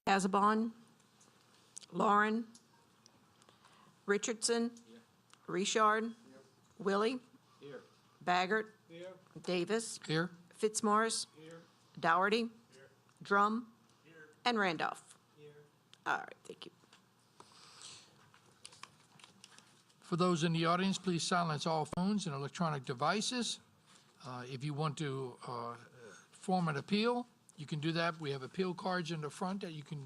Casabon, Lauren, Richardson, Richard, Willie, Baggert, Davis, Here. Fitzmaurice, Dougherty, Drum, and Randolph. All right, thank you. For those in the audience, please silence all phones and electronic devices. If you want to form an appeal, you can do that. We have appeal cards in the front that you can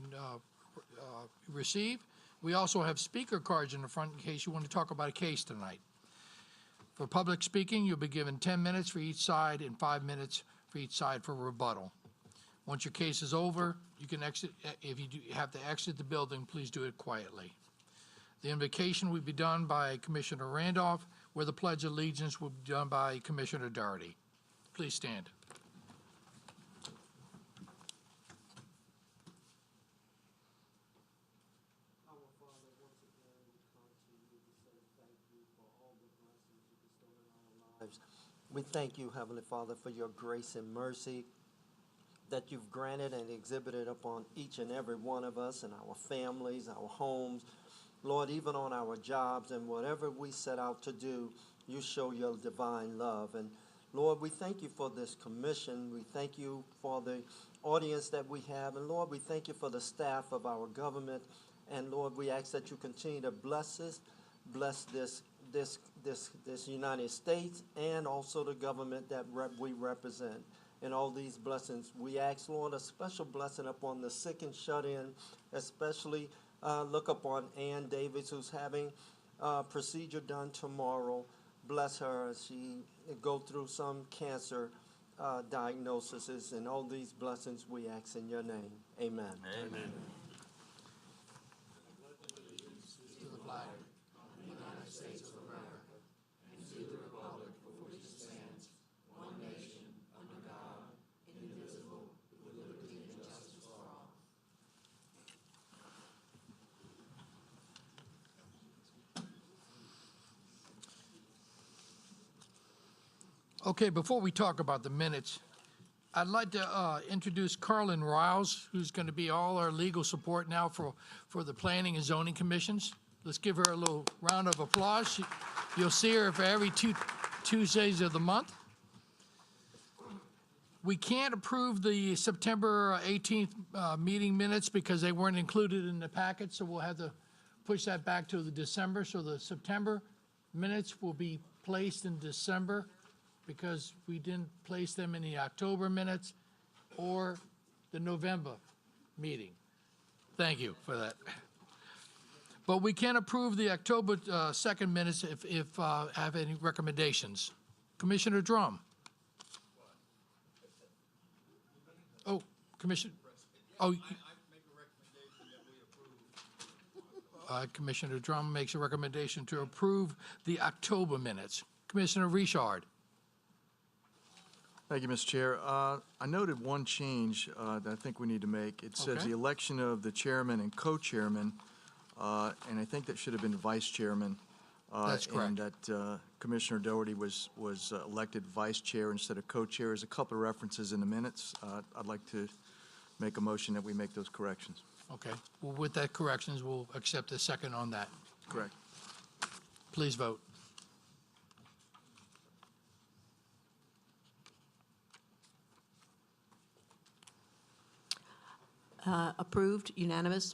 receive. We also have speaker cards in the front in case you want to talk about a case tonight. For public speaking, you'll be given 10 minutes for each side and 5 minutes for each side for rebuttal. Once your case is over, you can exit. If you have to exit the building, please do it quietly. The invocation will be done by Commissioner Randolph, where the Pledge of Allegiance will be done by Commissioner Dougherty. Please stand. We thank you, Heavenly Father, for your grace and mercy that you've granted and exhibited upon each and every one of us and our families, our homes, Lord, even on our jobs and whatever we set out to do, you show your divine love. And Lord, we thank you for this commission. We thank you for the audience that we have. And Lord, we thank you for the staff of our government. And Lord, we ask that you continue to bless us, bless this United States and also the government that we represent. In all these blessings, we ask, Lord, a special blessing upon the sick and shut in, especially look upon Ann Davis, who's having a procedure done tomorrow. Bless her as she go through some cancer diagnoses. And all these blessings we ask in your name. Amen. Amen. To the flag of the United States of America and to the republic for which it stands, one nation, under God, indivisible, with liberty and justice for all. Okay, before we talk about the minutes, I'd like to introduce Carlin Riles, who's going to be all our legal support now for the Planning and Zoning Commissions. Let's give her a little round of applause. You'll see her for every two Tuesdays of the month. We can't approve the September 18th meeting minutes because they weren't included in the packet, so we'll have to push that back to the December. So the September minutes will be placed in December because we didn't place them in the October minutes or the November meeting. Thank you for that. But we can approve the October 2nd minutes if have any recommendations. Commissioner Drum. Oh, Commissioner. Oh, Commissioner Drum makes a recommendation to approve the October minutes. Commissioner Richard. Thank you, Mr. Chair. I noted one change that I think we need to make. It says Okay. the election of the chairman and co-chairman, and I think that should have been vice chairman. That's correct. And that Commissioner Dougherty was elected vice chair instead of co-chair. There's a couple of references in the minutes. I'd like to make a motion that we make those corrections. Okay. Well, with that corrections, we'll accept a second on that. Correct. Please vote. Approved, unanimous.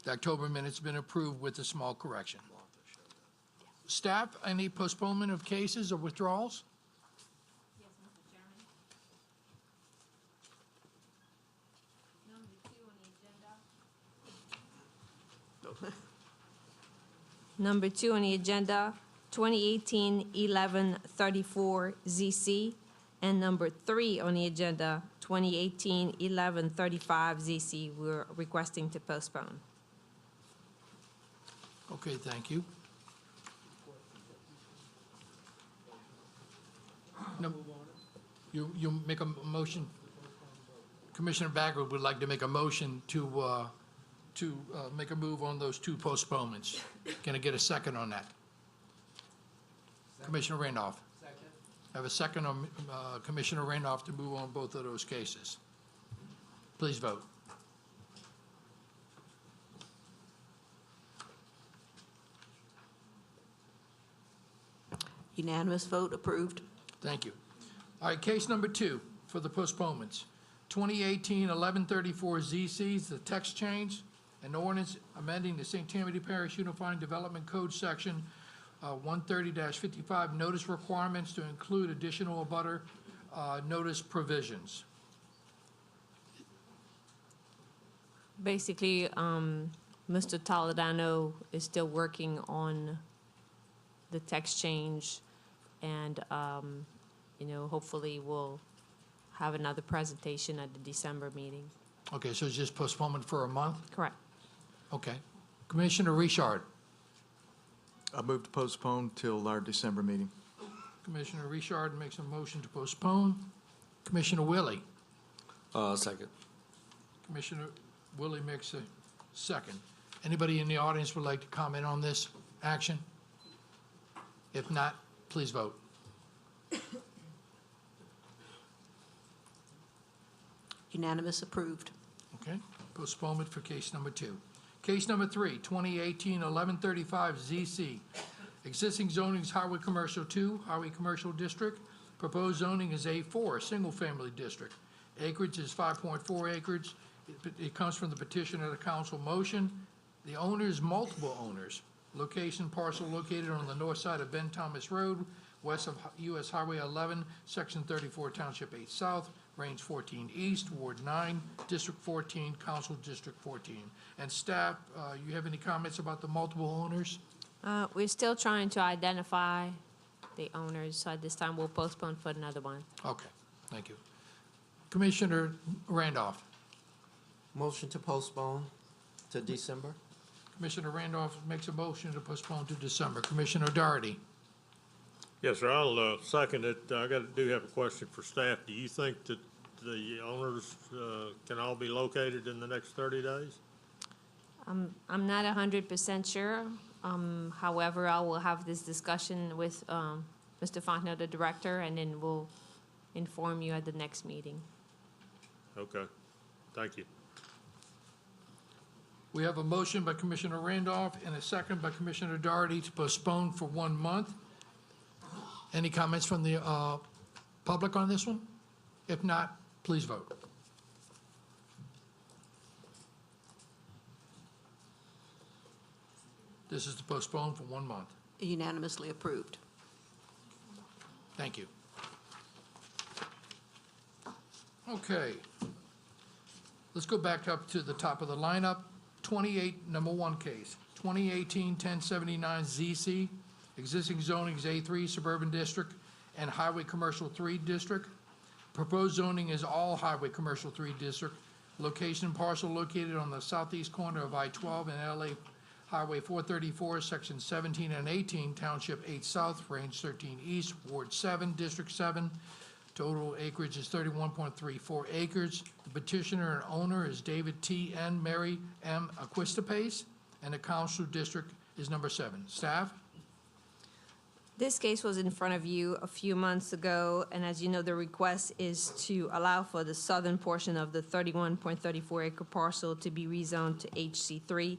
The October minutes have been approved with a small correction. Staff, any postponement of cases or withdrawals? Yes, Mr. Chairman. Number 2 on the agenda, 2018-1134 ZC, and number 3 on the agenda, 2018-1135 ZC, we're requesting to postpone. Okay, thank you. No, you make a motion. Commissioner Bagger would like to make a motion to make a move on those two postponements. Can I get a second on that? Commissioner Randolph. Second. I have a second on Commissioner Randolph to move on both of those cases. Please vote. Unanimous vote, approved. Thank you. All right, case number 2 for the postponements. 2018-1134 ZC's, the text change, an ordinance amending the St. Tammany Parish Unifying Development Code Section 130-55 notice requirements to include additional abutter notice provisions. Basically, Mr. Toledano is still working on the text change, and, hopefully we'll have another presentation at the December meeting. Okay, so it's just postponement for a month? Correct. Okay. Commissioner Richard. I move to postpone till our December meeting. Commissioner Richard makes a motion to postpone. Commissioner Willie. Second. Commissioner Willie makes a second. Anybody in the audience would like to comment on this action? If not, please vote. Unanimous, approved. Okay, postponement for case number 2. Case number 3, 2018-1135 ZC. Existing zoning is Highway Commercial 2, Highway Commercial District. Proposed zoning is A4, Single Family District. Acreage is 5.4 acres. It comes from the petition of the council motion. The owner is multiple owners. Location parcel located on the north side of Ben Thomas Road, west of US Highway 11, Section 34, Township 8 South, Range 14 East, Ward 9, District 14, Council District 14. And staff, you have any comments about the multiple owners? We're still trying to identify the owners, so at this time we'll postpone for another one. Okay, thank you. Commissioner Randolph. Motion to postpone to December? Commissioner Randolph makes a motion to postpone to December. Commissioner Doherty. Yes, sir, I'll second it. Do have a question for staff. Do you think that the owners can all be located in the next 30 days? I'm not 100% sure. However, I will have this discussion with Mr. Fontenot, the director, and then we'll inform you at the next meeting. Okay, thank you. We have a motion by Commissioner Randolph and a second by Commissioner Doherty to postpone for 1 month. Any comments from the public on this one? If not, please vote. This is to postpone for 1 month. Unanimously approved. Thank you. Okay. Let's go back up to the top of the lineup. number 1 case, 2018-1079 ZC. Existing zoning is A3 Suburban District and Highway Commercial 3 District. Proposed zoning is all Highway Commercial 3 District. Location parcel located on the southeast corner of I-12 and LA Highway 434, Section 17 and 18, Township 8 South, Range 13 East, Ward 7, District 7. Total acreage is 31.34 acres. The petitioner and owner is David T. and Mary M. Aquistapace, and the council district is number 7. Staff? This case was in front of you a few months ago, and as you know, the request is to allow for the southern portion of the 31.34 acre parcel to be rezoned to HC3.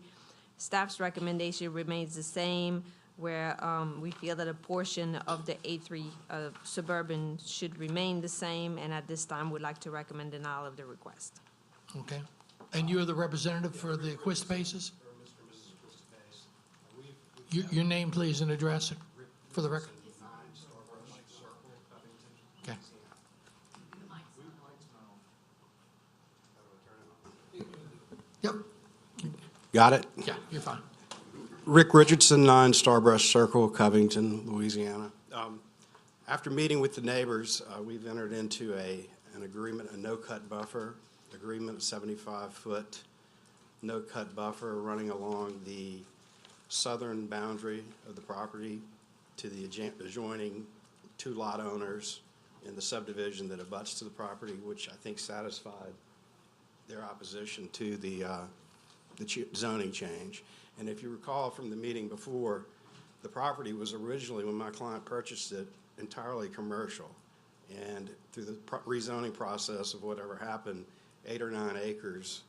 Staff's recommendation remains the same, where we feel that a portion of the A3 suburban should remain the same, and at this time, would like to recommend denial of the request. Okay. And you're the representative for the Aquistapaces? Your name, please, and address for the record. Okay. Yep, Got it? yeah, you're fine. Rick Richardson, 9 Starbrush Circle, Covington, Louisiana. After meeting with the neighbors, we've entered into an agreement, a no-cut buffer agreement, a 75-foot no-cut buffer running along the southern boundary of the property to the adjoining 2 lot owners in the subdivision that abuts to the property, which I think satisfied their opposition to the zoning change. And if you recall from the meeting before, the property was originally, when my client purchased it, entirely commercial. And through the rezoning process of whatever happened, 8 or 9 acres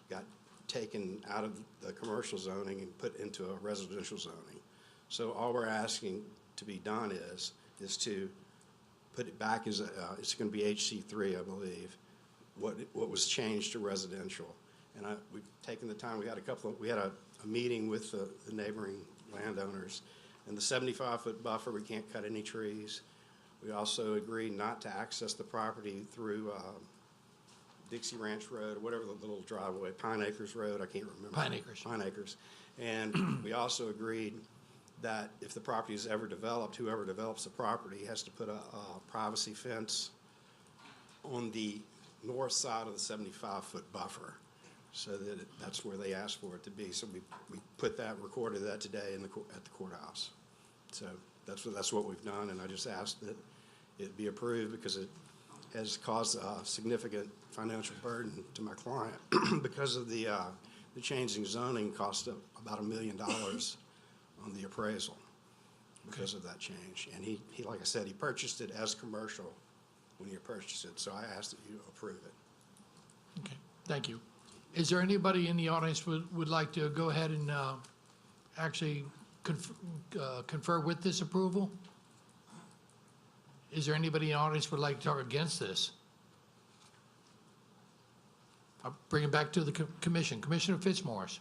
got taken out of the commercial zoning and put into a residential zoning. So all we're asking to be done is to put it back as, it's going to be HC3, I believe, what was changed to residential. And we've taken the time, we had a meeting with the neighboring landowners. And the 75-foot buffer, we can't cut any trees. We also agreed not to access the property through Dixie Ranch Road, or whatever the little driveway, Pine Acres Road, I can't remember. Pine Acres. Pine Acres. And we also agreed that if the property is ever developed, whoever develops the property has to put a privacy fence on the north side of the 75-foot buffer, so that that's where they asked for it to be. So we put that, recorded that today at the courthouse. So that's what we've done, and I just asked that it be approved because it has caused a significant financial burden to my client because of the changing zoning cost of about $1 million on the appraisal because of that change. And he, like I said, he purchased it as commercial when he purchased it, so I asked that you approve it. Okay, thank you. Is there anybody in the audience would like to go ahead and actually confer with this approval? Is there anybody in the audience would like to talk against this? I'll bring it back to the commission. Commissioner Fitzmaurice.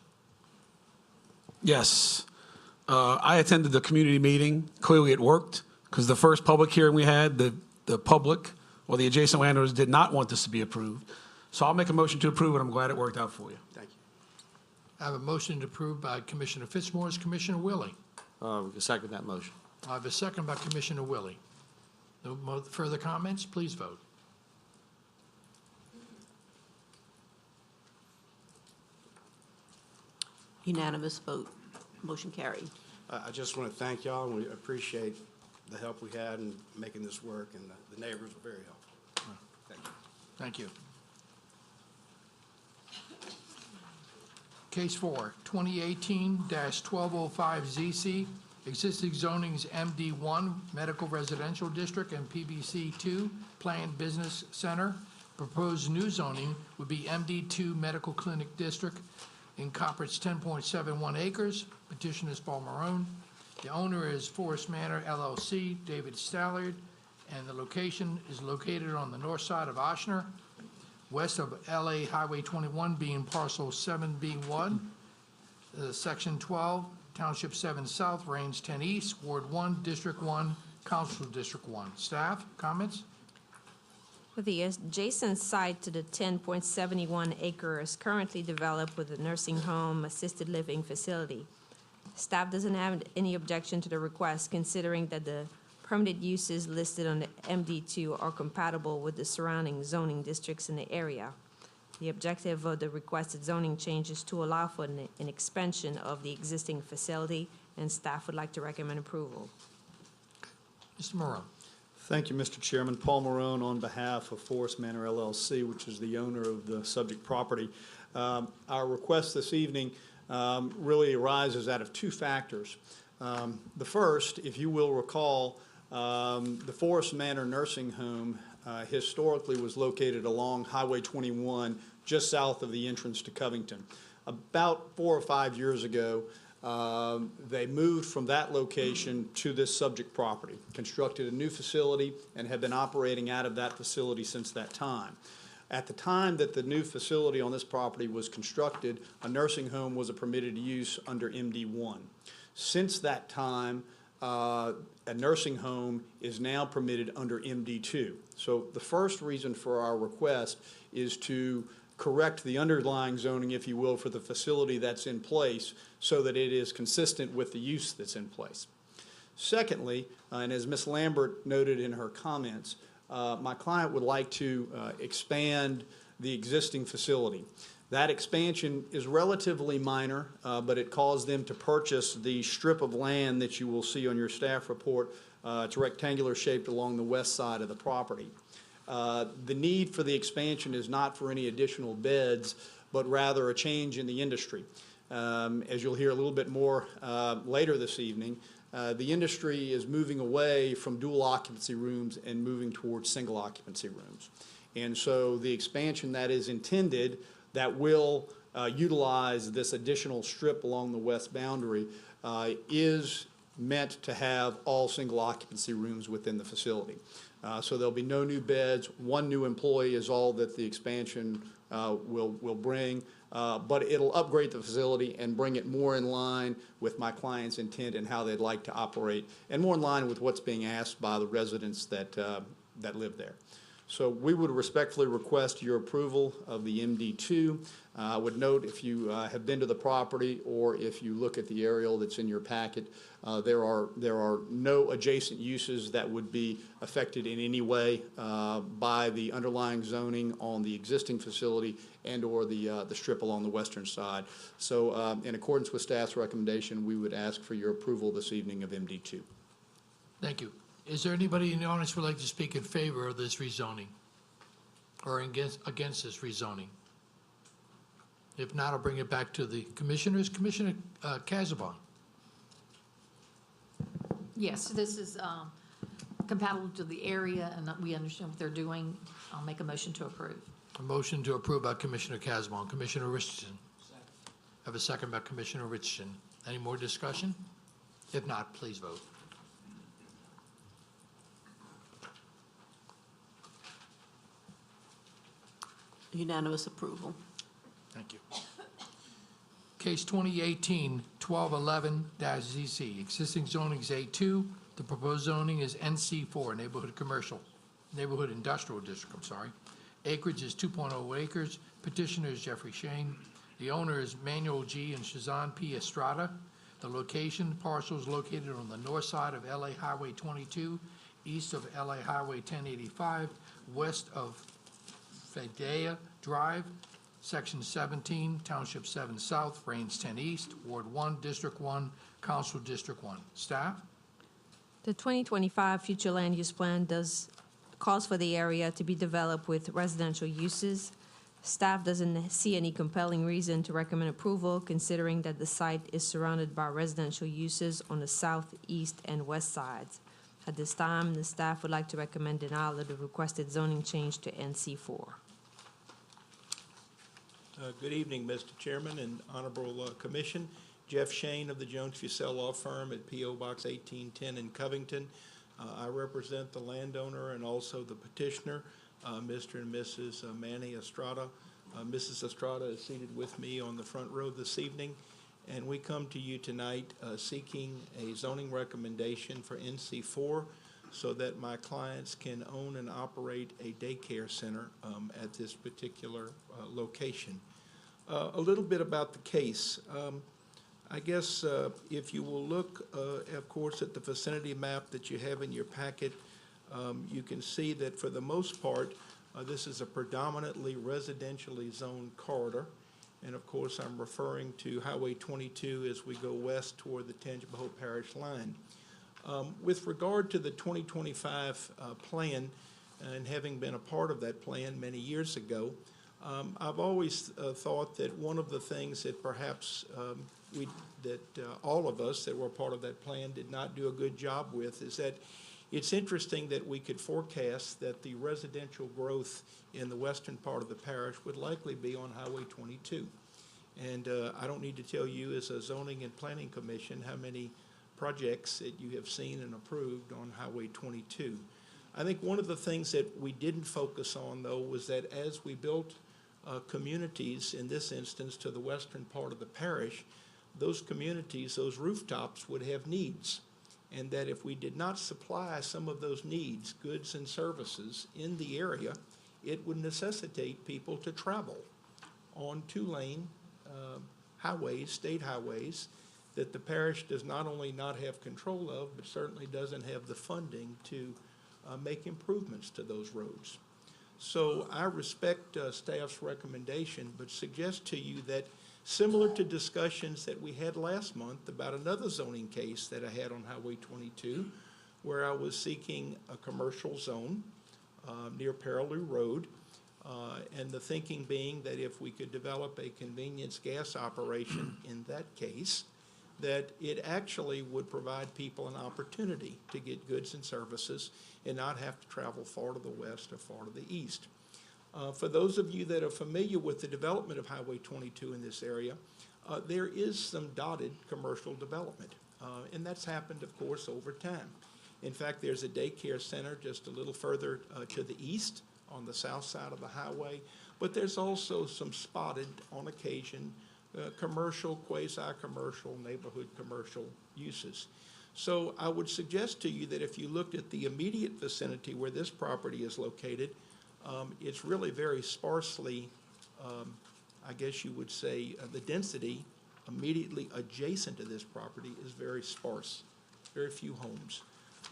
Yes. I attended the community meeting. Clearly it worked because the first public hearing we had, the public or the adjacent landowners did not want this to be approved. So I'll make a motion to approve, and I'm glad it worked out for you. Thank you. I have a motion approved by Commissioner Fitzmaurice. Commissioner Willie. We can second that motion. I have a second by Commissioner Willie. No further comments? Please vote. Unanimous vote. Motion carried. I just want to thank y'all, and we appreciate the help we had in making this work, and the neighbors were very helpful. Thank you. Thank you. Case 4, 2018-1205ZC, existing zoning's MD1 Medical Residential District and PBC2 Planned Business Center. Proposed new zoning would be MD2 Medical Clinic District, encompass 10.71 acres. Petitioner is Paul Marone. The owner is Forest Manor LLC, David Stallard, and the location is located on the north side of Oshner, west of LA Highway 21, being parcel 7B1, section 12, township 7 south, range 10 east, ward 1, district 1, council district 1. Staff, comments? The adjacent site to the 10.71 acres currently developed with a nursing home, assisted living facility. Staff doesn't have any objection to the request, considering that the permitted uses listed on the MD2 are compatible with the surrounding zoning districts in the area. The objective of the requested zoning change is to allow for an expansion of the existing facility, and staff would like to recommend approval. Mr. Morone. Thank you, Mr. Chairman. Paul Marone on behalf of Forest Manor LLC, which is the owner of the subject property. Our request this evening really arises out of two factors. The first, if you will recall, the Forest Manor Nursing Home historically was located along Highway 21, just south of the entrance to Covington. About 4 or 5 years ago, they moved from that location to this subject property, constructed a new facility, and have been operating out of that facility since that time. At the time that the new facility on this property was constructed, a nursing home was a permitted use under MD1. Since that time, a nursing home is now permitted under MD2. So the first reason for our request is to correct the underlying zoning, if you will, for the facility that's in place so that it is consistent with the use that's in place. Secondly, and as Ms. Lambert noted in her comments, my client would like to expand the existing facility. That expansion is relatively minor, but it caused them to purchase the strip of land that you will see on your staff report. It's rectangular shaped along the west side of the property. The need for the expansion is not for any additional beds, but rather a change in the industry. As you'll hear a little bit more later this evening, the industry is moving away from dual occupancy rooms and moving towards single occupancy rooms. And so the expansion that is intended that will utilize this additional strip along the west boundary is meant to have all single occupancy rooms within the facility. So there'll be no new beds. One new employee is all that the expansion will bring, but it'll upgrade the facility and bring it more in line with my client's intent and how they'd like to operate, and more in line with what's being asked by the residents that live there. So we would respectfully request your approval of the MD2. I would note, if you have been to the property or if you look at the aerial that's in your packet, there are no adjacent uses that would be affected in any way by the underlying zoning on the existing facility and or the strip along the western side. So in accordance with staff's recommendation, we would ask for your approval this evening of MD2. Thank you. Is there anybody in the audience who would like to speak in favor of this rezoning or against this rezoning? If not, I'll bring it back to the commissioners. Commissioner Casabon. Yes, this is compatible to the area, and we understand what they're doing. I'll make a motion to approve. A motion to approve by Commissioner Casabon. Commissioner Richardson. I have a second by Commissioner Richardson. Any more discussion? If not, please vote. Unanimous approval. Thank you. Case 2018-1211-ZC. Existing zoning is A2. The proposed zoning is NC4, Neighborhood Industrial District, I'm sorry. Acreage is 2.0 acres. Petitioner is Jeffrey Shane. The owner is Manuel G. and Shazan P. Estrada. The location, parcel is located on the north side of LA Highway 22, east of LA Highway 1085, west of Fedea Drive, Section 17, Township 7 South, Range 10 East, Ward 1, District 1, Council District 1. Staff? The 2025 future land use plan calls for the area to be developed with residential uses. Staff doesn't see any compelling reason to recommend approval, considering that the site is surrounded by residential uses on the south, east, and west sides. At this time, the staff would like to recommend denial of the requested zoning change to NC4. Good evening, Mr. Chairman and Honorable Commission. Jeff Shane of the Jones Fussell Law Firm at P.O. Box 1810 in Covington. I represent the landowner and also the petitioner, Mr. and Mrs. Manny Estrada. Mrs. Estrada is seated with me on the front row this evening, and we come to you tonight seeking a zoning recommendation for NC4 so that my clients can own and operate a daycare center at this particular location. A little bit about the case. I guess if you will look, of course, at the vicinity map that you have in your packet, you can see that for the most part, this is a predominantly residentially zoned corridor. And of course, I'm referring to Highway 22 as we go west toward the Tangipahoa Hope Parish line. With regard to the 2025 plan, and having been a part of that plan many years ago, I've always thought that one of the things that perhaps all of us that were part of that plan did not do a good job with is that it's interesting that we could forecast that the residential growth in the western part of the parish would likely be on Highway 22. And I don't need to tell you as a zoning and planning commission how many projects that you have seen and approved on Highway 22. I think one of the things that we didn't focus on, though, was that as we built communities, in this instance to the western part of the parish, those communities, those rooftops would have needs. And that if we did not supply some of those needs, goods and services in the area, it would necessitate people to travel on two-lane highways, state highways, that the parish does not only not have control of, but certainly doesn't have the funding to make improvements to those roads. So I respect staff's recommendation, but suggest to you that similar to discussions that we had last month about another zoning case that I had on Highway 22, where I was seeking a commercial zone near Paraloo Road, and the thinking being that if we could develop a convenience gas operation in that case, that it actually would provide people an opportunity to get goods and services and not have to travel far to the west or far to the east. For those of you that are familiar with the development of Highway 22 in this area, there is some dotted commercial development. and that's happened, of course, over time. In fact, there's a daycare center just a little further to the east on the south side of the highway, but there's also some spotted, on occasion, commercial, quasi-commercial, neighborhood commercial uses. So I would suggest to you that if you looked at the immediate vicinity where this property is located, it's really very sparsely, I guess you would say, the density immediately adjacent to this property is very sparse, very few homes.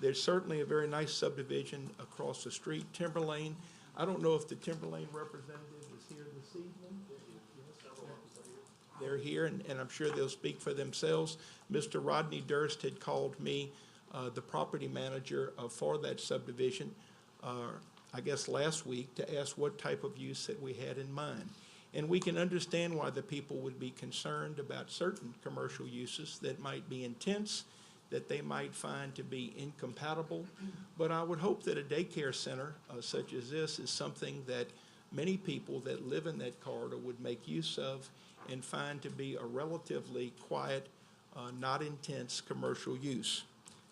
There's certainly a very nice subdivision across the street, Timber Lane. I don't know if the Timber Lane representative is here this evening. They're here, and I'm sure they'll speak for themselves. Mr. Rodney Durst had called me, the property manager for that subdivision, I guess last week, to ask what type of use that we had in mind. And we can understand why the people would be concerned about certain commercial uses that might be intense, that they might find to be incompatible. But I would hope that a daycare center such as this is something that many people that live in that corridor would make use of and find to be a relatively quiet, not intense commercial use.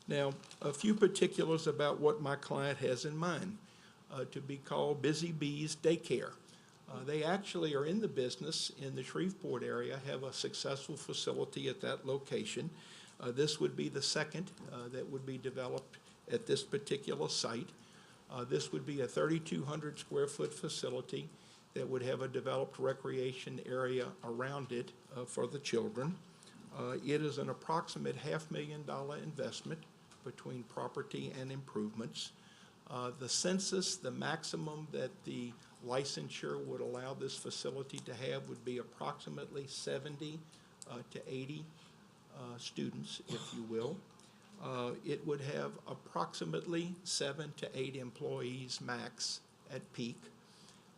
Now, a few particulars about what my client has in mind, to be called Busy Bees Daycare. They actually are in the business in the Shreveport area, have a successful facility at that location. This would be the second that would be developed at this particular site. This would be a 3,200 square foot facility that would have a developed recreation area around it for the children. It is an approximate $500,000 investment between property and improvements. The census, the maximum that the licensure would allow this facility to have would be approximately 70 to 80 students, if you will. It would have approximately 7 to 8 employees max at peak.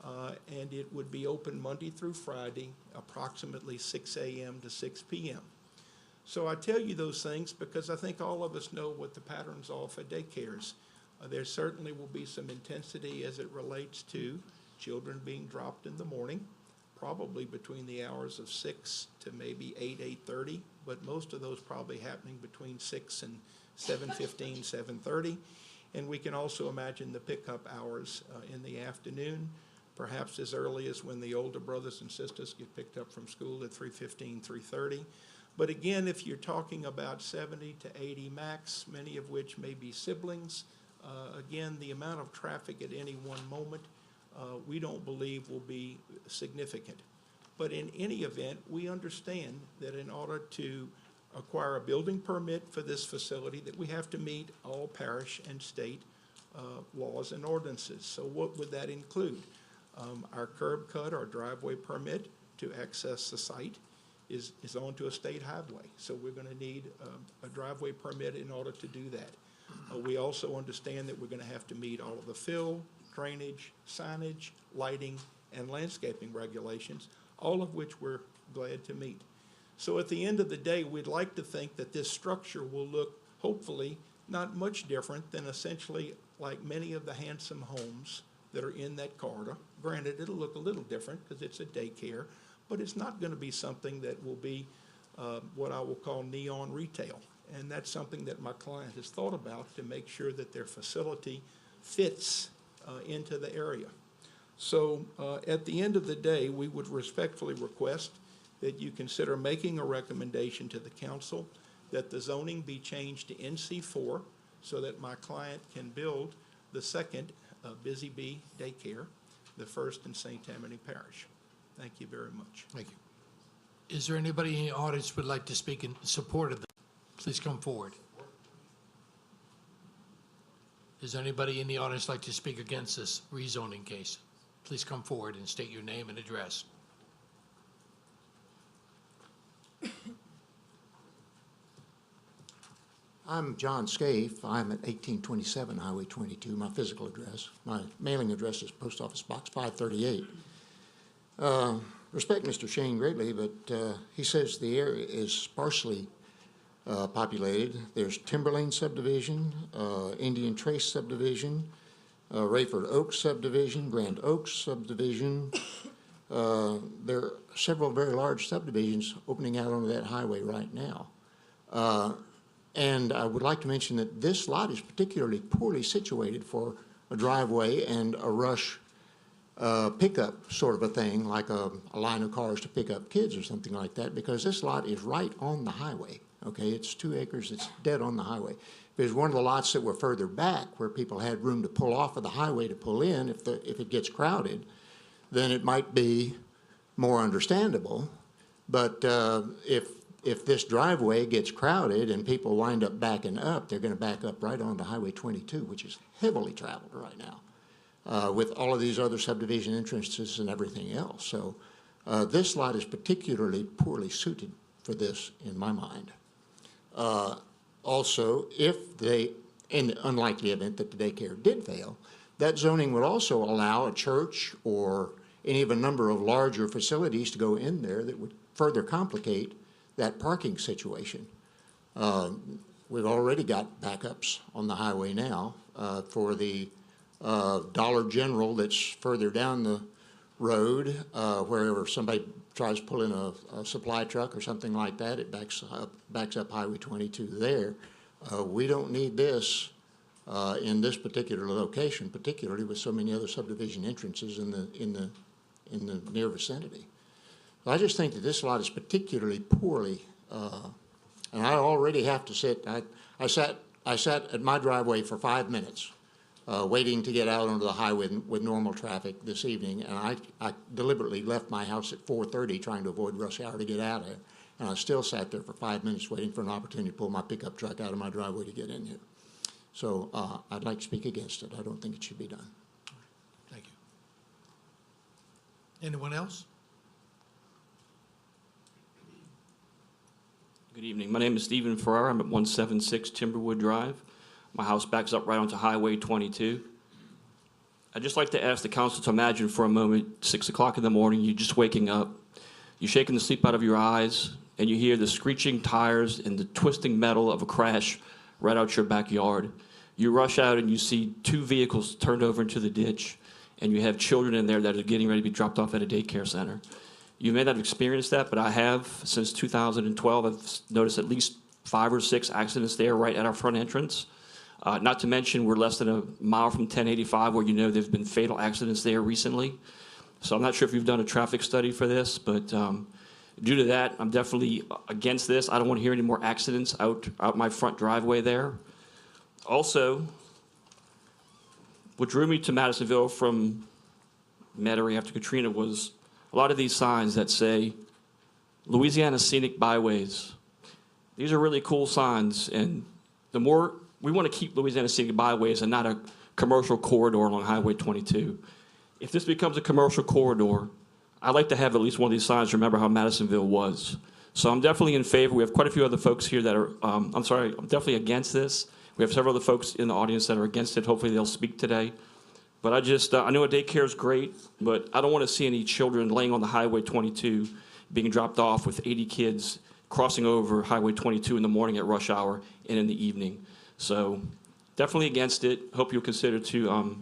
And it would be open Monday through Friday, approximately 6 a.m. to 6 p.m. So I tell you those things because I think all of us know what the patterns are for daycares. There certainly will be some intensity as it relates to children being dropped in the morning, probably between the hours of 6 to maybe 8:30, but most of those probably happening between 6 and 7:15, 7:30. And we can also imagine the pickup hours in the afternoon, perhaps as early as when the older brothers and sisters get picked up from school at 3:15, 3:30. But again, if you're talking about 70 to 80 max, many of which may be siblings, again, the amount of traffic at any one moment, we don't believe will be significant. But in any event, we understand that in order to acquire a building permit for this facility, that we have to meet all parish and state laws and ordinances. So what would that include? Our curb cut or driveway permit to access the site is onto a state highway. So we're going to need a driveway permit in order to do that. We also understand that we're going to have to meet all of the fill, drainage, signage, lighting, and landscaping regulations, all of which we're glad to meet. So at the end of the day, we'd like to think that this structure will look, hopefully, not much different than essentially like many of the handsome homes that are in that corridor. Granted, it'll look a little different because it's a daycare, but it's not going to be something that will be what I will call neon retail. And that's something that my client has thought about to make sure that their facility fits into the area. So at the end of the day, we would respectfully request that you consider making a recommendation to the council that the zoning be changed to NC4 so that my client can build the second Busy Bee Daycare, the first in St. Tammany Parish. Thank you very much. Thank you. Is there anybody in the audience who would like to speak in support of this? Please come forward. Is anybody in the audience like to speak against this rezoning case? Please come forward and state your name and address. I'm John Scaife. I'm at 1827 Highway 22, my physical address. My mailing address is Post Office Box 538. Respect Mr. Shane greatly, but he says the area is sparsely populated. There's Timberlane subdivision, Indian Trace subdivision, Rayford Oaks subdivision, Grand Oaks subdivision. There are several very large subdivisions opening out onto that highway right now. And I would like to mention that this lot is particularly poorly situated for a driveway and a rush pickup sort of a thing, like a line of cars to pick up kids or something like that, because this lot is right on the highway, okay? It's 2 acres, it's dead on the highway. If it was one of the lots that were further back where people had room to pull off of the highway to pull in, if it gets crowded, then it might be more understandable. But if this driveway gets crowded and people wind up backing up, they're going to back up right onto Highway 22, which is heavily traveled right now, with all of these other subdivision entrances and everything else. So this lot is particularly poorly suited for this, in my mind. Also, in the unlikely event that the daycare did fail, that zoning would also allow a church or any of a number of larger facilities to go in there that would further complicate that parking situation. We've already got backups on the highway now for the Dollar General that's further down the road, wherever somebody tries pulling a supply truck or something like that, it backs up Highway 22 there. We don't need this in this particular location, particularly with so many other subdivision entrances in the near vicinity. I just think that this lot is particularly poorly, and I already have to sit. I sat at my driveway for 5 minutes, waiting to get out onto the highway with normal traffic this evening, and I deliberately left my house at 4:30 trying to avoid rush hour to get out of it, and I still sat there for 5 minutes waiting for an opportunity to pull my pickup truck out of my driveway to get in here. So I'd like to speak against it. I don't think it should be done. Thank you. Anyone else? Good evening. My name is Stephen Ferrara. I'm at 176 Timberwood Drive. My house backs up right onto Highway 22. I'd just like to ask the council to imagine for a moment, 6 o'clock in the morning, you're just waking up, you're shaking the sleep out of your eyes, and you hear the screeching tires and the twisting metal of a crash right out your backyard. You rush out and you see 2 vehicles turned over into the ditch, and you have children in there that are getting ready to be dropped off at a daycare center. You may not have experienced that, but I have. Since 2012, I've noticed at least 5 or 6 accidents there right at our front entrance. Not to mention, we're less than a mile from 1085, where you know there's been fatal accidents there recently. So I'm not sure if you've done a traffic study for this, but due to that, I'm definitely against this. I don't want to hear any more accidents out my front driveway there. Also, what drew me to Madisonville from Metairie after Katrina was a lot of these signs that say Louisiana Scenic Byways. These are really cool signs, and the more we want to keep Louisiana Scenic Byways and not a commercial corridor along Highway 22. If this becomes a commercial corridor, I'd like to have at least one of these signs remember how Madisonville was. So I'm definitely in favor. We have quite a few other folks here that are, I'm definitely against this. We have several other folks in the audience that are against it. Hopefully they'll speak today. But I know a daycare is great, but I don't want to see any children laying on the Highway 22 being dropped off with 80 kids crossing over Highway 22 in the morning at rush hour and in the evening. So definitely against it. Hope you'll consider to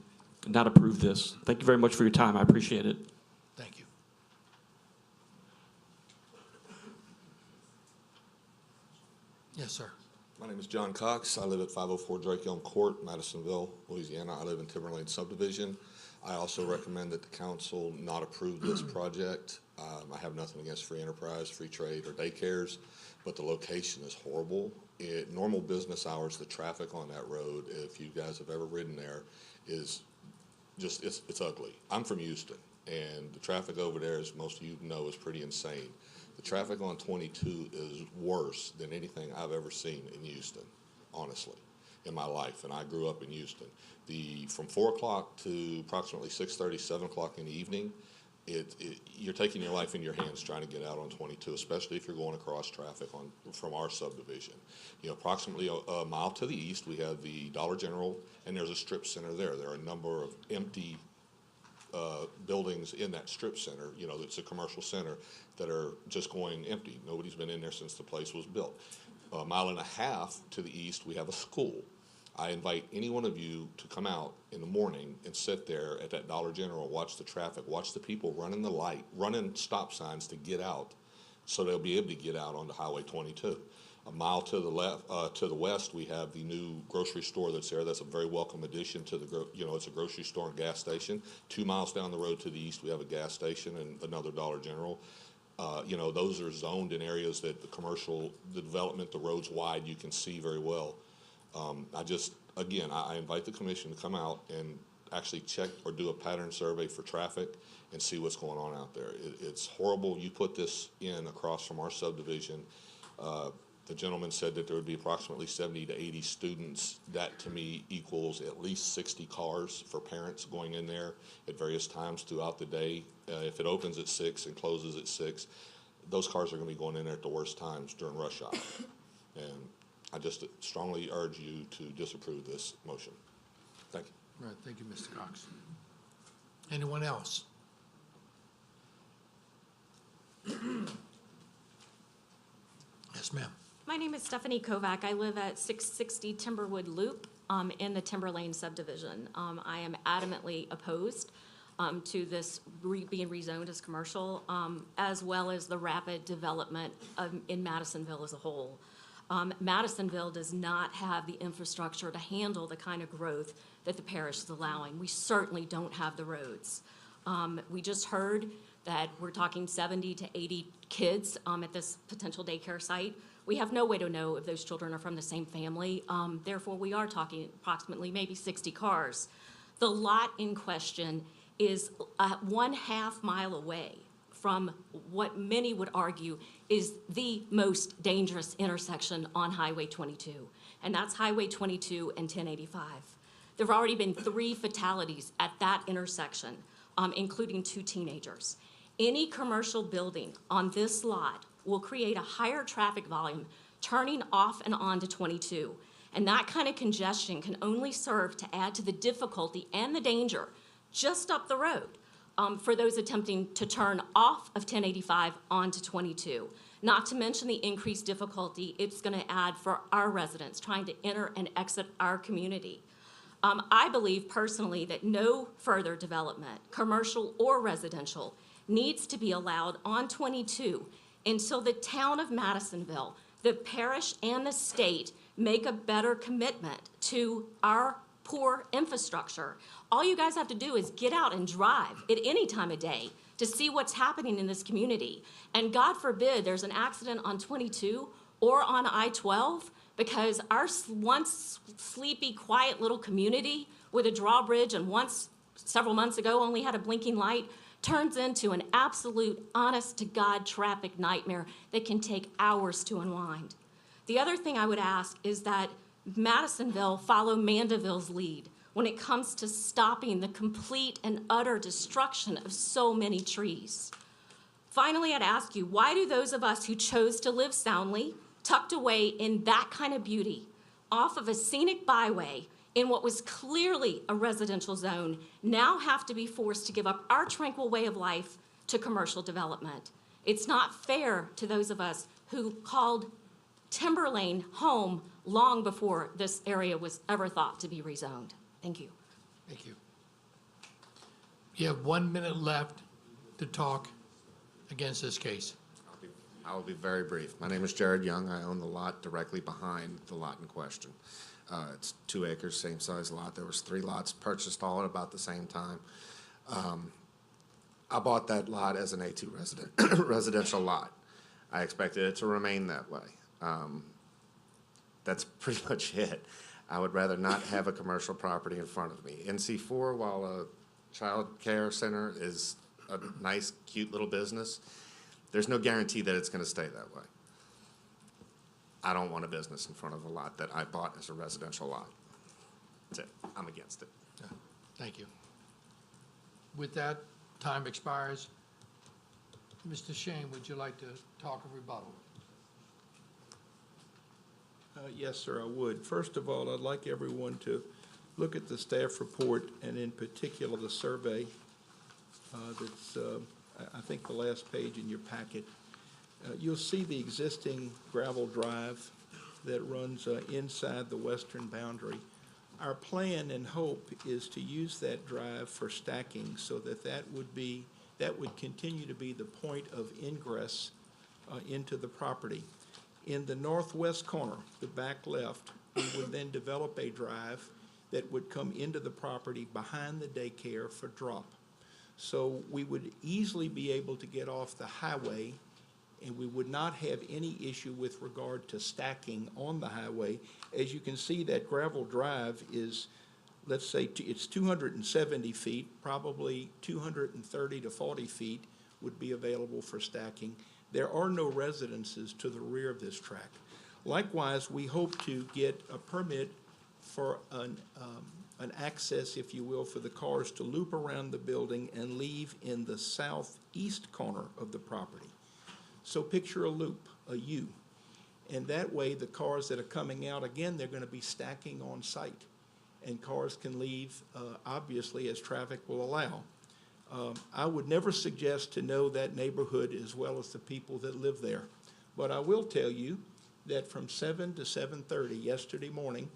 not approve this. Thank you very much for your time. I appreciate it. Thank you. Yes, sir. My name is John Cox. I live at 504 Drake Elm Court, Madisonville, Louisiana. I live in Timberlane subdivision. I also recommend that the council not approve this project. I have nothing against free enterprise, free trade, or daycares, but the location is horrible. Normal business hours, the traffic on that road, if you guys have ever ridden there, is just, it's ugly. I'm from Houston, and the traffic over there, as most of you know, is pretty insane. The traffic on 22 is worse than anything I've ever seen in Houston, honestly, in my life. And I grew up in Houston. From 4 o'clock to approximately 6:30, 7 o'clock in the evening, you're taking your life in your hands trying to get out on 22, especially if you're going across traffic from our subdivision. You know, approximately a mile to the east, we have the Dollar General, and there's a strip center there. There are a number of empty buildings in that strip center, you know, it's a commercial center, that are just going empty. Nobody's been in there since the place was built. A mile and a half to the east, we have a school. I invite any one of you to come out in the morning and sit there at that Dollar General, watch the traffic, watch the people running the light, running stop signs to get out, so they'll be able to get out onto Highway 22. A mile to the left, to the west, we have the new grocery store that's there. That's a very welcome addition to the, it's a grocery store and gas station. 2 miles down the road to the east, we have a gas station and another Dollar General. Those are zoned in areas that the development, the road's wide, you can see very well. I invite the commission to come out and actually check or do a pattern survey for traffic and see what's going on out there. It's horrible. You put this in across from our subdivision. The gentleman said that there would be approximately 70 to 80 students. That to me equals at least 60 cars for parents going in there at various times throughout the day. If it opens at 6 and closes at 6, those cars are going to be going in there at the worst times during rush hour. And I just strongly urge you to disapprove this motion. Thank you. All right, thank you, Mr. Cox. Anyone else? Yes, ma'am. My name is Stephanie Kovac. I live at 660 Timberwood Loop in the Timberlane subdivision. I am adamantly opposed to this being rezoned as commercial, as well as the rapid development in Madisonville as a whole. Madisonville does not have the infrastructure to handle the kind of growth that the parish is allowing. We certainly don't have the roads. We just heard that we're talking 70 to 80 kids at this potential daycare site. We have no way to know if those children are from the same family. Therefore, we are talking approximately maybe 60 cars. The lot in question is 1/2 mile away from what many would argue is the most dangerous intersection on Highway 22, and that's Highway 22 and 1085. There have already been 3 fatalities at that intersection, including 2 teenagers. Any commercial building on this lot will create a higher traffic volume turning off and on to 22. And that kind of congestion can only serve to add to the difficulty and the danger just up the road for those attempting to turn off of 1085 onto 22. Not to mention the increased difficulty it's going to add for our residents trying to enter and exit our community. I believe personally that no further development, commercial or residential, needs to be allowed on 22 until the town of Madisonville, the parish, and the state make a better commitment to our poor infrastructure. All you guys have to do is get out and drive at any time of day to see what's happening in this community. And God forbid there's an accident on 22 or on I-12 because our once sleepy, quiet little community with a drawbridge and once several months ago only had a blinking light turns into an absolute honest-to-God traffic nightmare that can take hours to unwind. The other thing I would ask is that Madisonville follow Mandeville's lead when it comes to stopping the complete and utter destruction of so many trees. Finally, I'd ask you, why do those of us who chose to live soundly, tucked away in that kind of beauty, off of a scenic byway in what was clearly a residential zone, now have to be forced to give up our tranquil way of life to commercial development? It's not fair to those of us who called Timberlane home long before this area was ever thought to be rezoned. Thank you. Thank you. You have 1 minute left to talk against this case. I will be very brief. My name is Jared Young. I own the lot directly behind the lot in question. It's 2 acres, same size lot. There was 3 lots purchased all at about the same time. I bought that lot as an A2 residential lot. I expected it to remain that way. That's pretty much it. I would rather not have a commercial property in front of me. NC4, while a child care center is a nice, cute little business, there's no guarantee that it's going to stay that way. I don't want a business in front of a lot that I bought as a residential lot. That's it. I'm against it. Thank you. With that, time expires. Mr. Shane, would you like to talk a rebuttal? Yes, sir, I would. First of all, I'd like everyone to look at the staff report and in particular the survey that's, I think, the last page in your packet. You'll see the existing gravel drive that runs inside the western boundary. Our plan and hope is to use that drive for stacking so that would continue to be the point of ingress into the property. In the northwest corner, the back left, we would then develop a drive that would come into the property behind the daycare for drop. So we would easily be able to get off the highway, and we would not have any issue with regard to stacking on the highway. As you can see, that gravel drive is, let's say, it's 270 feet, probably 230 to 40 feet would be available for stacking. There are no residences to the rear of this track. Likewise, we hope to get a permit for an access, if you will, for the cars to loop around the building and leave in the southeast corner of the property. So picture a loop, a U. And that way, the cars that are coming out, again, they're going to be stacking on site. And cars can leave, obviously, as traffic will allow. I would never suggest to know that neighborhood as well as the people that live there. But I will tell you that from 7 to 7:30 yesterday morning,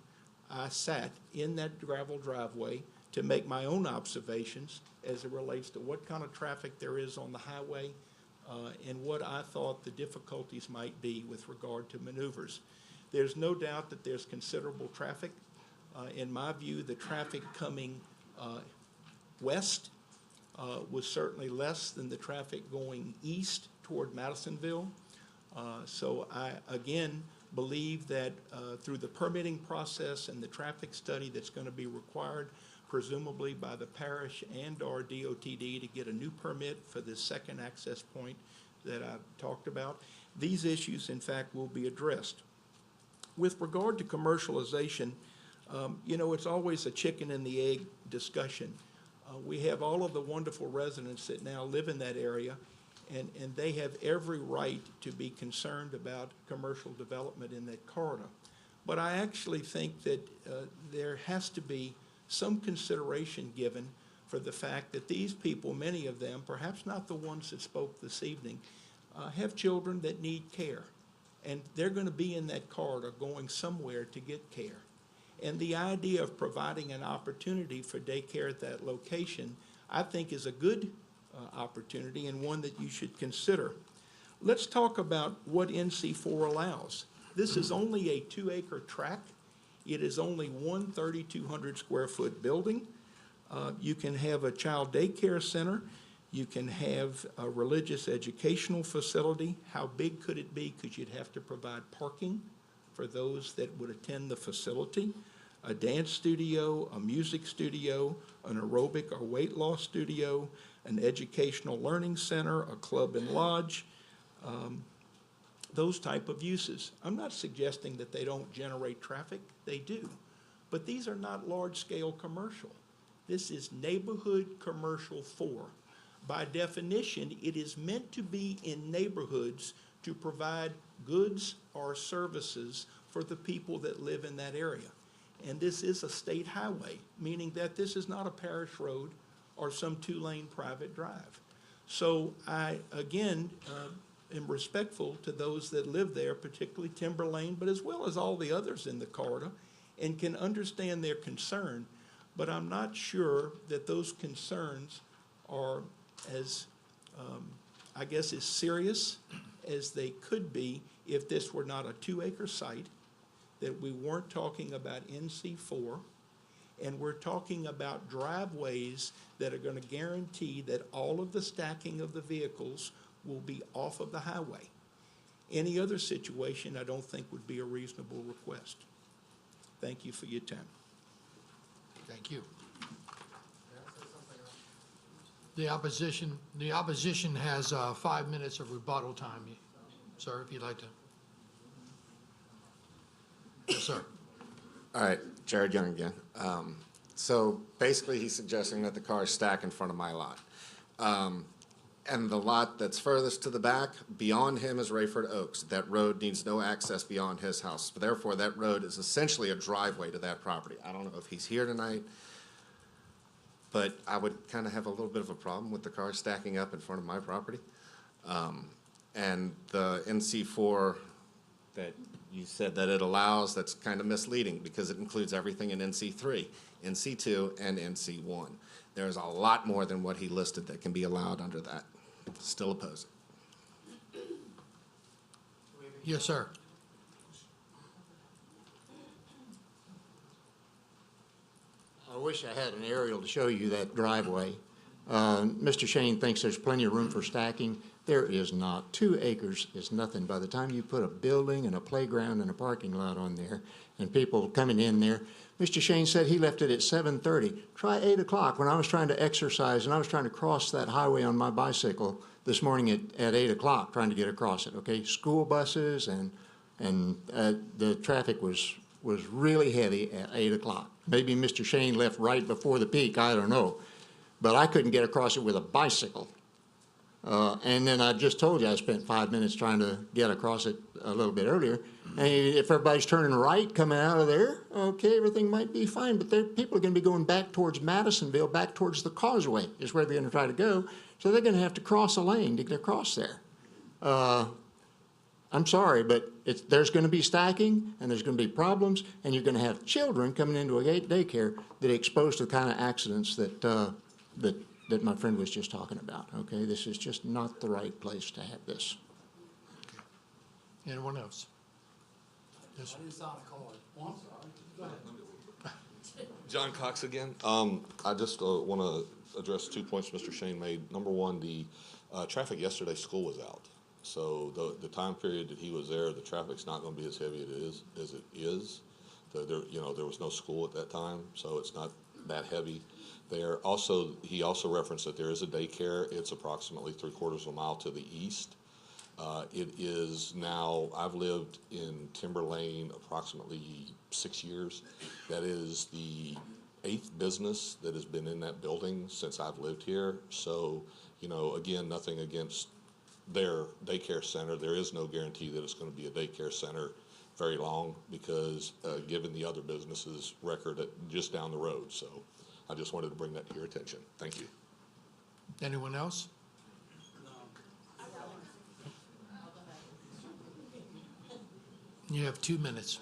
I sat in that gravel driveway to make my own observations as it relates to what kind of traffic there is on the highway and what I thought the difficulties might be with regard to maneuvers. There's no doubt that there's considerable traffic. In my view, the traffic coming west was certainly less than the traffic going east toward Madisonville. So I, again, believe that through the permitting process and the traffic study that's going to be required, presumably by the parish and or DOTD to get a new permit for this second access point that I've talked about, these issues, in fact, will be addressed. With regard to commercialization, you know, it's always a chicken and the egg discussion. We have all of the wonderful residents that now live in that area, and they have every right to be concerned about commercial development in that corridor. But I actually think that there has to be some consideration given for the fact that these people, many of them, perhaps not the ones that spoke this evening, have children that need care. And they're going to be in that corridor going somewhere to get care. And the idea of providing an opportunity for daycare at that location, I think, is a good opportunity and one that you should consider. Let's talk about what NC4 allows. This is only a 2-acre tract. It is only one 3,200 square foot building. You can have a child daycare center. You can have a religious educational facility. How big could it be? Because you'd have to provide parking for those that would attend the facility, a dance studio, a music studio, an aerobic or weight loss studio, an educational learning center, a club and lodge, those type of uses. I'm not suggesting that they don't generate traffic. They do. But these are not large-scale commercial. This is neighborhood commercial 4. By definition, it is meant to be in neighborhoods to provide goods or services for the people that live in that area. And this is a state highway, meaning that this is not a parish road or some 2-lane private drive. So I, again, am respectful to those that live there, particularly Timber Lane, but as well as all the others in the corridor, and can understand their concern. But I'm not sure that those concerns are as, I guess, as serious as they could be if this were not a 2-acre site, that we weren't talking about NC4, and we're talking about driveways that are going to guarantee that all of the stacking of the vehicles will be off of the highway. Any other situation, I don't think, would be a reasonable request. Thank you for your time. Thank you. The opposition has 5 minutes of rebuttal time. Sir, if you'd like to. Yes, sir. All right, Jared Young again. So basically, he's suggesting that the cars stack in front of my lot. And the lot that's furthest to the back, beyond him is Rayford Oaks. That road needs no access beyond his house. Therefore, that road is essentially a driveway to that property. I don't know if he's here tonight, but I would kind of have a little bit of a problem with the cars stacking up in front of my property. And the NC4 that you said that it allows, that's kind of misleading because it includes everything in NC3, NC2, and NC1. There's a lot more than what he listed that can be allowed under that. Still oppose it. Yes, sir. wish I had an aerial to show you that driveway. Mr. Shane thinks there's plenty of room for stacking. There is not. 2 acres is nothing. By the time you put a building and a playground and a parking lot on there and people coming in there, Mr. Shane said he left it at 7:30. Try 8 o'clock when I was trying to exercise and I was trying to cross that highway on my bicycle this morning at 8 o'clock trying to get across it, okay? School buses and the traffic was really heavy at 8 o'clock. Maybe Mr. Shane left right before the peak, I don't know. But I couldn't get across it with a bicycle. And then I just told you I spent 5 minutes trying to get across it a little bit earlier. And if everybody's turning right coming out of there, okay, everything might be fine. But people are going to be going back towards Madisonville, back towards the causeway is where they're going to try to go. So they're going to have to cross a lane to get across there. I'm sorry, but there's going to be stacking and there's going to be problems, and you're going to have children coming into a daycare that are exposed to the kind of accidents that my friend was just talking about, okay? This is just not the right place to have this. Anyone else? Yes, sir. John Cox again. I just want to address 2 points Mr. Shane made. Number one, the traffic yesterday, school was out. So the time period that he was there, the traffic's not going to be as heavy as it is. There was no school at that time, so it's not that heavy there. Also, he also referenced that there is a daycare. It's approximately 3/4 of a mile to the east. It is now, I've lived in Timber Lane approximately 6 years. That is the 8th business that has been in that building since I've lived here. So, again, nothing against their daycare center. There is no guarantee that it's going to be a daycare center very long because given the other businesses' record just down the road. So I just wanted to bring that to your attention. Thank you. Anyone else? You have 2 minutes.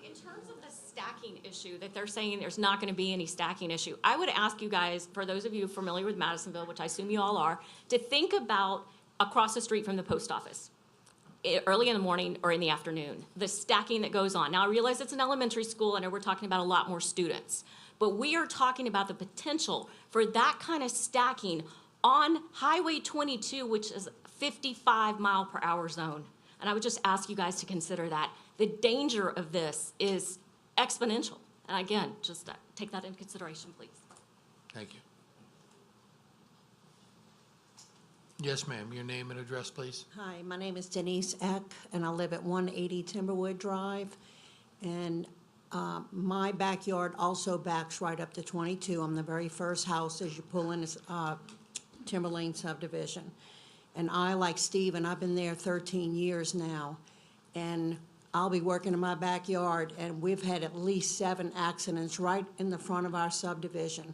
In terms of the stacking issue, that they're saying there's not going to be any stacking issue, I would ask you guys, for those of you familiar with Madisonville, which I assume you all are, to think about across the street from the post office, early in the morning or in the afternoon, the stacking that goes on. Now, I realize it's an elementary school, and we're talking about a lot more students, but we are talking about the potential for that kind of stacking on Highway 22, which is a 55-mile-per-hour zone. And I would just ask you guys to consider that. The danger of this is exponential. And again, just take that into consideration, please. Thank you. Yes, ma'am. Your name and address, please. Hi, my name is Denise Eck, and I live at 180 Timberwood Drive. And my backyard also backs right up to 22. I'm the very first house as you pull in this Timber Lane subdivision. And I, like Steve, and I've been there 13 years now, and I'll be working in my backyard, and we've had at least 7 accidents right in the front of our subdivision.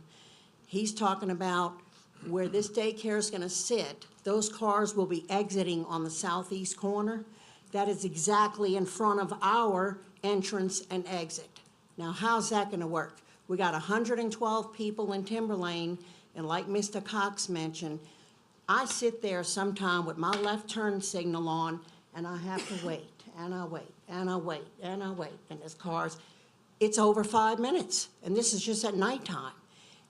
He's talking about where this daycare is going to sit. Those cars will be exiting on the southeast corner. That is exactly in front of our entrance and exit. Now, how's that going to work? We got 112 people in Timber Lane, and like Mr. Cox mentioned, I sit there sometime with my left turn signal on, and I have to wait, and I wait, and I wait, and I wait, and there's cars. It's over 5 minutes, and this is just at nighttime.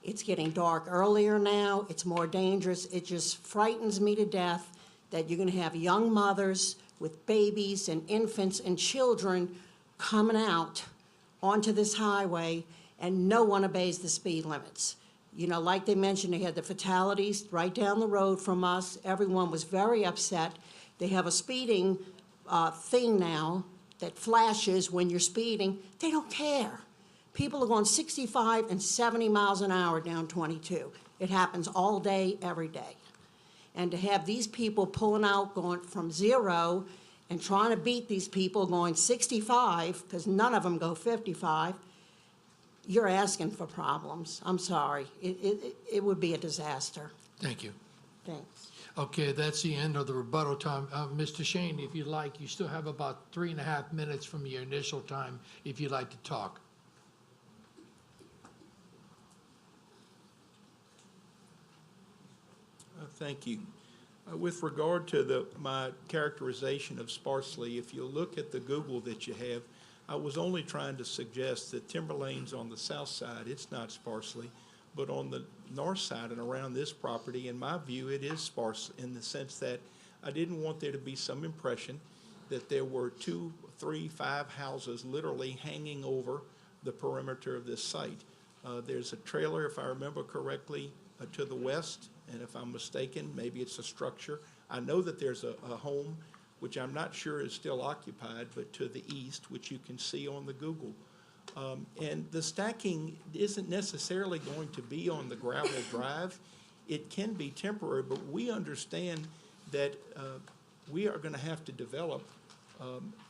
It's getting dark earlier now. It's more dangerous. It just frightens me to death that you're going to have young mothers with babies and infants and children coming out onto this highway, and no one obeys the speed limits. You know, like they mentioned, they had the fatalities right down the road from us. Everyone was very upset. They have a speeding thing now that flashes when you're speeding. They don't care. People are going 65 and 70 miles an hour down 22. It happens all day, every day. And to have these people pulling out, going from 0 and trying to beat these people going 65, because none of them go 55, you're asking for problems. I'm sorry. It would be a disaster. Thank you. Thanks. Okay, that's the end of the rebuttal time. Mr. Shane, if you'd like, you still have about 3.5 minutes from your initial time if you'd like to talk. Thank you. With regard to my characterization of sparsely, if you look at the Google that you have, I was only trying to suggest that timber lanes on the south side, it's not sparsely, but on the north side and around this property, in my view, it is sparse in the sense that I didn't want there to be some impression that there were 2, 3, 5 houses literally hanging over the perimeter of this site. There's a trailer, if I remember correctly, to the west, and if I'm mistaken, maybe it's a structure. I know that there's a home, which I'm not sure is still occupied, but to the east, which you can see on the Google. And the stacking isn't necessarily going to be on the gravel drive. It can be temporary, but we understand that we are going to have to develop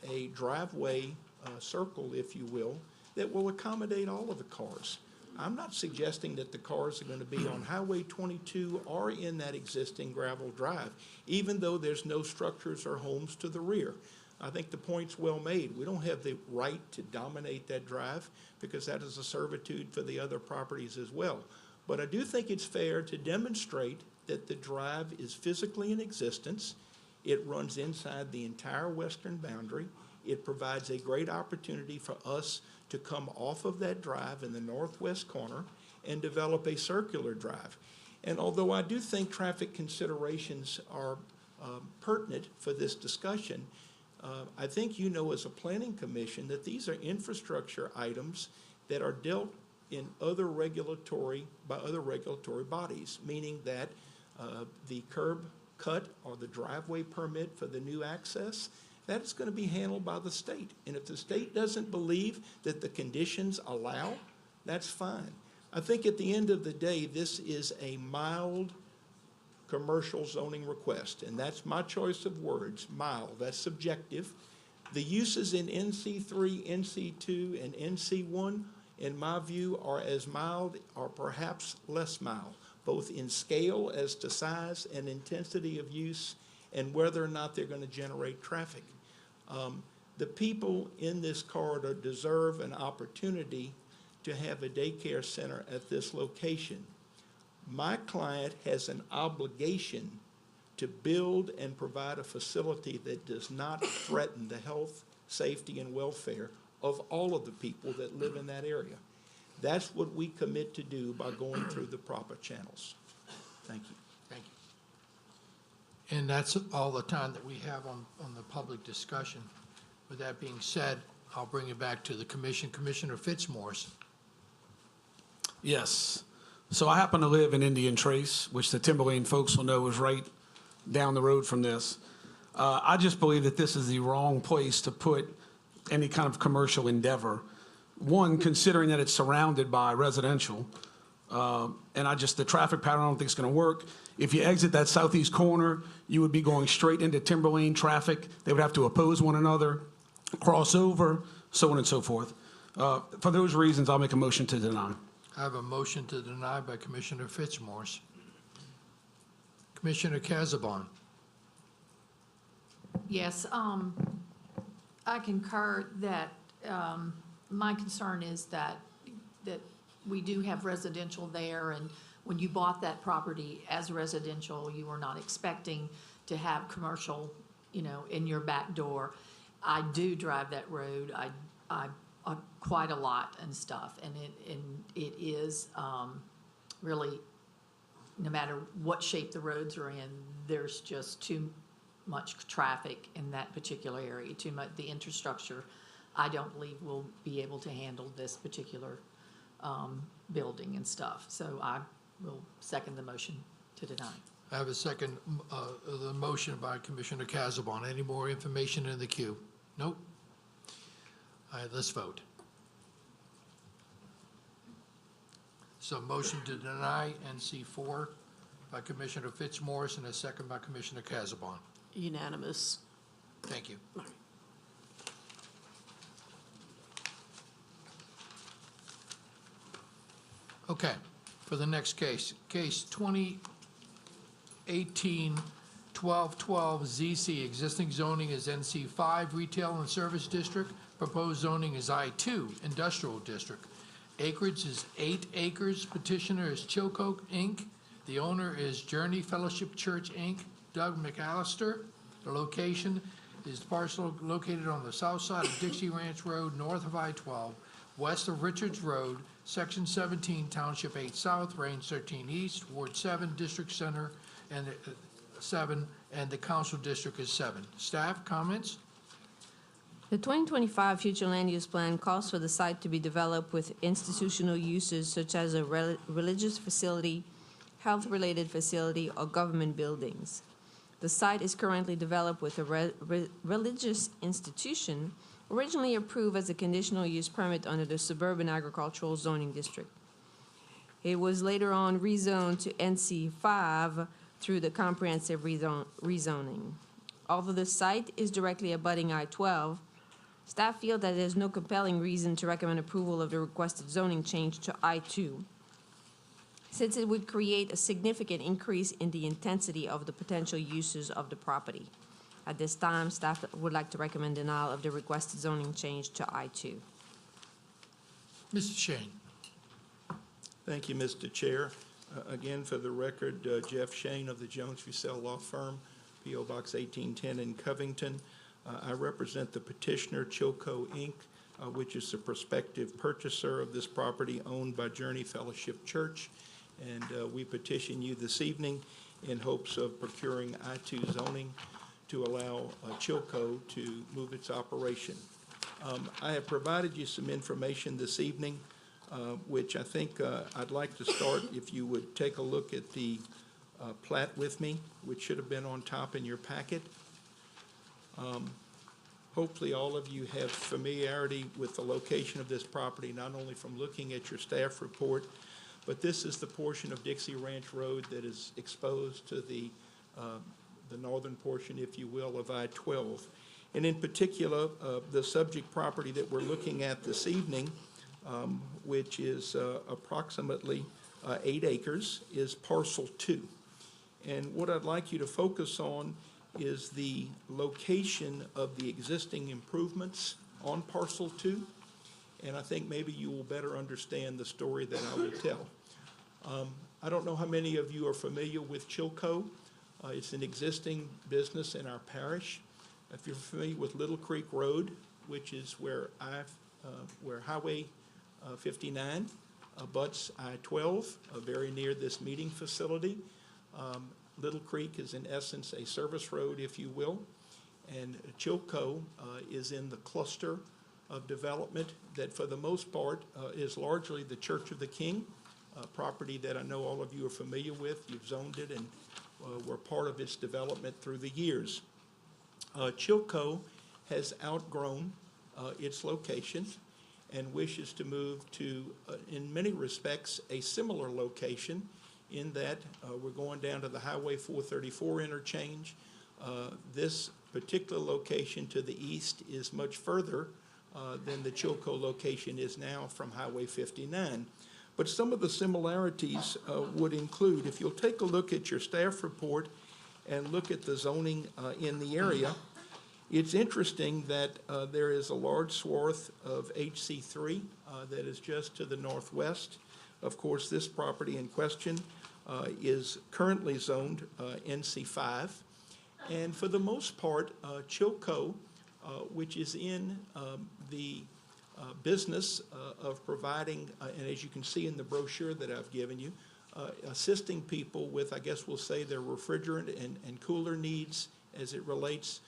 a driveway circle, if you will, that will accommodate all of the cars. I'm not suggesting that the cars are going to be on Highway 22 or in that existing gravel drive, even though there's no structures or homes to the rear. I think the point's well made. We don't have the right to dominate that drive because that is a servitude for the other properties as well. But I do think it's fair to demonstrate that the drive is physically in existence. It runs inside the entire western boundary. It provides a great opportunity for us to come off of that drive in the northwest corner and develop a circular drive. And although I do think traffic considerations are pertinent for this discussion, I think you know as a planning commission that these are infrastructure items that are dealt in by other regulatory bodies, meaning that the curb cut or the driveway permit for the new access, that is going to be handled by the state. And if the state doesn't believe that the conditions allow, that's fine. I think at the end of the day, this is a mild commercial zoning request, and that's my choice of words, mild. That's subjective. The uses in NC3, NC2, and NC1, in my view, are as mild or perhaps less mild, both in scale as to size and intensity of use and whether or not they're going to generate traffic. The people in this corridor deserve an opportunity to have a daycare center at this location. My client has an obligation to build and provide a facility that does not threaten the health, safety, and welfare of all of the people that live in that area. That's what we commit to do by going through the proper channels. Thank you. Thank you. And that's all the time that we have on the public discussion. With that being said, I'll bring it back to the commission. Commissioner Fitzmaurice. Yes. So I happen to live in Indian Trace, which the Timberlane folks will know is right down the road from this. I just believe that this is the wrong place to put any kind of commercial endeavor. One, considering that it's surrounded by residential, and the traffic pattern I don't think is going to work. If you exit that southeast corner, you would be going straight into Timberlane traffic. They would have to oppose one another, cross over, so on and so forth. For those reasons, I'll make a motion to deny. I have a motion to deny by Commissioner Fitzmaurice. Commissioner Casabon. Yes, I concur that my concern is that we do have residential there, and when you bought that property as residential, you were not expecting to have commercial, in your back door. I do drive that road. I quite a lot and stuff, and it is really, no matter what shape the roads are in, there's just too much traffic in that particular area, too much. The infrastructure, I don't believe will be able to handle this particular building and stuff. So I will second the motion to deny. I have a second, the motion by Commissioner Casabon. Any more information in the queue? Nope. All right, let's vote. So motion to deny NC4 by Commissioner Fitzmaurice and a second by Commissioner Casabon. Unanimous. Thank you. Okay, for the next case, case 2018-1212 ZC, existing zoning is NC5, Retail and Service District, proposed zoning is I2, Industrial District. Acreage is 8 acres, petitioner is Chilcoke, Inc., the owner is Journey Fellowship Church, Inc., Doug McAllister. The location is parcel located on the south side of Dixie Ranch Road, north of I-12, west of Richards Road, Section 17, Township 8 South, Range 13 East, Ward 7, District Center, and 7, and the council district is 7. Staff, comments? The 2025 future land use plan calls for the site to be developed with institutional uses such as a religious facility, health-related facility, or government buildings. The site is currently developed with a religious institution originally approved as a conditional use permit under the Suburban Agricultural Zoning District. It was later on rezoned to NC5 through the comprehensive rezoning. Although the site is directly abutting I-12, staff feel that there's no compelling reason to recommend approval of the requested zoning change to I-2, since it would create a significant increase in the intensity of the potential uses of the property. At this time, staff would like to recommend denial of the requested zoning change to I-2. Mr. Shane. Thank you, Mr. Chair. Again, for the record, Jeff Shane of the Jones Fussell Law Firm, P.O. Box 1810 in Covington. I represent the petitioner, Chilco, Inc., which is the prospective purchaser of this property owned by Journey Fellowship Church. And we petition you this evening in hopes of procuring I-2 zoning to allow Chilco to move its operation. I have provided you some information this evening, which I think I'd like to start, if you would take a look at the plat with me, which should have been on top in your packet. Hopefully all of you have familiarity with the location of this property, not only from looking at your staff report, but this is the portion of Dixie Ranch Road that is exposed to the northern portion, if you will, of I-12. And in particular, the subject property that we're looking at this evening, which is approximately 8 acres, is parcel 2. And what I'd like you to focus on is the location of the existing improvements on parcel 2, and I think maybe you will better understand the story that I will tell. I don't know how many of you are familiar with Chilco. It's an existing business in our parish. If you're familiar with Little Creek Road, which is where Highway 59 abuts I-12, very near this meeting facility. Little Creek is in essence a service road, if you will, and Chilco is in the cluster of development that for the most part is largely the Church of the King, a property that I know all of you are familiar with. You've zoned it and were part of its development through the years. Chilco has outgrown its location and wishes to move to, in many respects, a similar location in that we're going down to the Highway 434 interchange. This particular location to the east is much further than the Chilco location is now from Highway 59. But some of the similarities would include, if you'll take a look at your staff report and look at the zoning in the area, it's interesting that there is a large swath of HC3 that is just to the northwest. Of course, this property in question is currently zoned NC5. And for the most part, Chilco, which is in the business of providing, and as you can see in the brochure that I've given you, assisting people with, I guess we'll say, their refrigerant and cooler needs as it relates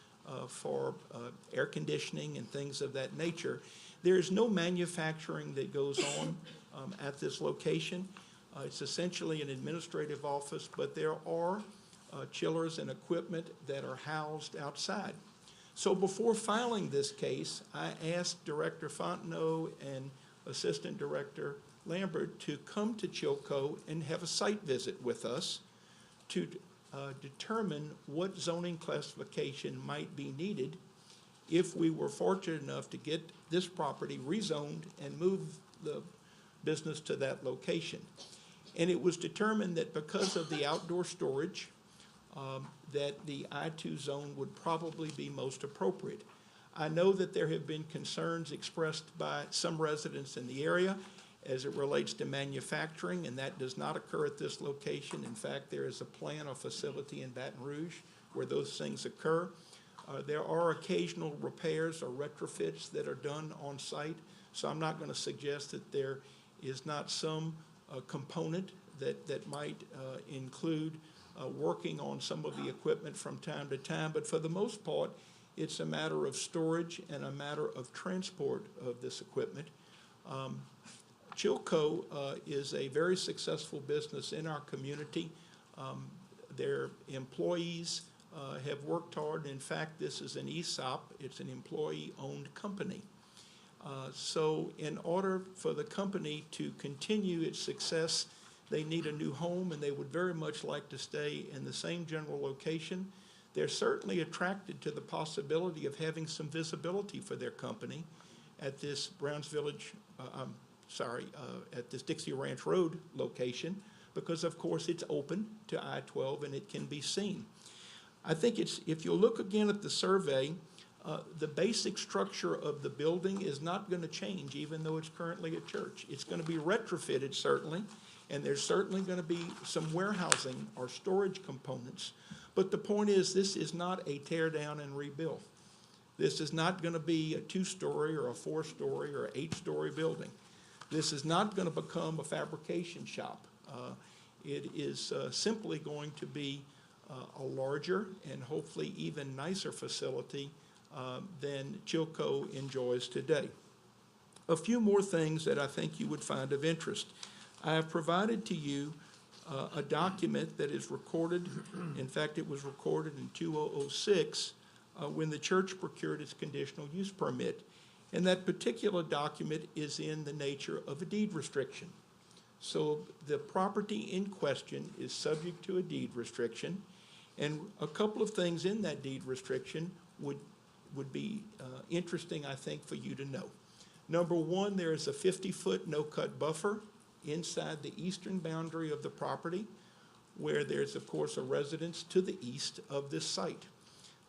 for air conditioning and things of that nature. There's no manufacturing that goes on at this location. It's essentially an administrative office, but there are chillers and equipment that are housed outside. So before filing this case, I asked Director Fontenot and Assistant Director Lambert to come to Chilco and have a site visit with us to determine what zoning classification might be needed if we were fortunate enough to get this property rezoned and move the business to that location. And it was determined that because of the outdoor storage, that the I-2 zone would probably be most appropriate. I know that there have been concerns expressed by some residents in the area as it relates to manufacturing, and that does not occur at this location. In fact, there is a plant or facility in Baton Rouge where those things occur. There are occasional repairs or retrofits that are done on site, so I'm not going to suggest that there is not some component that might include working on some of the equipment from time to time, but for the most part, it's a matter of storage and a matter of transport of this equipment. Chilco is a very successful business in our community. Their employees have worked hard. In fact, this is an ESOP. It's an employee-owned company. So in order for the company to continue its success, they need a new home, and they would very much like to stay in the same general location. They're certainly attracted to the possibility of having some visibility for their company at this Browns Village, at this Dixie Ranch Road location, because of course it's open to I-12 and it can be seen. I think if you look again at the survey, the basic structure of the building is not going to change, even though it's currently a church. It's going to be retrofitted, certainly, and there's certainly going to be some warehousing or storage components. But the point is, this is not a tear down and rebuild. This is not going to be a 2-story or a 4-story or an 8-story building. This is not going to become a fabrication shop. It is simply going to be a larger and hopefully even nicer facility than Chilco enjoys today. A few more things that I think you would find of interest. I have provided to you a document that is recorded. In fact, it was recorded in 2006 when the church procured its conditional use permit. And that particular document is in the nature of a deed restriction. So the property in question is subject to a deed restriction. And a couple of things in that deed restriction would be interesting, I think, for you to know. Number one, there is a 50-foot no-cut buffer inside the eastern boundary of the property, where there's, of course, a residence to the east of this site.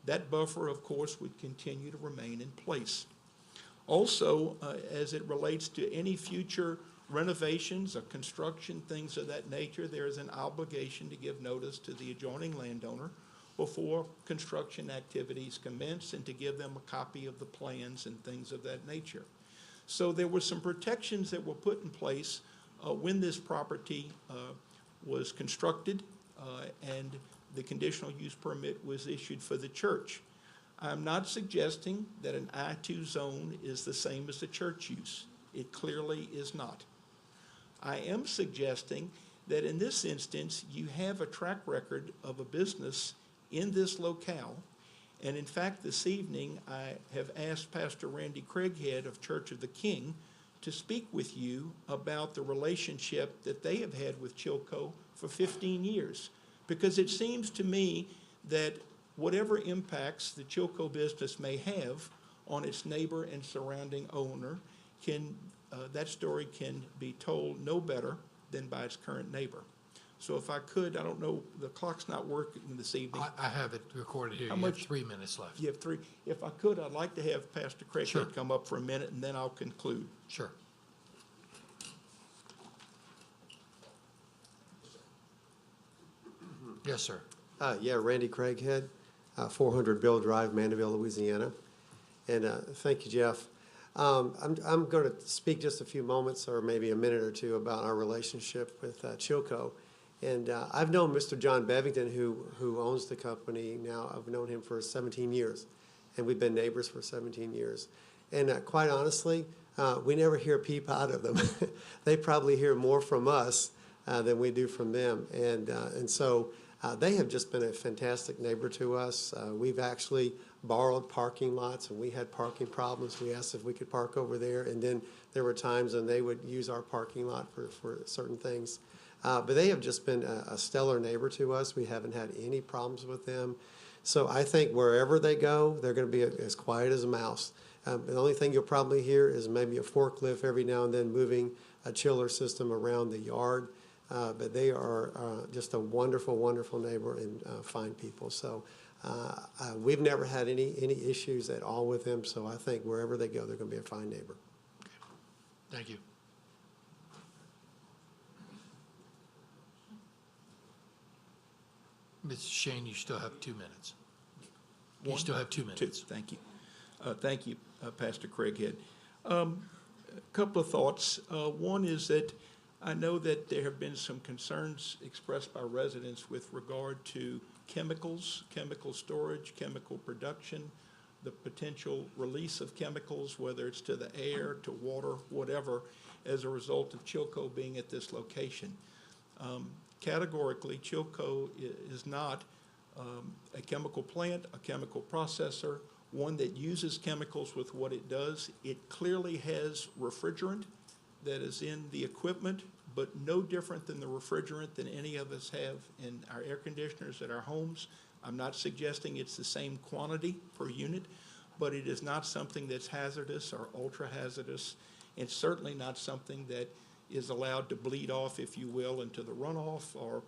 That buffer, of course, would continue to remain in place. Also, as it relates to any future renovations or construction, things of that nature, there is an obligation to give notice to the adjoining landowner before construction activities commence and to give them a copy of the plans and things of that nature. So there were some protections that were put in place when this property was constructed and the conditional use permit was issued for the church. I'm not suggesting that an I-2 zone is the same as the church use. It clearly is not. I am suggesting that in this instance, you have a track record of a business in this locale. And in fact, this evening, I have asked Pastor Randy Craighead of Church of the King to speak with you about the relationship that they have had with Chilco for 15 years. Because it seems to me that whatever impacts the Chilco business may have on its neighbor and surrounding owner, that story can be told no better than by its current neighbor. So if I could, I don't know, the clock's not working this evening. I have it recorded here. How You have much- 3 minutes left. You have 3. If I could, I'd like to have Pastor Craighead Sure. come up for a minute, and then I'll conclude. Sure. Yes, sir. Yeah, Randy Craighead, 400 Bill Drive, Mandeville, Louisiana. And thank you, Jeff. I'm going to speak just a few moments or maybe a minute or two about our relationship with Chilco. And I've known Mr. John Bevington, who owns the company now. I've known him for 17 years, and we've been neighbors for 17 years. And quite honestly, we never hear a peep out of them. They probably hear more from us than we do from them. And so they have just been a fantastic neighbor to us. We've actually borrowed parking lots, and we had parking problems. We asked if we could park over there, and then there were times when they would use our parking lot for certain things. But they have just been a stellar neighbor to us. We haven't had any problems with them. So I think wherever they go, they're going to be as quiet as a mouse. The only thing you'll probably hear is maybe a forklift every now and then moving a chiller system around the yard. But they are just a wonderful, wonderful neighbor and fine people. So we've never had any issues at all with them. So I think wherever they go, they're going to be a fine neighbor. Thank you. Ms. Shane, you still have 2 minutes. You still have 2 minutes. Thank you. Thank you, Pastor Craighead. A couple of thoughts. One is that I know that there have been some concerns expressed by residents with regard to chemicals, chemical storage, chemical production, the potential release of chemicals, whether it's to the air, to water, whatever, as a result of Chilco being at this location. Categorically, Chilco is not a chemical plant, a chemical processor, one that uses chemicals with what it does. It clearly has refrigerant that is in the equipment, but no different than the refrigerant than any of us have in our air conditioners at our homes. I'm not suggesting it's the same quantity per unit, but it is not something that's hazardous or ultra-hazardous. It's certainly not something that is allowed to bleed off, if you will, into the runoff or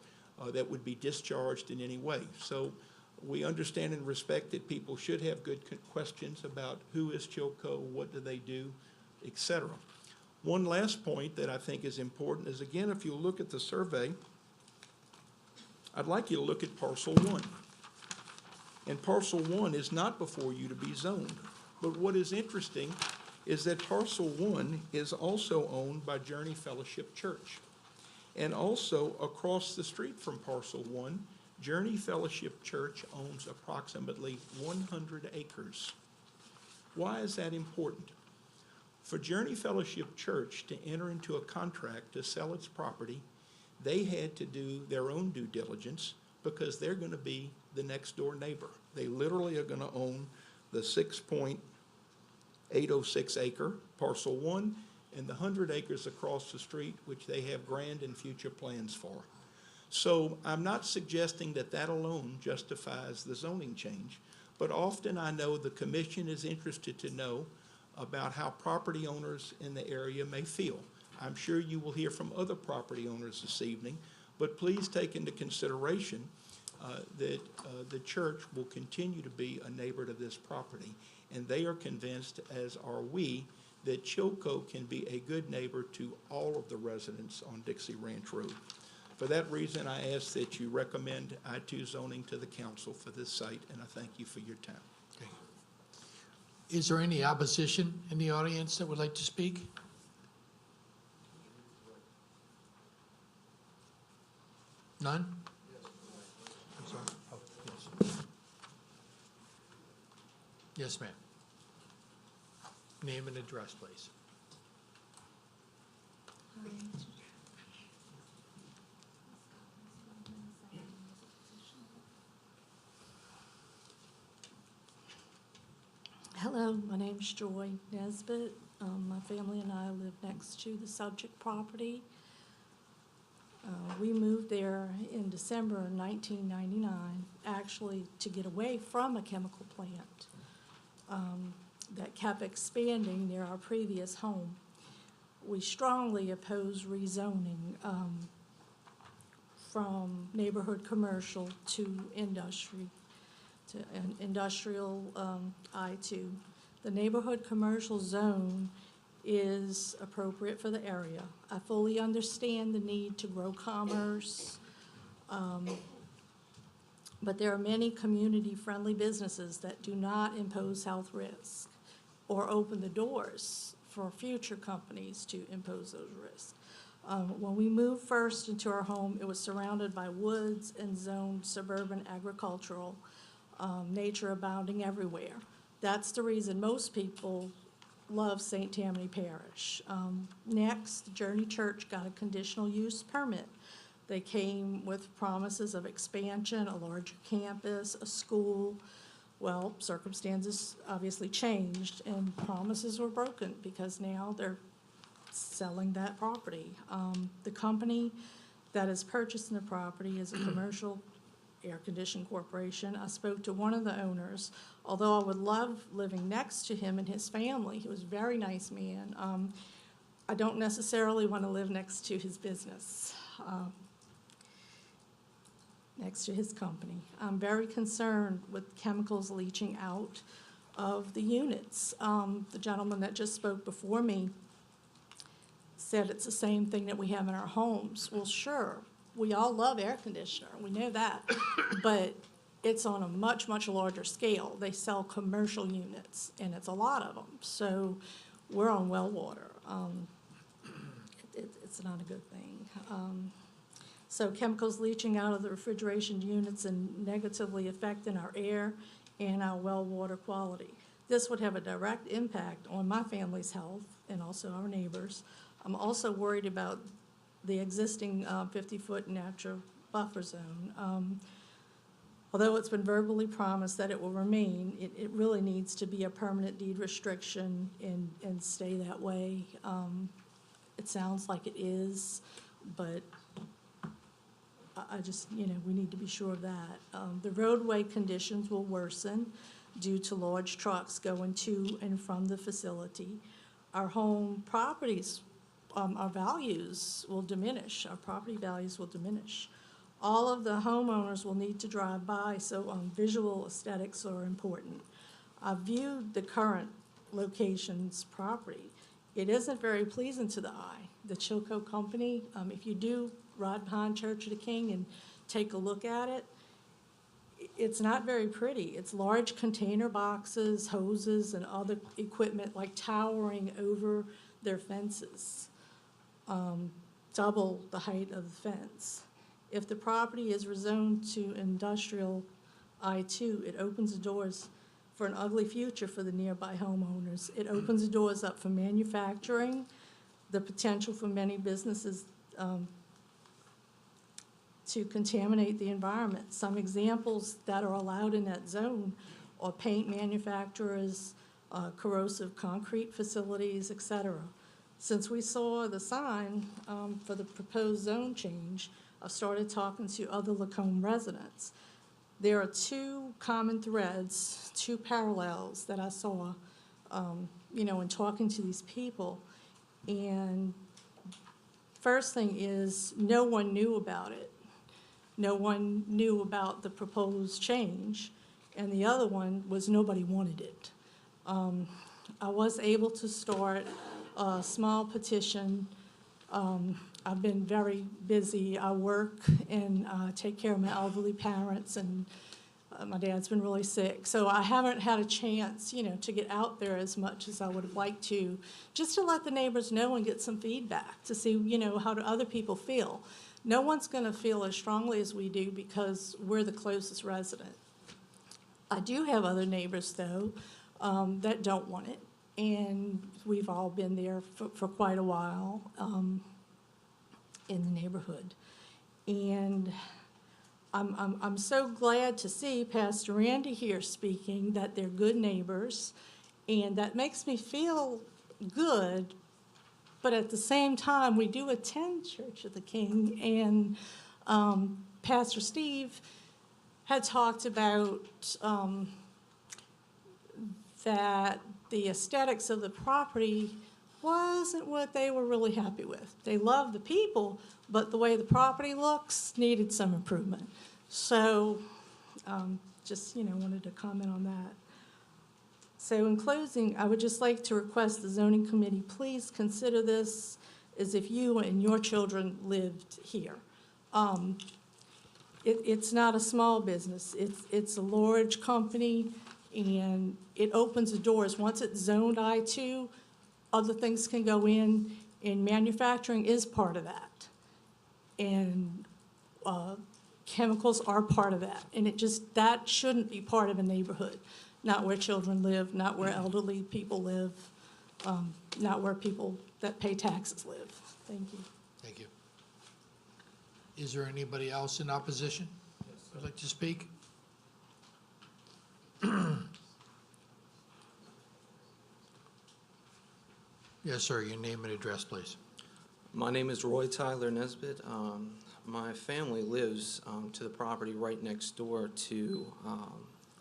that would be discharged in any way. So we understand and respect that people should have good questions about who is Chilco, what do they do, et cetera. One last point that I think is important is, again, if you look at the survey, I'd like you to look at parcel 1. And parcel 1 is not before you to be zoned. But what is interesting is that parcel 1 is also owned by Journey Fellowship Church. And also across the street from parcel 1, Journey Fellowship Church owns approximately 100 acres. Why is that important? For Journey Fellowship Church to enter into a contract to sell its property, they had to do their own due diligence because they're going to be the next door neighbor. They literally are going to own the 6.806 acre parcel 1 and the 100 acres across the street, which they have grand and future plans for. So I'm not suggesting that that alone justifies the zoning change, but often I know the commission is interested to know about how property owners in the area may feel. I'm sure you will hear from other property owners this evening, but please take into consideration that the church will continue to be a neighbor to this property, and they are convinced, as are we, that Chilco can be a good neighbor to all of the residents on Dixie Ranch Road. For that reason, I ask that you recommend I-2 zoning to the council for this site, and I thank you for your time. Okay. Is there any opposition in the audience that would like to speak? None? I'm sorry. Oh, yes. Yes, ma'am. Name and address, please. Hello, my name's Joy Nesbitt. My family and I live next to the subject property. We moved there in December of 1999, actually to get away from a chemical plant that kept expanding near our previous home. We strongly oppose rezoning from neighborhood commercial to industry, to an industrial I-2. The neighborhood commercial zone is appropriate for the area. I fully understand the need to grow commerce, but there are many community-friendly businesses that do not impose health risks or open the doors for future companies to impose those risks. When we moved first into our home, it was surrounded by woods and zoned suburban agricultural, nature abounding everywhere. That's the reason most people love St. Tammany Parish. Next, Journey Church got a conditional use permit. They came with promises of expansion, a larger campus, a school. Well, circumstances obviously changed and promises were broken because now they're selling that property. The company that is purchasing the property is a commercial air conditioning corporation. I spoke to one of the owners. Although I would love living next to him and his family, he was a very nice man, I don't necessarily want to live next to his business, next to his company. I'm very concerned with chemicals leaching out of the units. The gentleman that just spoke before me said it's the same thing that we have in our homes. Well, sure, we all love air conditioner, we know that, but it's on a much, much larger scale. They sell commercial units, and it's a lot of them. So we're on well water. It's not a good thing. So chemicals leaching out of the refrigeration units and negatively affecting our air and our well water quality. This would have a direct impact on my family's health and also our neighbors. I'm also worried about the existing 50-foot natural buffer zone. Although it's been verbally promised that it will remain, it really needs to be a permanent deed restriction and stay that way. It sounds like it is, but I just, we need to be sure of that. The roadway conditions will worsen due to large trucks going to and from the facility. Our home properties, our values will diminish. Our property values will diminish. All of the homeowners will need to drive by, so visual aesthetics are important. I viewed the current location's property. It isn't very pleasing to the eye. The Chilco Company, if you do ride behind Church of the King and take a look at it, it's not very pretty. It's large container boxes, hoses, and other equipment like towering over their fences, double the height of the fence. If the property is rezoned to industrial I-2, it opens the doors for an ugly future for the nearby homeowners. It opens the doors up for manufacturing, the potential for many businesses to contaminate the environment. Some examples that are allowed in that zone are paint manufacturers, corrosive concrete facilities, etc. Since we saw the sign for the proposed zone change, I've started talking to other Lacombe residents. There are two common threads, two parallels that I saw, in talking to these people. And first thing is, no one knew about it. No one knew about the proposed change. And the other one was nobody wanted it. I was able to start a small petition. I've been very busy. I work and take care of my elderly parents, and my dad's been really sick. So I haven't had a chance, to get out there as much as I would have liked to, just to let the neighbors know and get some feedback to see, how do other people feel. No one's going to feel as strongly as we do because we're the closest resident. I do have other neighbors, though, that don't want it, and we've all been there for quite a while in the neighborhood. And I'm so glad to see Pastor Randy here speaking, that they're good neighbors, and that makes me feel good. But at the same time, we do attend Church of the King, and Pastor Steve had talked about that the aesthetics of the property wasn't what they were really happy with. They loved the people, but the way the property looks needed some improvement. So just, wanted to comment on that. So in closing, I would just like to request the zoning committee, please consider this as if you and your children lived here. It's not a small business. It's a large company, and it opens the doors. Once it's zoned I-2, other things can go in, and manufacturing is part of that. And chemicals are part of that. And that shouldn't be part of a neighborhood. Not where children live, not where elderly people live, not where people that pay taxes live. Thank you. Thank you. Is there anybody else in opposition who'd like to speak? Yes, sir. Your name and address, please. My name is Roy Tyler Nesbitt. My family lives to the property right next door to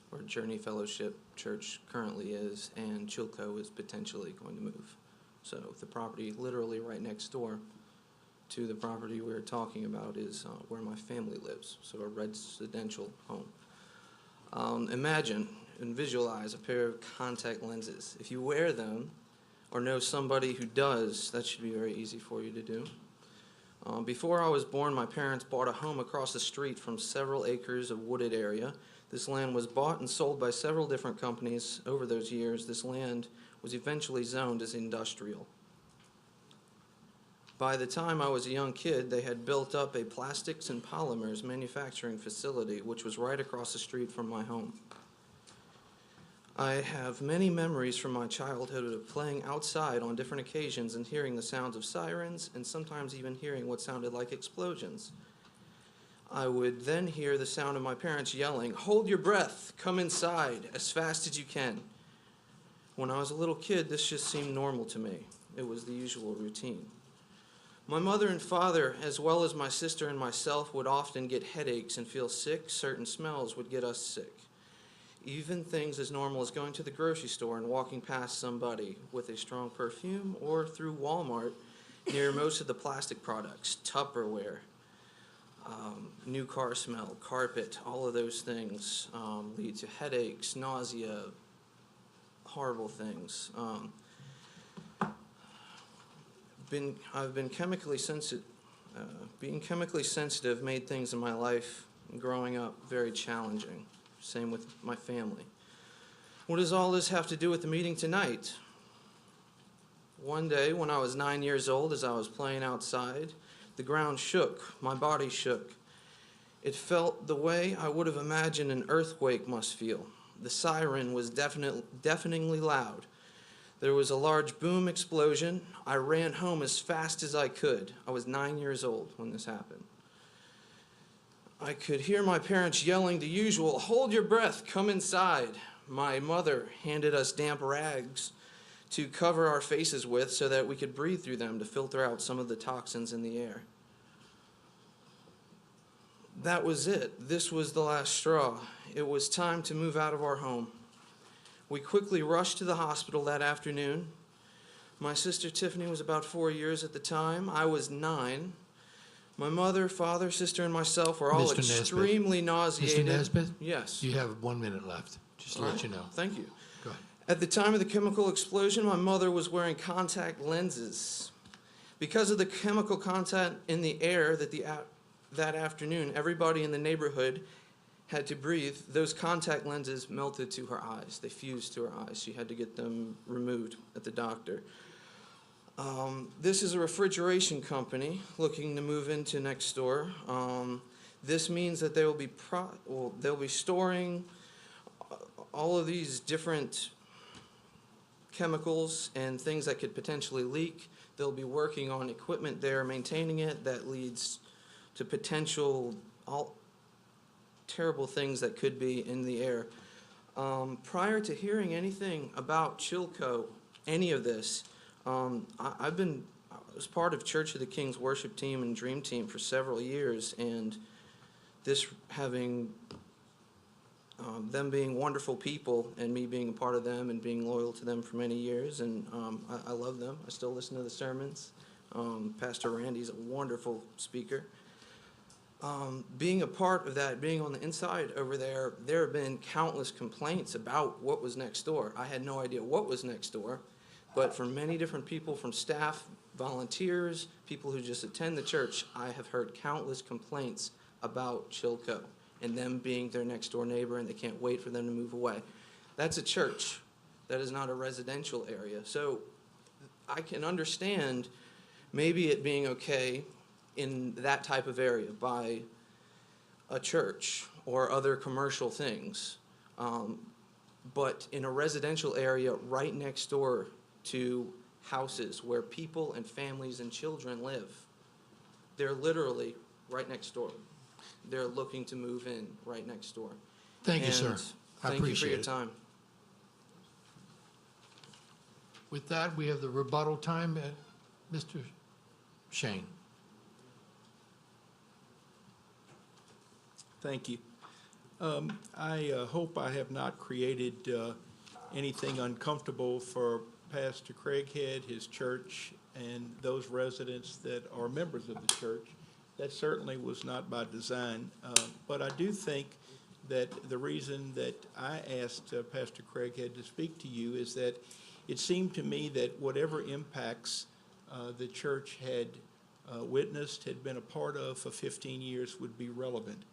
where Journey Fellowship Church currently is, and Chilco is potentially going to move. So the property literally right next door to the property we're talking about is where my family lives, so a residential home. Imagine and visualize a pair of contact lenses. If you wear them or know somebody who does, that should be very easy for you to do. Before I was born, my parents bought a home across the street from several acres of wooded area. This land was bought and sold by several different companies over those years. This land was eventually zoned as industrial. By the time I was a young kid, they had built up a plastics and polymers manufacturing facility, which was right across the street from my home. I have many memories from my childhood of playing outside on different occasions and hearing the sounds of sirens and sometimes even hearing what sounded like explosions. I would then hear the sound of my parents yelling, "Hold your breath, come inside, as fast as you can." When I was a little kid, this just seemed normal to me. It was the usual routine. My mother and father, as well as my sister and myself, would often get headaches and feel sick. Certain smells would get us sick. Even things as normal as going to the grocery store and walking past somebody with a strong perfume, or through Walmart near most of the plastic products, Tupperware, new car smell, carpet, all of those things lead to headaches, nausea, horrible things. I've been chemically sensitive. Being chemically sensitive made things in my life growing up very challenging. Same with my family. What does all this have to do with the meeting tonight? One day when I was 9 years old, as I was playing outside, the ground shook, my body shook. It felt the way I would have imagined an earthquake must feel. The siren was deafeningly loud. There was a large boom explosion. I ran home as fast as I could. I was 9 years old when this happened. I could hear my parents yelling the usual, "Hold your breath, come inside." My mother handed us damp rags to cover our faces with so that we could breathe through them to filter out some of the toxins in the air. That was it. This was the last straw. It was time to move out of our home. We quickly rushed to the hospital that afternoon. My sister Tiffany was about 4 years at the time. I was 9. My mother, father, sister, and myself were all Mr. Nesbitt. extremely nauseated. Mr. Nesbitt? Yes. You have 1 minute left, just to All let right. you know. Thank you. Go ahead. At the time of the chemical explosion, my mother was wearing contact lenses. Because of the chemical content in the air that afternoon, everybody in the neighborhood had to breathe. Those contact lenses melted to her eyes. They fused to her eyes. She had to get them removed at the doctor. This is a refrigeration company looking to move into next door. This means that they will be they'll be storing all of these different chemicals and things that could potentially leak. They'll be working on equipment there, maintaining it, that leads to potential terrible things that could be in the air. Prior to hearing anything about Chilco, any of this, I was part of Church of the King's worship team and dream team for several years, and this having them being wonderful people and me being a part of them and being loyal to them for many years, and I love them. I still listen to the sermons. Pastor Randy's a wonderful speaker. Being a part of that, being on the inside over there, there have been countless complaints about what was next door. I had no idea what was next door. But from many different people, from staff, volunteers, people who just attend the church, I have heard countless complaints about Chilco and them being their next door neighbor, and they can't wait for them to move away. That's a church. That is not a residential area. So I can understand maybe it being okay in that type of area by a church or other commercial things. But in a residential area right next door to houses where people and families and children live. They're literally right next door. They're looking to move in right next door. Thank you, sir. And I thank you for your appreciate it. time. With that, we have the rebuttal time. Mr. Shane. Thank you. I hope I have not created anything uncomfortable for Pastor Craighead, his church, and those residents that are members of the church. That certainly was not by design. But I do think that the reason that I asked Pastor Craighead to speak to you is that it seemed to me that whatever impacts the church had witnessed, had been a part of for 15 years would be relevant.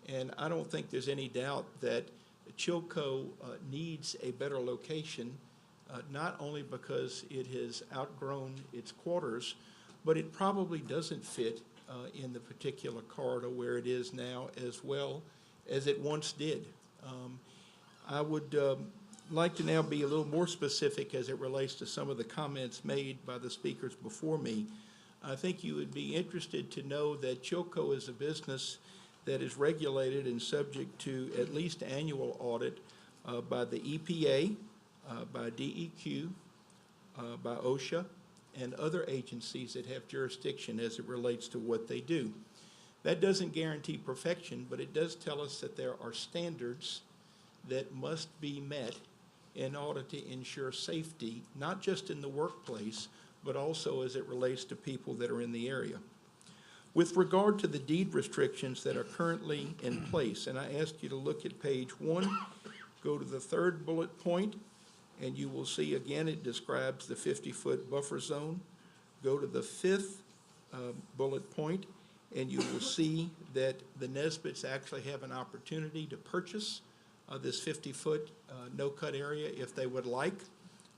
And I don't think there's any doubt that Chilco needs a better location, not only because it has outgrown its quarters, but it probably doesn't fit in the particular corridor where it is now as well as it once did. I would like to now be a little more specific as it relates to some of the comments made by the speakers before me. I think you would be interested to know that Chilco is a business that is regulated and subject to at least annual audit by the EPA, by DEQ, by OSHA, and other agencies that have jurisdiction as it relates to what they do. That doesn't guarantee perfection, but it does tell us that there are standards that must be met in order to ensure safety, not just in the workplace, but also as it relates to people that are in the area. With regard to the deed restrictions that are currently in place, and I ask you to look at page 1, go to the 3rd bullet point, and you will see again it describes the 50-foot buffer zone. Go to the 5th bullet point, and you will see that the Nesbitts actually have an opportunity to purchase this 50-foot no-cut area if they would like.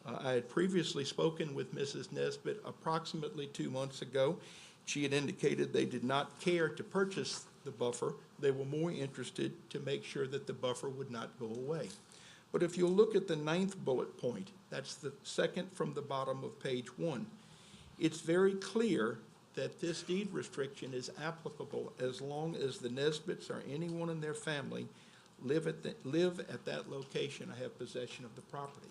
I had previously spoken with Mrs. Nesbitt approximately 2 months ago. She had indicated they did not care to purchase the buffer. They were more interested to make sure that the buffer would not go away. But if you look at the 9th bullet point, that's the second from the bottom of page 1, it's very clear that this deed restriction is applicable as long as the Nesbitts or anyone in their family live at that location or have possession of the property.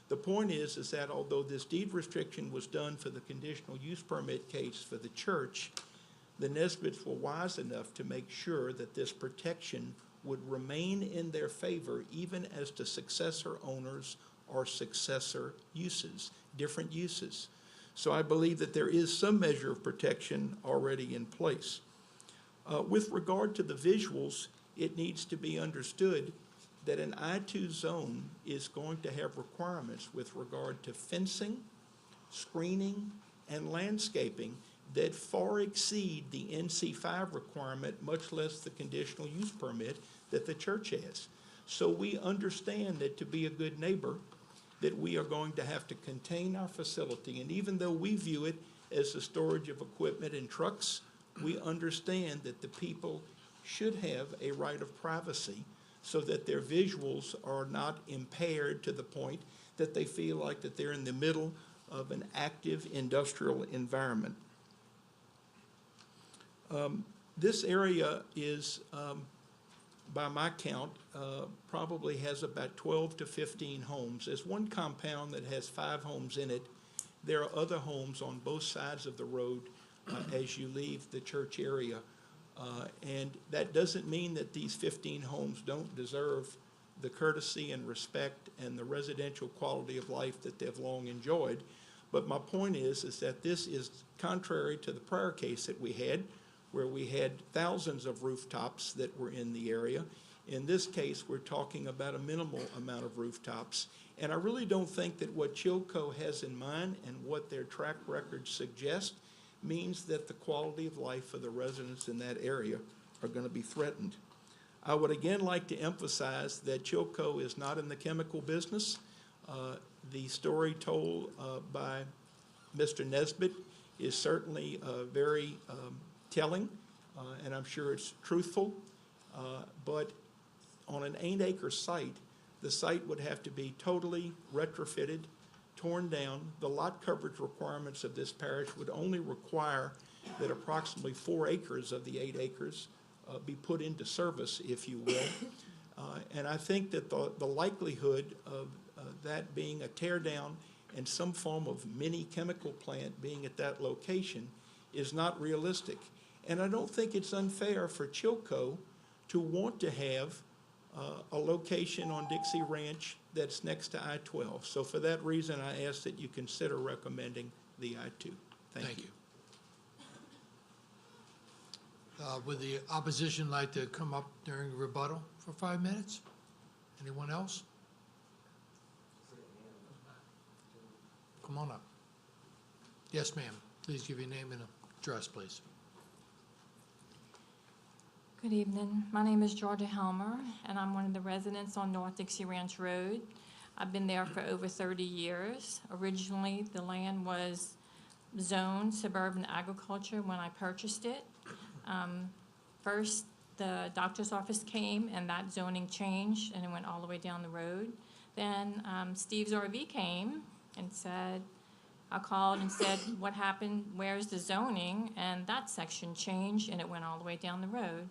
The point is that although this deed restriction was done for the conditional use permit case for the church, the Nesbitts were wise enough to make sure that this protection would remain in their favor even as to successor owners or successor uses, different uses. So I believe that there is some measure of protection already in place. With regard to the visuals, it needs to be understood that an I-2 zone is going to have requirements with regard to fencing, screening, and landscaping that far exceed the NC5 requirement, much less the conditional use permit that the church has. So we understand that to be a good neighbor, that we are going to have to contain our facility. And even though we view it as the storage of equipment and trucks, we understand that the people should have a right of privacy so that their visuals are not impaired to the point that they feel like that they're in the middle of an active industrial environment. This area is, by my count, probably has about 12 to 15 homes. There's one compound that has 5 homes in it. There are other homes on both sides of the road as you leave the church area. And that doesn't mean that these 15 homes don't deserve the courtesy and respect and the residential quality of life that they've long enjoyed. But my point is that this is contrary to the prior case that we had, where we had thousands of rooftops that were in the area. In this case, we're talking about a minimal amount of rooftops. And I really don't think that what Chilco has in mind and what their track records suggest means that the quality of life for the residents in that area are going to be threatened. I would again like to emphasize that Chilco is not in the chemical business. The story told by Mr. Nesbitt is certainly very telling, and I'm sure it's truthful. But on an 8-acre site, the site would have to be totally retrofitted, torn down. The lot coverage requirements of this parish would only require that approximately 4 acres of the 8 acres be put into service, if you will. And I think that the likelihood of that being a tear down and some form of mini chemical plant being at that location is not realistic. And I don't think it's unfair for Chilco to want to have a location on Dixie Ranch that's next to I-12. So for that reason, I ask that you consider recommending the I-2. Thank you. Would the opposition like to come up during rebuttal for 5 minutes? Anyone else? Come on up. Yes, ma'am. Please give your name and address, please. Good evening. My name is Georgia Helmer, and I'm one of the residents on North Dixie Ranch Road. I've been there for over 30 years. Originally, the land was zoned suburban agriculture when I purchased it. First, the doctor's office came, and that zoning changed, and it went all the way down the road. Then Steve's RV came and said, I called and said, what happened, where's the zoning? And that section changed, and it went all the way down the road.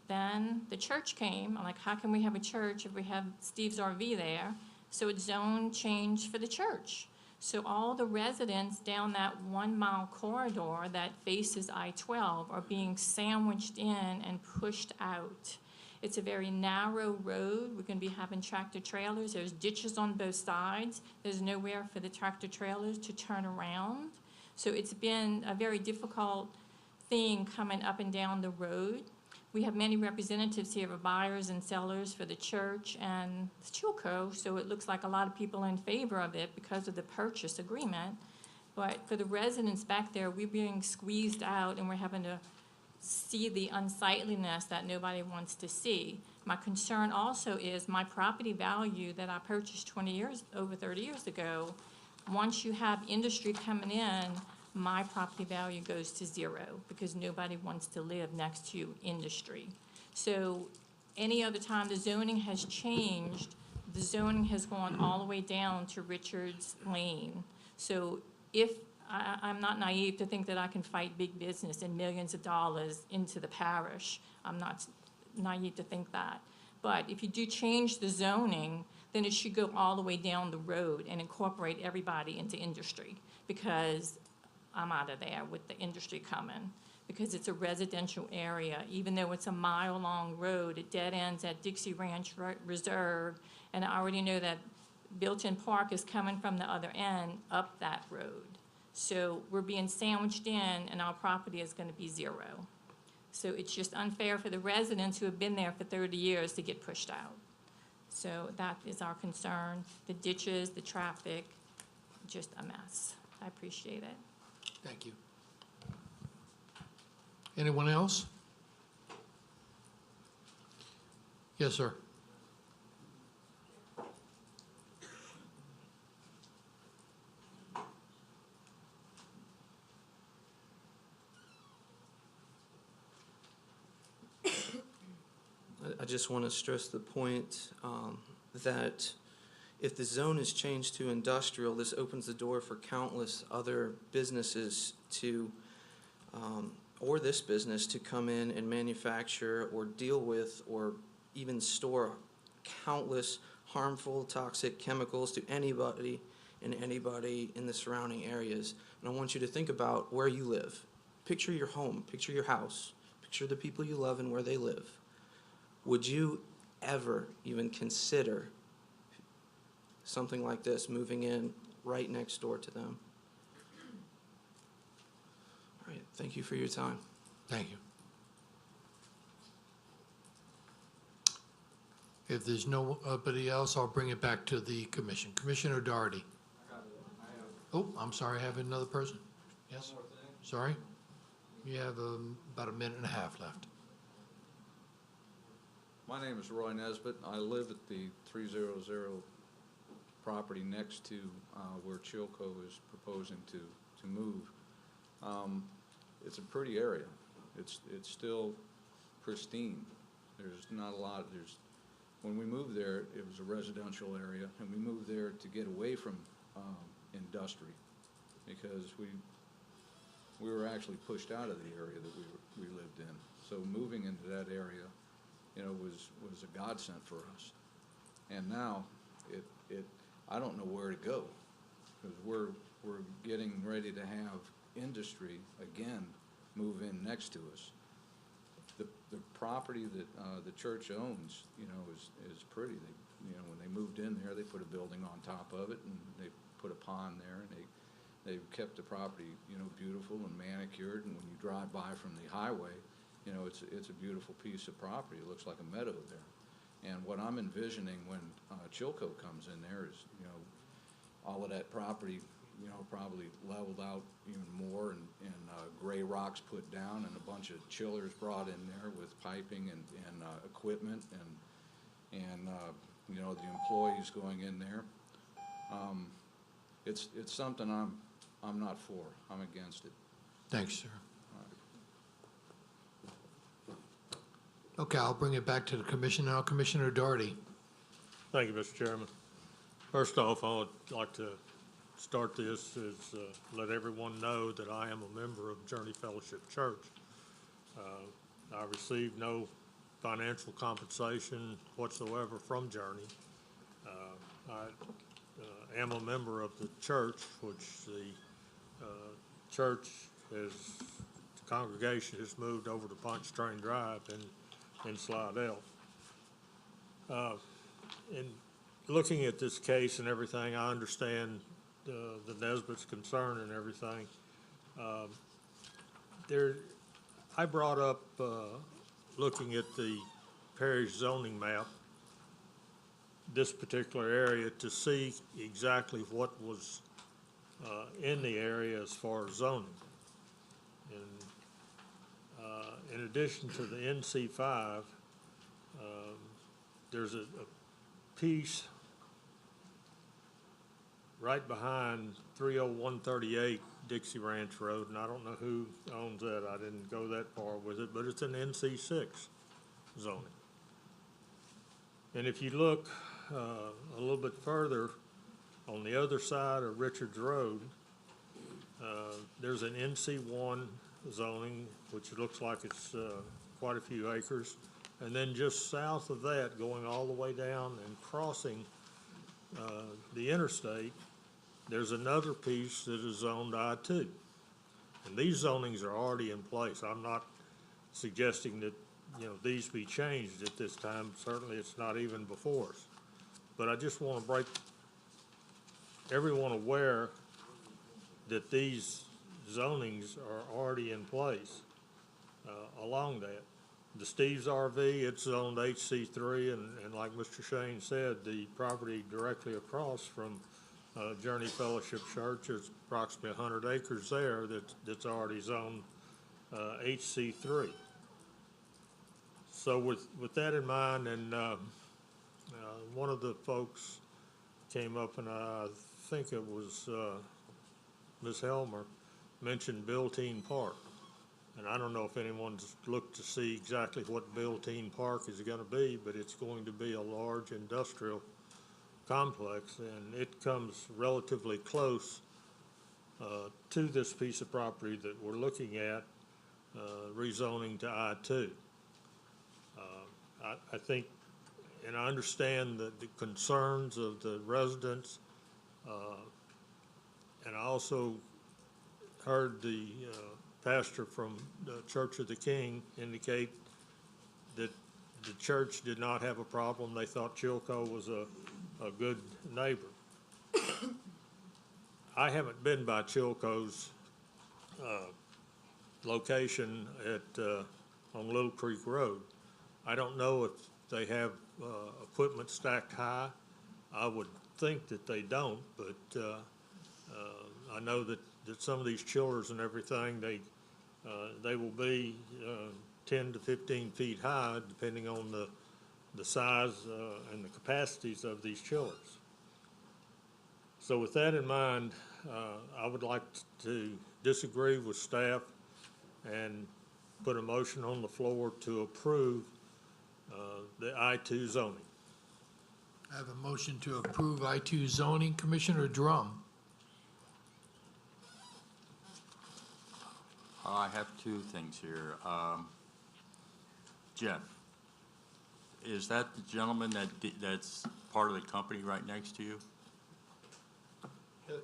Then the church came. I'm like, how can we have a church if we have Steve's RV there? So its zone changed for the church. So all the residents down that 1 mile corridor that faces I-12 are being sandwiched in and pushed out. It's a very narrow road. We're going to be having tractor trailers. There's ditches on both sides. There's nowhere for the tractor trailers to turn around. So it's been a very difficult thing coming up and down the road. We have many representatives here of buyers and sellers for the church and the Chilco, so it looks like a lot of people are in favor of it because of the purchase agreement. But for the residents back there, we're being squeezed out, and we're having to see the unsightliness that nobody wants to see. My concern also is my property value that I purchased over 30 years ago. Once you have industry coming in, my property value goes to zero because nobody wants to live next to industry. So any other time the zoning has changed, the zoning has gone all the way down to Richards Lane. So if I'm not naive to think that I can fight big business and millions of dollars into the parish. I'm not naive to think that. But if you do change the zoning, then it should go all the way down the road and incorporate everybody into industry, because I'm out of there with the industry coming, because it's a residential area. Even though it's a mile-long road, it dead ends at Dixie Ranch Reserve, and I already know that Built-in Park is coming from the other end up that road. So we're being sandwiched in, and our property is going to be zero. So it's just unfair for the residents who have been there for 30 years to get pushed out. So that is our concern. The ditches, the traffic, just a mess. I appreciate it. Thank you. Anyone else? Yes, sir. I just want to stress the point that if the zone is changed to industrial, this opens the door for countless other businesses to, or this business to come in and manufacture or deal with or even store countless harmful, toxic chemicals to anybody in the surrounding areas. And I want you to think about where you live. Picture your home, picture your house, picture the people you love and where they live. Would you ever even consider something like this moving in right next door to them? All right, thank you for your time. Thank you. If there's nobody else, I'll bring it back to the commission. Commissioner Doherty. Oh, I'm sorry, I have another person. Yes? Sorry? You have about a minute and a half left. My name is Roy Nesbitt. I live at the 300 property next to where Chilco is proposing to move. It's a pretty area. It's still pristine. There's not a lot. When we moved there, it was a residential area, and we moved there to get away from industry because we were actually pushed out of the area that we lived in. So moving into that area, was a godsend for us. And now I don't know where to go, because we're getting ready to have industry again move in next to us. The property that the church owns, is pretty. When they moved in there, they put a building on top of it, and they put a pond there, and they've kept the property, beautiful and manicured. And when you drive by from the highway, it's a beautiful piece of property. It looks like a meadow there. And what I'm envisioning when Chilco comes in there is, all of that property, you know, probably leveled out even more and gray rocks put down and a bunch of chillers brought in there with piping and equipment and you know, the employees going in there. It's something I'm not for. I'm against it. Thanks, sir. Okay, I'll bring it back to the commission now. Commissioner Doherty. Thank you, Mr. Chairman. First off, I would like to start this is let everyone know that I am a member of Journey Fellowship Church. I receive no financial compensation whatsoever from Journey. I am a member of the church, which the church has, the congregation has moved over to Punch Train Drive in Slidell. In looking at this case and everything, I understand the Nesbitt's concern and everything. I brought up looking at the parish zoning map, this particular area, to see exactly what was in the area as far as zoning. And in addition to the NC5, there's a piece right behind 30138 Dixie Ranch Road, and I don't know who owns that. I didn't go that far with it, but it's an NC6 zoning. And if you look a little bit further on the other side of Richards Road, there's an NC1 zoning, which looks like it's quite a few acres. And then just south of that, going all the way down and crossing the interstate, there's another piece that is zoned I-2. And these zonings are already in place. I'm not suggesting that, you know, these be changed at this time. Certainly it's not even before us. But I just want to break everyone aware that these zonings are already in place along that. The Steve's RV, it's zoned HC3, and like Mr. Shane said, the property directly across from Journey Fellowship Church is approximately 100 acres there that's already zoned HC3. So with that in mind, and one of the folks came up, and I think it was Ms. Helmer, mentioned Biltine Park. And I don't know if anyone's looked to see exactly what Biltine Park is going to be, but it's going to be a large industrial complex, and it comes relatively close to this piece of property that we're looking at rezoning to I-2. I think, and I understand the concerns of the residents, and I also heard the pastor from the Church of the King indicate that the church did not have a problem. They thought Chilco was a good neighbor. I haven't been by Chilco's location at on Little Creek Road. I don't know if they have equipment stacked high. I would think that they don't, but I know that some of these chillers and everything, they will be 10 to 15 feet high, depending on the size and the capacities of these chillers. So with that in mind, I would like to disagree with staff and put a motion on the floor to approve the I-2 zoning. I have a motion to approve I-2 zoning. Commissioner Drum. I have two things here. Jeff, is that the gentleman that's part of the company right next to you?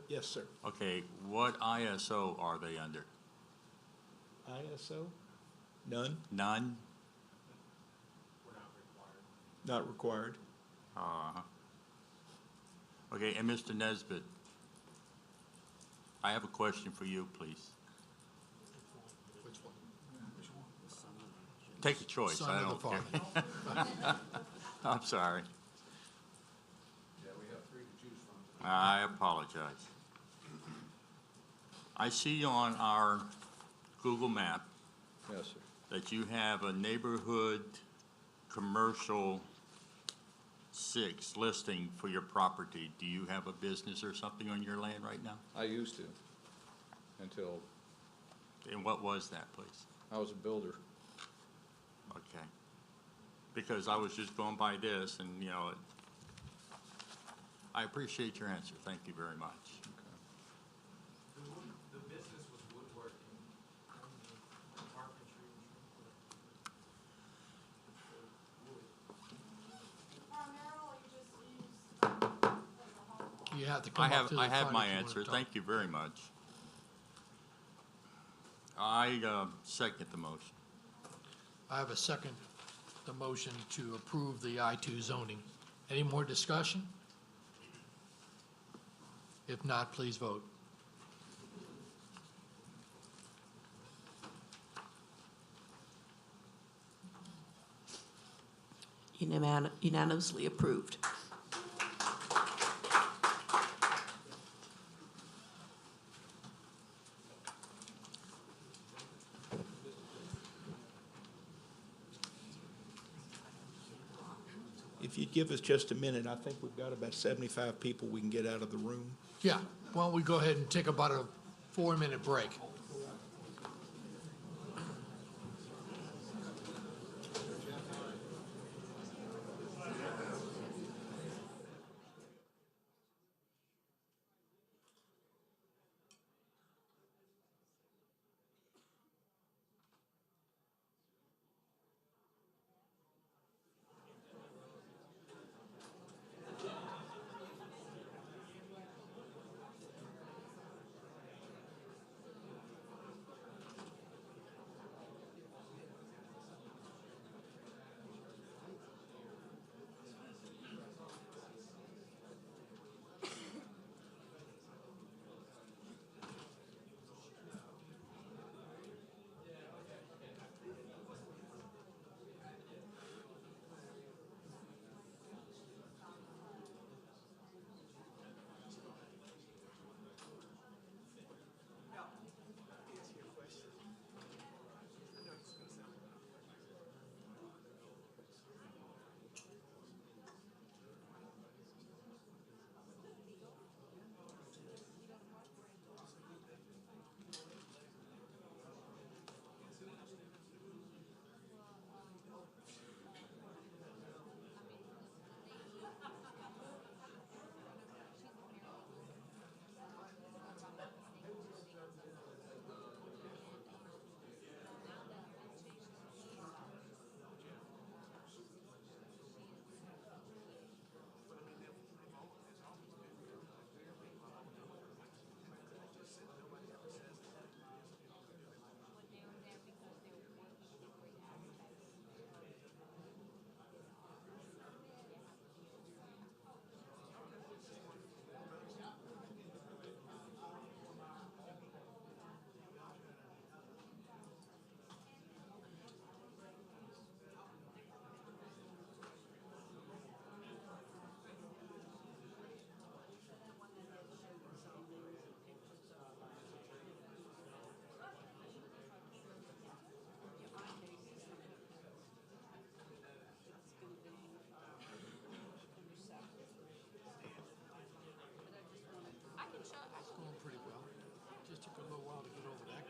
Yes, sir. Okay, what ISO are they under? ISO? None? None? Not required. Okay, and Mr. Nesbitt, I have a question for you, please. Take a choice, I don't care. I'm sorry. Yeah, we have three to choose from. I apologize. I see on our Google map Yes, sir. that you have a neighborhood commercial 6 listing for your property. Do you have a business or something on your land right now? I used to, until And what was that, please? I was a builder. Okay. Because I was just going by this and, you know, I appreciate your answer. Thank you very much. The business was woodworking, carpentry. You have to come up to the I have front my if you wanna answer. talk. Thank you very much. I second the motion. I have a second, the motion to approve the I-2 zoning. Any more discussion? If not, please vote. Unanimously approved. If you'd give us just a minute, I think we've got about 75 people we can get out of the room. Yeah, why don't we go ahead and take about a 4-minute break? Going pretty well. Just took a little while to get over that.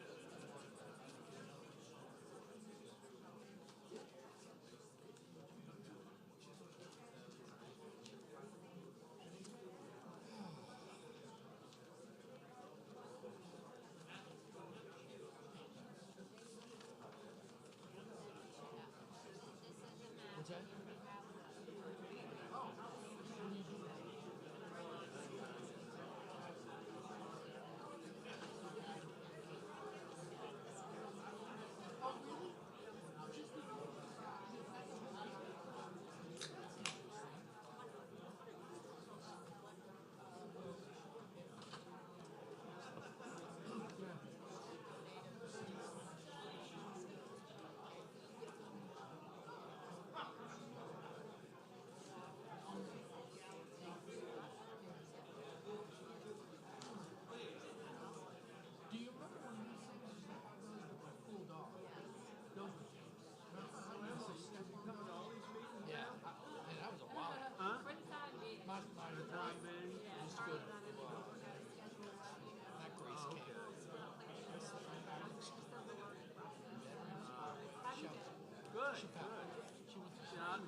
What's that?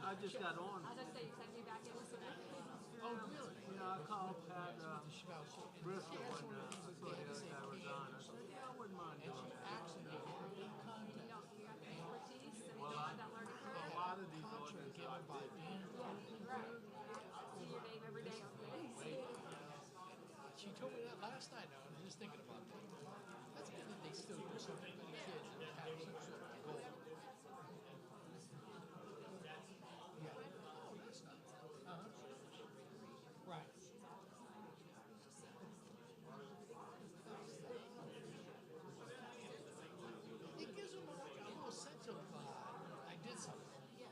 I just got on. I just say you sent me back in with some. Oh, really? Yeah, I called Pat, Bristol when, I saw the other guy was on. I said, yeah, I wouldn't mind doing that. Well, a lot of these ordinances I did. See your name every day. She told me that last night, I was just thinking about that. That's good that they still do something for the kids and have some sort of goal. Yeah. Oh, that's nice. Right. It gives them a little sense of, I did something. Yeah.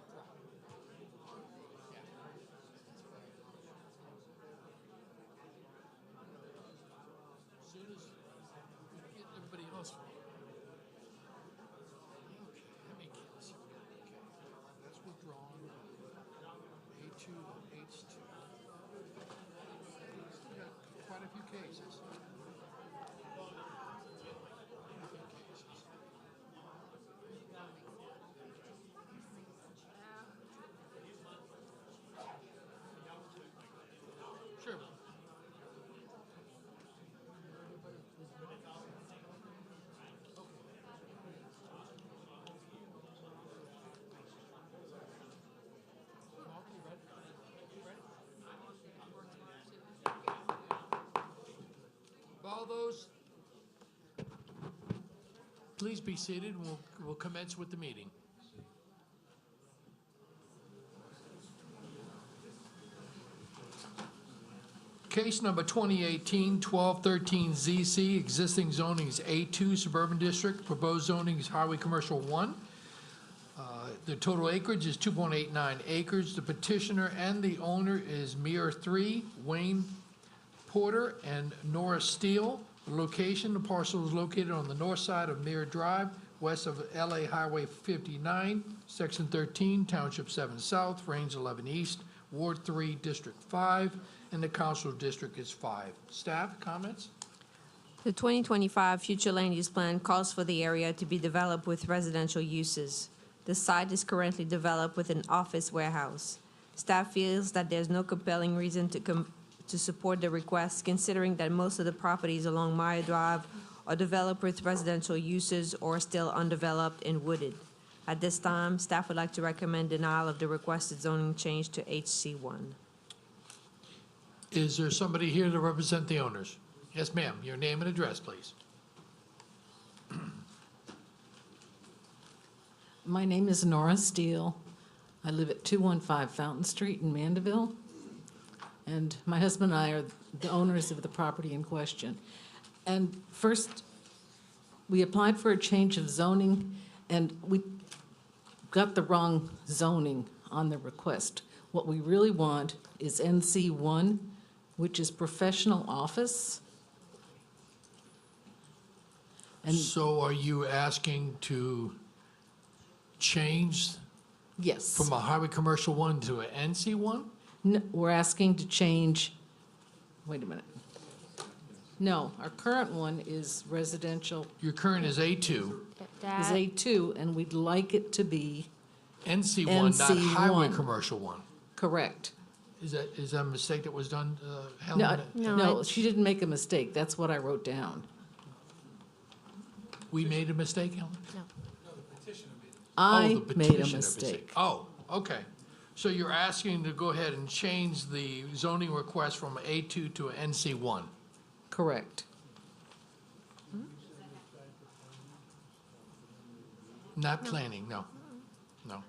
As soon as we get everybody else. Okay, let me get this. Okay, that's withdrawn. A2, H2. Still got quite a few cases. Sure. All those, please be seated, and we'll commence with the meeting. Case number 2018-1213 ZC, existing zoning is A2 Suburban District, proposed zoning is Highway Commercial 1. The total acreage is 2.89 acres. The petitioner and the owner is Mir 3, Wayne Porter and Nora Steele. The location, the parcel is located on the north side of Mir Drive, west of LA Highway 59, Section 13, Township 7 South, Range 11 East, Ward 3, District 5, and the council district is 5. Staff, comments? The 2025 future land use plan calls for the area to be developed with residential uses. The site is currently developed with an office warehouse. Staff feels that there's no compelling reason to support the request, considering that most of the properties along Maya Drive are developed with residential uses or still undeveloped and wooded. At this time, staff would like to recommend denial of the requested zoning change to HC1. Is there somebody here to represent the owners? Yes, ma'am. Your name and address, please. My name is Nora Steele. I live at 215 Fountain Street in Mandeville. And my husband and I are the owners of the property in question. And first, we applied for a change of zoning, and we got the wrong zoning on the request. What we really want is NC1, which is professional office. And so are you asking to change? Yes. From a highway commercial 1 to an NC 1? No, we're asking to change, wait a minute. No, our current one is residential. Your current is A2. Is A2, and we'd like it to be NC 1, not highway NC1. commercial 1. Correct. Is that a mistake that was done, Helen? No, she didn't make a mistake. That's what I wrote down. We made a mistake, Helen? No. I the made a petitioner mistake. Oh, okay. So you're asking to go ahead and change the zoning request from A2 to an NC 1? Correct. Not planning, no. No.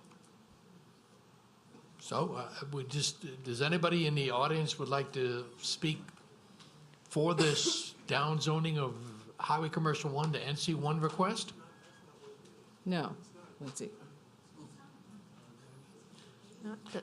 So, does anybody in the audience would like to speak for this down zoning of highway commercial 1 to NC 1 request? No, let's see.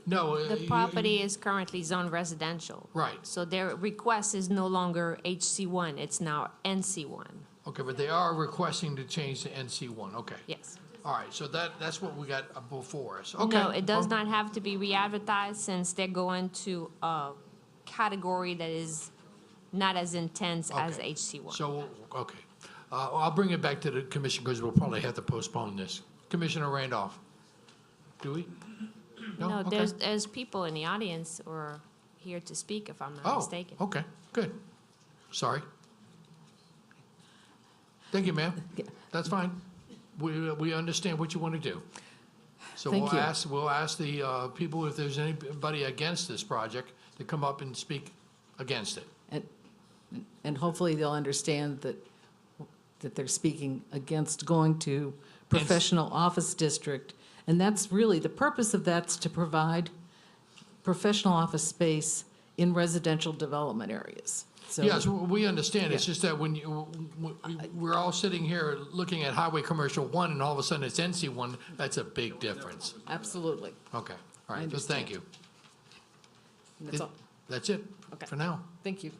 No. The property is currently zoned residential. Right. So their request is no longer HC1, it's now NC1. Okay, but they are requesting to change to NC 1, okay. Yes. All right, so that's what we got before us, okay. No, it does not have to be re-advertised since they're going to a category that is not as intense as Okay. HC1. So, okay. I'll bring it back to the commission because we'll probably have to postpone this. Commissioner Randolph, do we? No? No, Okay. there's people in the audience or here to speak, if I'm not Oh, mistaken. okay, good. Sorry. Thank you, ma'am. That's fine. We understand what you want to do. So Thank you. we'll ask the people if there's anybody against this project to come up and speak against it. And hopefully they'll understand that they're speaking against going to professional office district. And that's really, the purpose of that's to provide professional office space in residential development areas. So, Yes, we understand. It's Yeah. just that we're all sitting here looking at Highway Commercial 1, and all of a sudden it's NC 1, that's a big difference. Absolutely. Okay, all I right, just thank you. That's all. That's it Okay. for now. Thank you.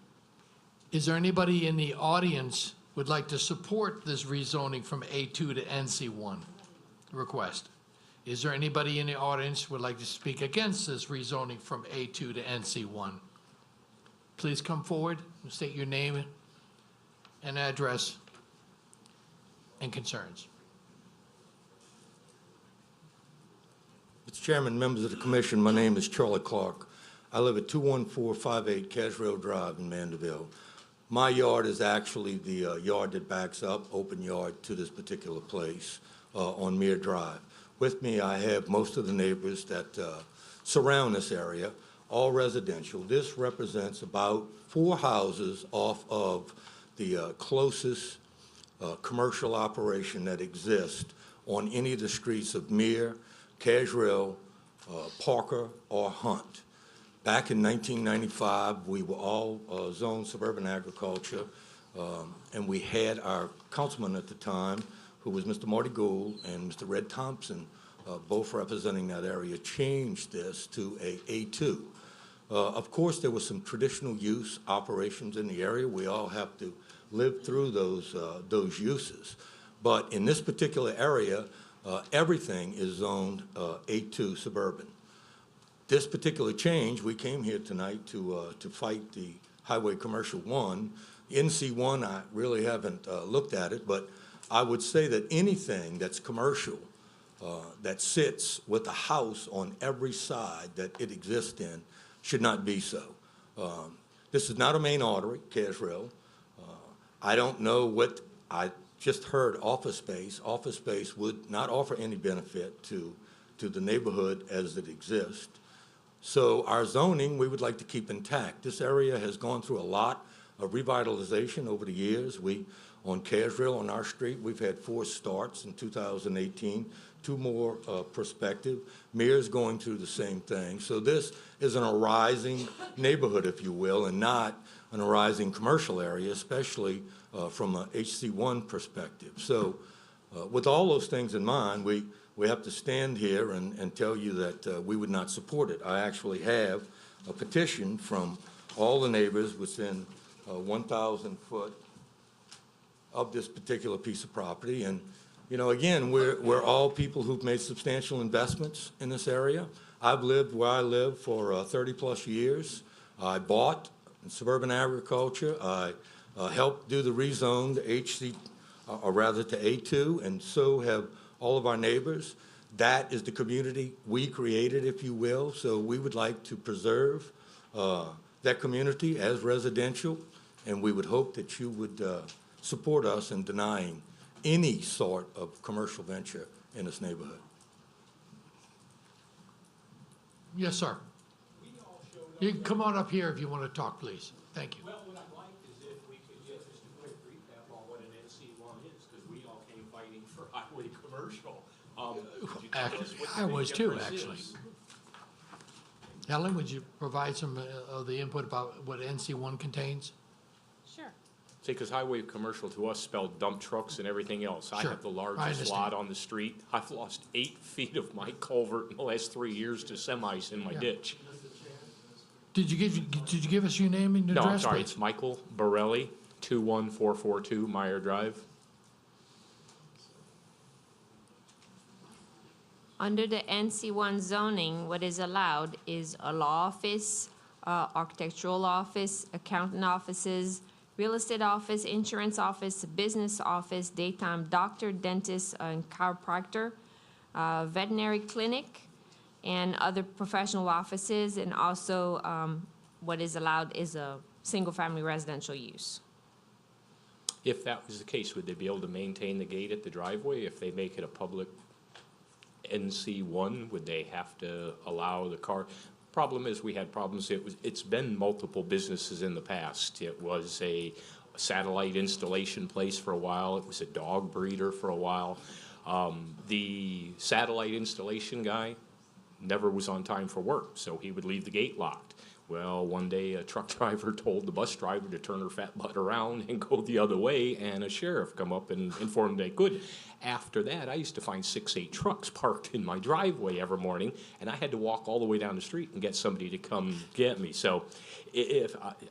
Is there anybody in the audience would like to support this rezoning from A2 to NC1 request? Is there anybody in the audience who would like to speak against this rezoning from A2 to NC1? Please come forward and state your name and address and concerns. Mr. Chairman, members of the commission, my name is Charlie Clark. I live at 21458 Casrail Drive in Mandeville. My yard is actually the yard that backs up, open yard, to this particular place on Mere Drive. With me, I have most of the neighbors that surround this area, all residential. This represents about 4 houses off of the closest commercial operation that exists on any of the streets of Mere, Casrail, Parker, or Hunt. Back in 1995, we were all zoned suburban agriculture, and we had our councilman at the time, who was Mr. Marty Gould and Mr. Red Thompson, both representing that area, changed this to a A2. Of course, there was some traditional use operations in the area. We all have to live through those uses. But in this particular area, everything is zoned A2 suburban. This particular change, we came here tonight to fight the Highway Commercial 1. NC1, I really haven't looked at it, but I would say that anything that's commercial that sits with a house on every side that it exists in should not be so. This is not a main artery, Casrail. I don't know what, I just heard office space. Office space would not offer any benefit to the neighborhood as it exists. So our zoning, we would like to keep intact. This area has gone through a lot of revitalization over the years. On Casrail, on our street, we've had 4 starts in 2018, 2 more prospective. Mere's going through the same thing. So this is an arising neighborhood, if you will, and not an arising commercial area, especially from a HC1 perspective. So with all those things in mind, we have to stand here and tell you that we would not support it. I actually have a petition from all the neighbors within 1,000 foot of this particular piece of property. And, you know, again, we're all people who've made substantial investments in this area. I've lived where I live for 30-plus years. I bought in suburban agriculture. I helped do the rezone to HC, or rather to A2, and so have all of our neighbors. That is the community we created, if you will. So we would like to preserve that community as residential, and we would hope that you would support us in denying any sort of commercial venture in this neighborhood. Yes, sir. You can come on up here if you want to talk, please. Thank you. Well, what I'd like is if we could get just a quick recap on what an NC1 is, because we all came fighting for highway commercial. Could you tell us what the I big was too, difference actually. is? Helen, would you provide some of the input about what NC1 contains? Sure. See, because highway commercial to us spelled dump trucks and everything else. I Sure. have the I largest understand. lot on the street. I've lost 8 feet of my culvert in the last 3 years to semis in my Yeah. ditch. Did you give us your name and No, address? I'm sorry, please? it's Michael Borelli, 21442 Meyer Drive. Under the NC1 zoning, what is allowed is a law office, architectural office, accountant offices, real estate office, insurance office, business office, daytime doctor, dentist, and chiropractor, veterinary clinic, and other professional offices, and also what is allowed is a single-family residential use. If that was the case, would they be able to maintain the gate at the driveway? If they make it a public NC1, would they have to allow the car? Problem is, we had problems, it's been multiple businesses in the past. It was a satellite installation place for a while, it was a dog breeder for a while. The satellite installation guy never was on time for work, so he would leave the gate locked. Well, one day a truck driver told the bus driver to turn her fat butt around and go the other way, and a sheriff come up and informed they could. After that, I used to find 6, 8 trucks parked in my driveway every morning, and I had to walk all the way down the street and get somebody to come get me. So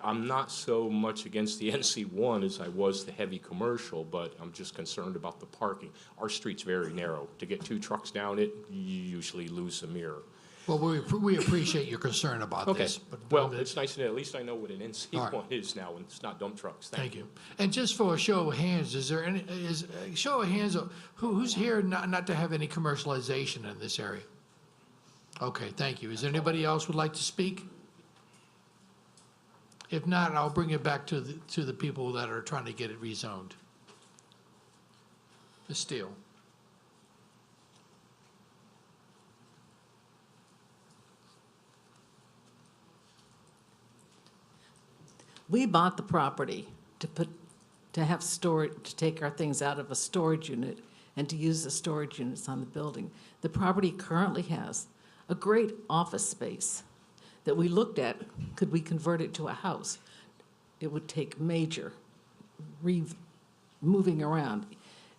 I'm not so much against the NC1 as I was the heavy commercial, but I'm just concerned about the parking. Our street's very narrow. To get 2 trucks down it, you usually lose a mirror. Well, we appreciate your concern about Okay, this. well, it's nice to know, at least I know what an All right. NC1 is now, and it's not dump trucks. Thank you. And just for a show of hands, is there any, show of hands, who's here not to have any commercialization in this area? Okay, thank you. Is there anybody else would like to speak? If not, I'll bring it back to the people that are trying to get it rezoned. Ms. Steele. We bought the property to have storage, to take our things out of a storage unit and to use the storage units on the building. The property currently has a great office space that we looked at. Could we convert it to a house? It would take major moving around.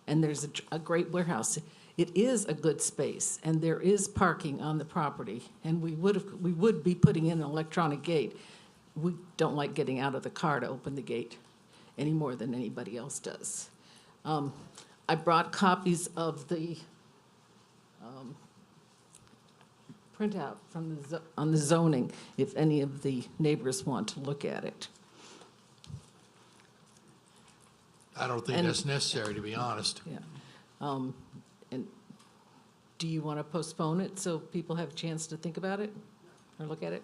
And there's a great warehouse. It is a good space, and there is parking on the property. And we would be putting in an electronic gate. We don't like getting out of the car to open the gate any more than anybody else does. I brought copies of the printout from on the zoning, if any of the neighbors want to look at it. I don't think that's necessary, to be honest. Yeah. And do you want to postpone it so people have a chance to think about it or look at it?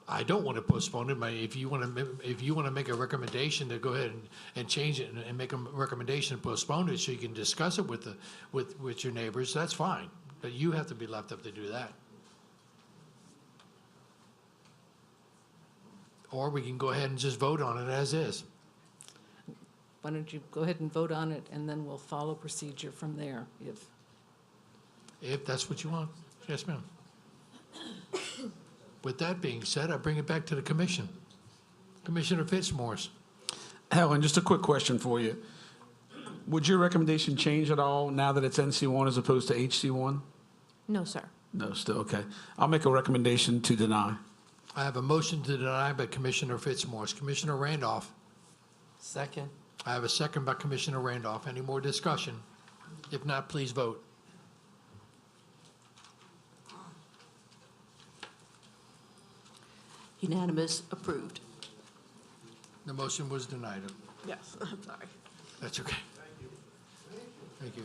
I don't want to postpone it. If you want to make a recommendation to go ahead and change it and make a recommendation to postpone it so you can discuss it with your neighbors, that's fine. But you have to be left up to do that. Or we can go ahead and just vote on it as is. Why don't you go ahead and vote on it, and then we'll follow procedure from there If that's what you want. Yes, ma'am. With that being said, I bring it back to the commission. Commissioner Fitzmaurice. Helen, just a quick question for you. Would your recommendation change at all now that it's NC1 as opposed to HC1? No, sir. No, still, okay. I'll make a recommendation to deny. I have a motion to deny by Commissioner Fitzmaurice. Commissioner Randolph. Second. I have a second by Commissioner Randolph. Any more discussion? If not, please vote. Unanimous, approved. The motion was denied. Yes, I'm sorry. That's okay. Thank you.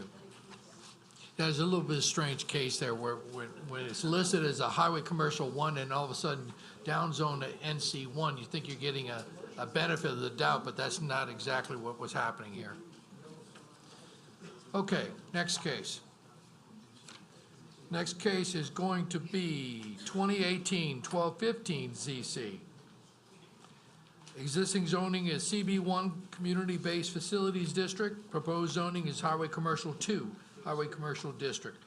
There's a little bit of strange case there where when it's listed as a highway commercial 1 and all of a sudden down zone to NC1, you think you're getting a benefit of the doubt, but that's not exactly what was happening here. Okay, next case. Next case is going to be 2018-1215 ZC. Existing zoning is CB1 Community-Based Facilities District. Proposed zoning is Highway Commercial 2, Highway Commercial District.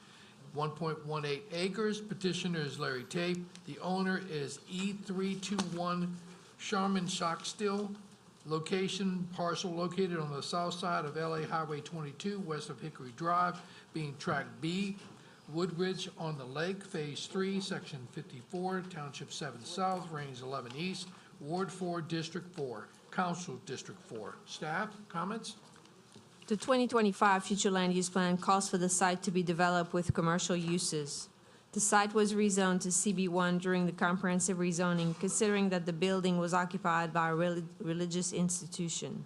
1.18 acres. Petitioner is Larry Tape. The owner is E321 Sharman Shockstill. Location, parcel located on the south side of LA Highway 22, west of Hickory Drive, being Track B. Woodridge on the Lake, Phase 3, Section 54, Township 7 South, Range 11 East, Ward 4, District 4, Council District 4. Staff, comments? The 2025 future land use plan calls for the site to be developed with commercial uses. The site was rezoned to CB1 during the comprehensive rezoning, considering that the building was occupied by a religious institution.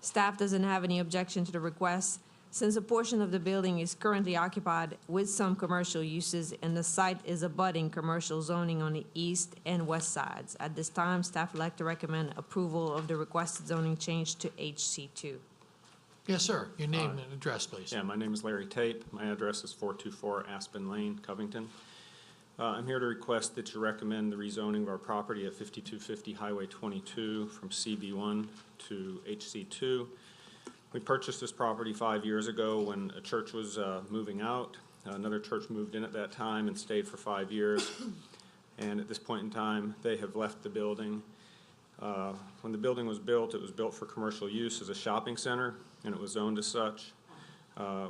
Staff doesn't have any objection to the request. Since a portion of the building is currently occupied with some commercial uses and the site is abutting commercial zoning on the east and west sides, at this time, staff would like to recommend approval of the requested zoning change to HC2. Yes, sir. Your name and address, please. Yeah, my name is Larry Tape. My address is 424 Aspen Lane, Covington. I'm here to request that you recommend the rezoning of our property at 5250 Highway 22 from CB1 to HC2. We purchased this property 5 years ago when a church was moving out. Another church moved in at that time and stayed for 5 years. And at this point in time, they have left the building. When the building was built, it was built for commercial use as a shopping center, and it was zoned as such.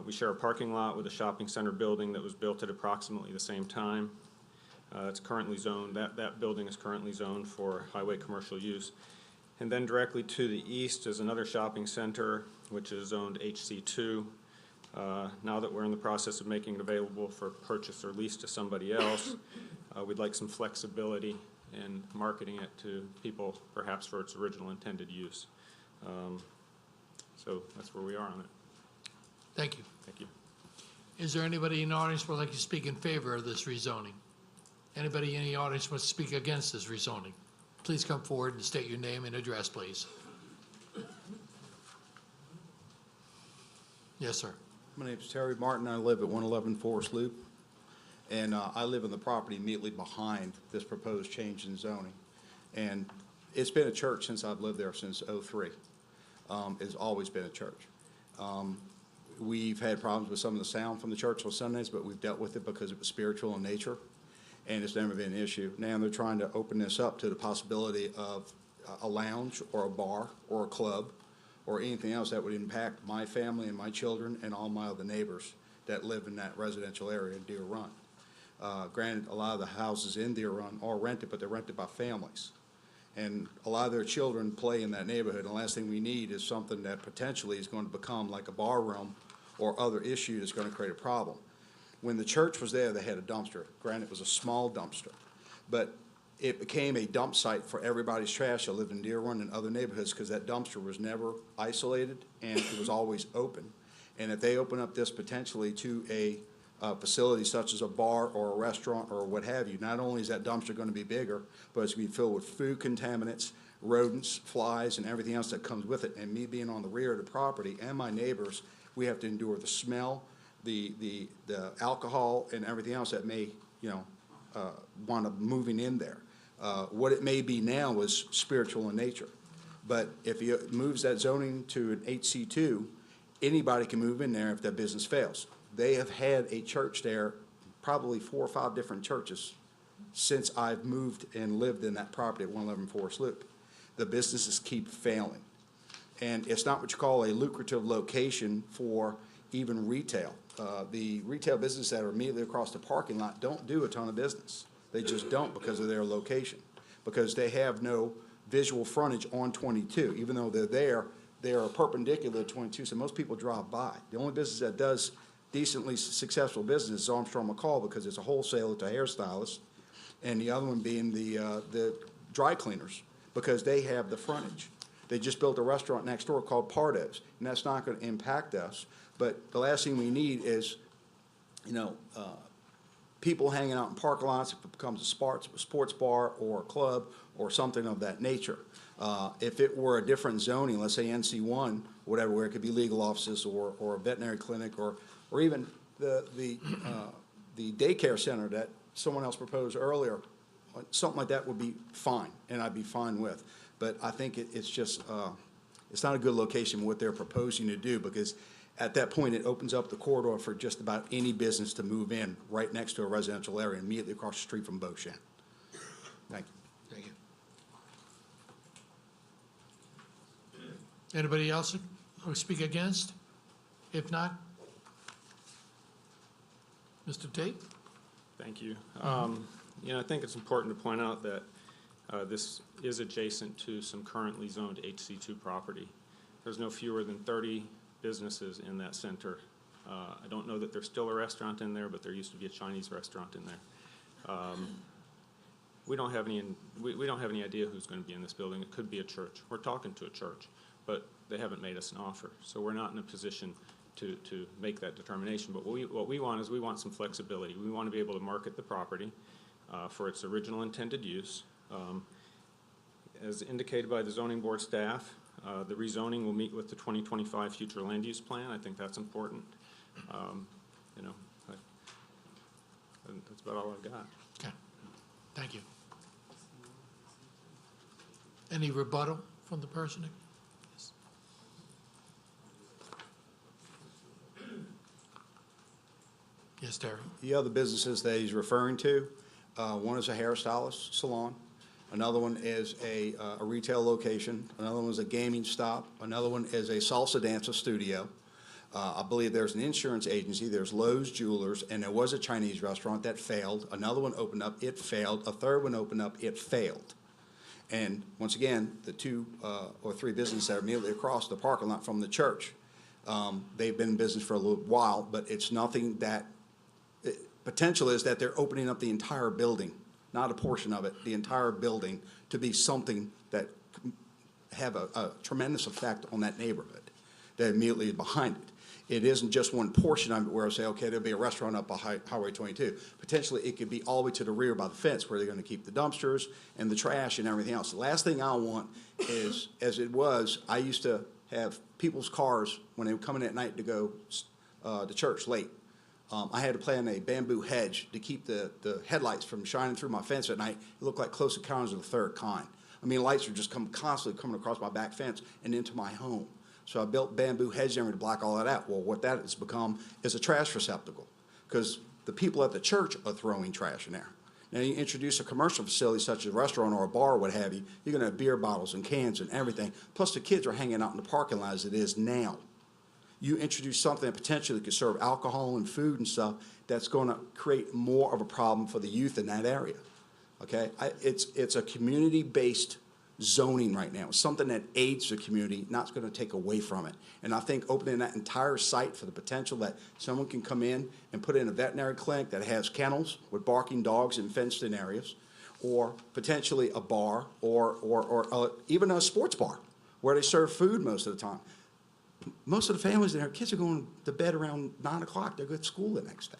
We share a parking lot with a shopping center building that was built at approximately the same time. It's currently zoned, that building is currently zoned for highway commercial use. And then directly to the east is another shopping center, which is zoned HC2. Now that we're in the process of making it available for purchase or lease to somebody else, we'd like some flexibility in marketing it to people, perhaps for its original intended use. So that's where we are on it. Thank you. Thank you. Is there anybody in the audience who would like to speak in favor of this rezoning? Anybody in the audience wants to speak against this rezoning? Please come forward and state your name and address, please. Yes, sir. My name is Terry Martin. I live at 111 Forest Loop, and I live in the property immediately behind this proposed change in zoning. And it's been a church since I've lived there, since '03. It's always been a church. We've had problems with some of the sound from the church on Sundays, but we've dealt with it because it was spiritual in nature, and it's never been an issue. Now they're trying to open this up to the possibility of a lounge or a bar or a club or anything else that would impact my family and my children and all my other neighbors that live in that residential area in Deer Run. Granted, a lot of the houses in Deer Run are rented, but they're rented by families. And a lot of their children play in that neighborhood, and the last thing we need is something that potentially is going to become like a bar room or other issue that's going to create a problem. When the church was there, they had a dumpster. Granted, it was a small dumpster, but it became a dump site for everybody's trash that lived in Deer Run and other neighborhoods because that dumpster was never isolated and it was always open. And if they open up this potentially to a facility such as a bar or a restaurant or what have you, not only is that dumpster going to be bigger, but it's going to be filled with food contaminants, rodents, flies, and everything else that comes with it. And me being on the rear of the property and my neighbors, we have to endure the smell, the alcohol, and everything else that may, wind up moving in there. What it may be now is spiritual in nature. But if he moves that zoning to an HC2, anybody can move in there if that business fails. They have had a church there, probably 4 or 5 different churches, since I've moved and lived in that property at 111 Forest Loop. The businesses keep failing. And it's not what you call a lucrative location for even retail. The retail businesses that are immediately across the parking lot don't do a ton of business. They just don't because of their location, because they have no visual frontage on 22. Even though they're there, they are perpendicular to 22, so most people drive by. The only business that does decently successful business is Armstrong McCall because it's a wholesaler to hairstylists, and the other one being the dry cleaners because they have the frontage. They just built a restaurant next door called Pardo's, and that's not going to impact us. But the last thing we need is, people hanging out in parking lots if it becomes a sports bar or a club or something of that nature. If it were a different zoning, let's say NC1, whatever, where it could be legal offices or a veterinary clinic or even the daycare center that someone else proposed earlier, something like that would be fine, and I'd be fine with. But I think it's just, it's not a good location what they're proposing to do, because at that point it opens up the corridor for just about any business to move in right next to a residential area immediately across the street from Beauchamp. Thank you. Thank you. Anybody else who speak against? If not, Mr. Tate? Thank you. I think it's important to point out that this is adjacent to some currently zoned HC2 property. There's no fewer than 30 businesses in that center. I don't know that there's still a restaurant in there, but there used to be a Chinese restaurant in there. We don't have any idea who's going to be in this building. It could be a church. We're talking to a church, but they haven't made us an offer, so we're not in a position to make that determination. But what we want is we want some flexibility. We want to be able to market the property for its original intended use. As indicated by the zoning board staff, the rezoning will meet with the 2025 future land use plan. I think that's important. You know, that's about all I've got. Okay, thank you. Any rebuttal from the person? Yes. Yes, Terry. The other businesses that he's referring to, one is a hairstylist salon, another one is a retail location, another one is a gaming stop, another one is a salsa dancer studio. I believe there's an insurance agency, there's Lowe's Jewelers, and there was a Chinese restaurant that failed. Another one opened up, it failed. A third one opened up, it failed. And once again, the two or three businesses that are immediately across the parking lot from the church, they've been in business for a little while, but it's nothing that, potential is that they're opening up the entire building, not a portion of it, the entire building, to be something that have a tremendous effect on that neighborhood that immediately is behind it. It isn't just one portion of it where I say, okay, there'll be a restaurant up by Highway 22. Potentially, it could be all the way to the rear by the fence where they're going to keep the dumpsters and the trash and everything else. The last thing I want is, as it was, I used to have people's cars when they were coming at night to go to church late. I had to plant a bamboo hedge to keep the headlights from shining through my fence at night. It looked like Close Encounters of the Third Kind. I mean, lights were just constantly coming across my back fence and into my home. So I built bamboo hedge there to block all that out. Well, what that has become is a trash receptacle because the people at the church are throwing trash in there. Now, you introduce a commercial facility such as a restaurant or a bar, what have you, you're going to have beer bottles and cans and everything. Plus, the kids are hanging out in the parking lot as it is now. You introduce something that potentially could serve alcohol and food and stuff that's going to create more of a problem for the youth in that area. Okay? It's a community-based zoning right now. It's something that aids the community, not going to take away from it. And I think opening that entire site for the potential that someone can come in and put in a veterinary clinic that has kennels with barking dogs in fenced-in areas, or potentially a bar or even a sports bar where they serve food most of the time. Most of the families in there, kids are going to bed around 9 o'clock. They're going to school the next day.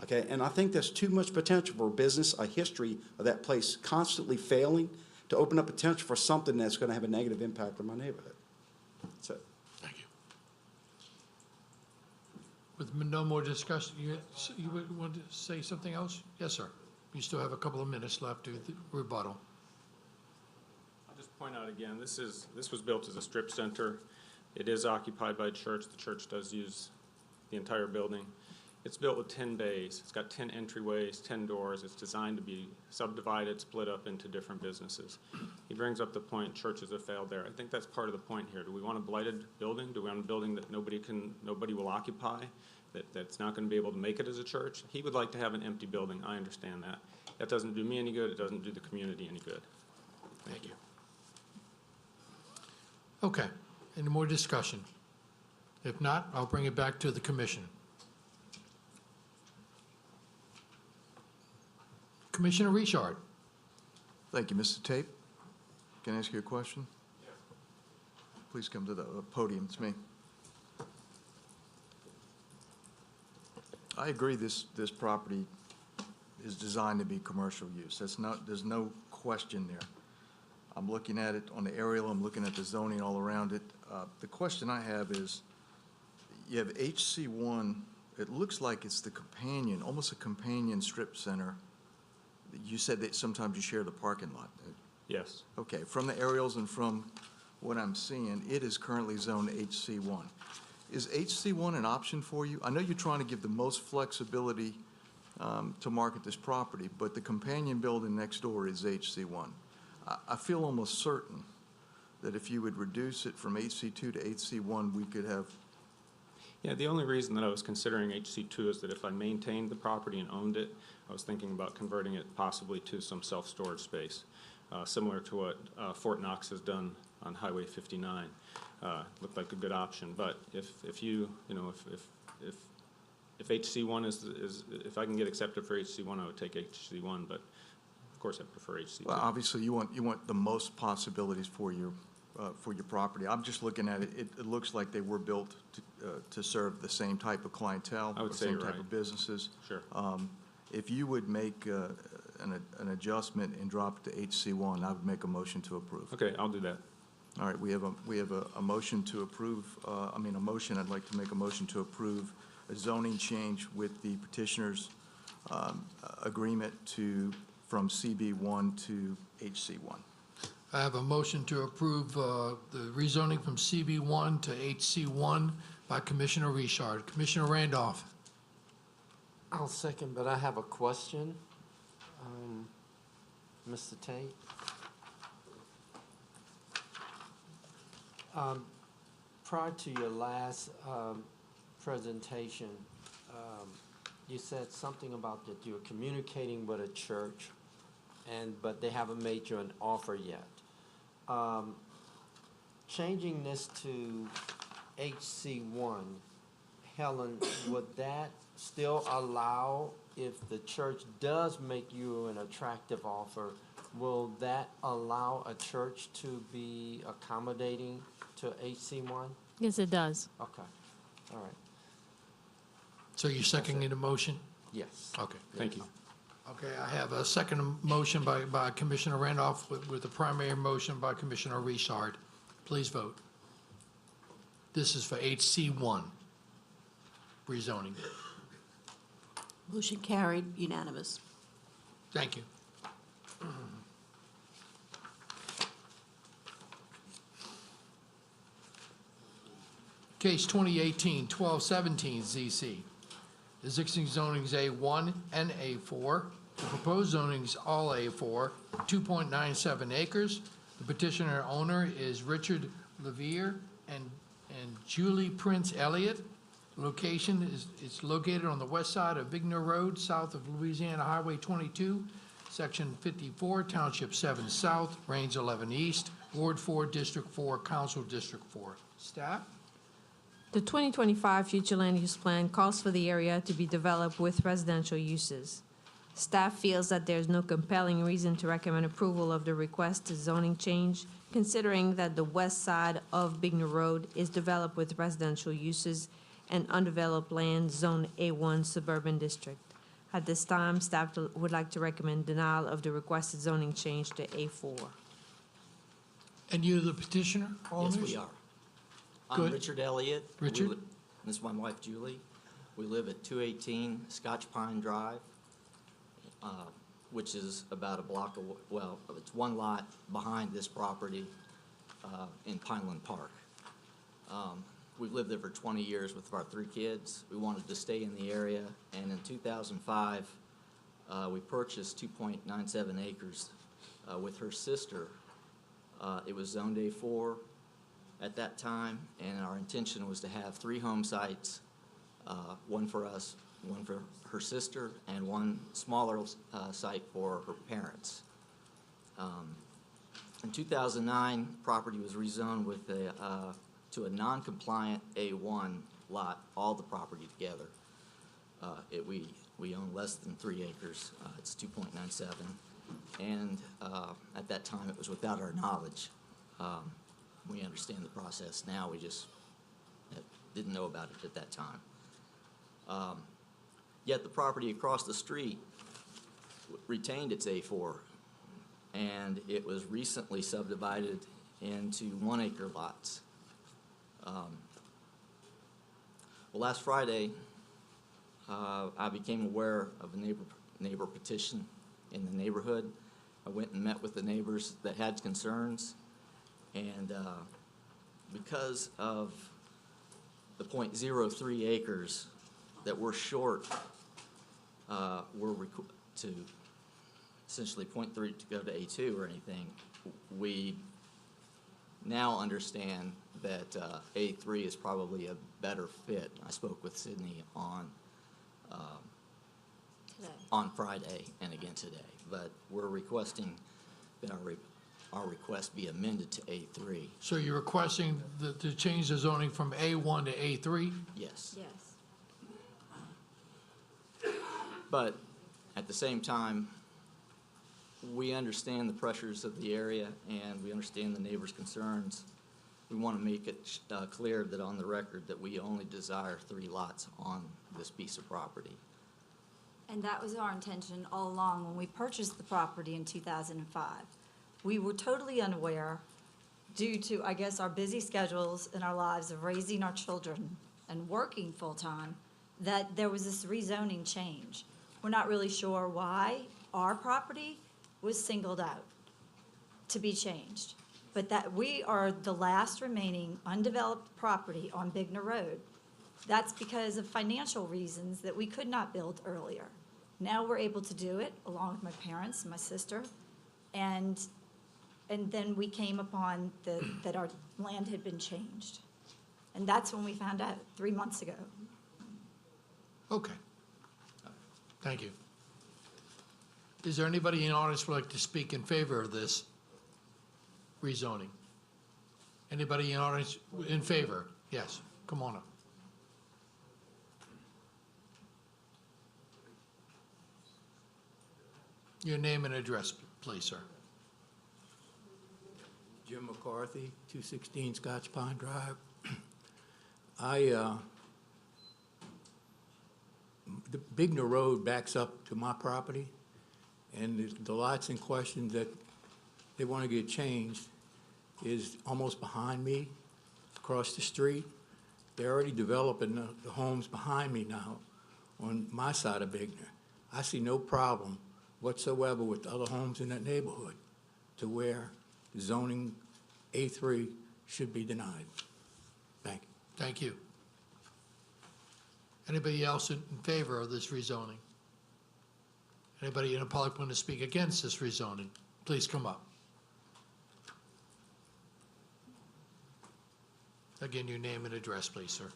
Okay, and I think there's too much potential for business, a history of that place constantly failing, to open up potential for something that's going to have a negative impact on my neighborhood. That's it. Thank you. With no more discussion, you would want to say something else? Yes, sir. You still have a couple of minutes left to the rebuttal. I'll just point out again, this was built as a strip center. It is occupied by a church. The church does use the entire building. It's built with 10 bays. It's got 10 entryways, 10 doors. It's designed to be subdivided, split up into different businesses. He brings up the point churches have failed there. I think that's part of the point here. Do we want a blighted building? Do we want a building that nobody will occupy, that's not going to be able to make it as a church? He would like to have an empty building. I understand that. That doesn't do me any good. It doesn't do the community any good. Thank you. Okay. Any more discussion? If not, I'll bring it back to the commission. Commissioner Richard. Thank you, Mr. Tape. Can I ask you a question? Yes. Please come to the podium. It's me. I agree this property is designed to be commercial use. There's no question there. I'm looking at it on the aerial. I'm looking at the zoning all around it. The question I have is, you have HC1. It looks like it's the companion, almost a companion strip center. You said that sometimes you share the parking lot. Yes. Okay, from the aerials and from what I'm seeing, it is currently zoned HC1. Is HC1 an option for you? I know you're trying to give the most flexibility to market this property, but the companion building next door is HC1. I feel almost certain that if you would reduce it from HC2 to HC1, we could have. Yeah, the only reason that I was considering HC2 is that if I maintained the property and owned it, I was thinking about converting it possibly to some self-storage space, similar to what Fort Knox has done on Highway 59. Looked like a good option, but if HC1 is if I can get accepted for HC1, I would take HC1, but of course I prefer HC2. Well, obviously you want the most possibilities for your for your property. I'm just looking at it, it looks like they were built to serve the same type of clientele. I would or say same you're type right. of businesses. Sure. If you would make an adjustment and drop it to HC1, I would make a motion to approve. Okay, I'll do that. All right, we have a motion to approve, a motion, I'd like to make a motion to approve a zoning change with the petitioner's agreement from CB1 to HC1. I have a motion to approve the rezoning from CB1 to HC1 by Commissioner Richard. Commissioner Randolph. I'll second, but I have a question. Mr. Tate? Prior to your last presentation, you said something about that you're communicating with a church, but they haven't made you an offer yet. Changing this to HC1, Helen, would that still allow, if the church does make you an attractive offer, will that allow a church to be accommodating to HC1? Yes, it does. Okay, all right, So you're seconding the motion? yes. Okay. Thank you. Okay, I have a second motion by Commissioner Randolph with a primary motion by Commissioner Richard. Please vote. This is for HC1 rezoning. Motion carried, unanimous. Thank you. Case 2018-1217 ZC. The existing zoning is A1 and A4. The proposed zoning is all A4, 2.97 acres. The petitioner owner is Richard Levier and Julie Prince Elliott. Location is located on the west side of Vigner Road, south of Louisiana Highway 22, Section 54, Township 7 South, Range 11 East, Ward 4, District 4, Council District 4. Staff? The 2025 future land use plan calls for the area to be developed with residential uses. Staff feels that there's no compelling reason to recommend approval of the requested zoning change, considering that the west side of Bigner Road is developed with residential uses and undeveloped land zone A1 suburban district. At this time, staff would like to recommend denial of the requested zoning change to A4. And you're the petitioner, owners? Yes, we are. I'm Good. Richard Elliott. Richard? This is my wife Julie. We live at 218 Scotch Pine Drive, which is about a block, it's one lot behind this property in Pineland Park. We've lived there for 20 years with our 3 kids. We wanted to stay in the area, and in 2005, we purchased 2.97 acres with her sister. It was zoned A4 at that time, and our intention was to have 3 home sites, one for us, one for her sister, and one smaller site for her parents. In 2009, property was rezoned with to a non-compliant A1 lot, all the property together. We own less than 3 acres. It's 2.97, and at that time it was without our knowledge. We understand the process now. We just didn't know about it at that time. Yet the property across the street retained its A4, and it was recently subdivided into 1-acre lots. Well, last Friday, I became aware of a neighbor petition in the neighborhood. I went and met with the neighbors that had concerns, and because of the 0.03 acres that we're short, we're to essentially 0.3 to go to A2 or anything, we now understand that A3 is probably a better fit. I spoke with Sydney on Friday and again today, but we're requesting that our request be amended to A3. So you're requesting to change the zoning from A1 to A3? Yes. Yes. But at the same time, we understand the pressures of the area and we understand the neighbors' concerns. We want to make it clear that on the record that we only desire 3 lots on this piece of property. And that was our intention all along when we purchased the property in 2005. We were totally unaware, due to, I guess, our busy schedules in our lives of raising our children and working full-time, that there was this rezoning change. We're not really sure why our property was singled out to be changed, but that we are the last remaining undeveloped property on Bigner Road. That's because of financial reasons that we could not build earlier. Now we're able to do it along with my parents and my sister, and then we came upon that our land had been changed. And that's when we found out 3 months ago. Okay. Thank you. Is there anybody in the audience who would like to speak in favor of this rezoning? Anybody in the audience in favor? Yes, come on up. Your name and address, please, sir. Jim McCarthy, 216 Scotch Pine Drive. The Bigner Road backs up to my property, and the lots in question that they want to get changed is almost behind me, across the street. They're already developing the homes behind me now on my side of Bigner. I see no problem whatsoever with the other homes in that neighborhood to where zoning A3 should be denied. Thank you. Thank you. Anybody else in favor of this rezoning? Anybody in the public want to speak against this rezoning? Please come up. Again, your name and address, please, sir.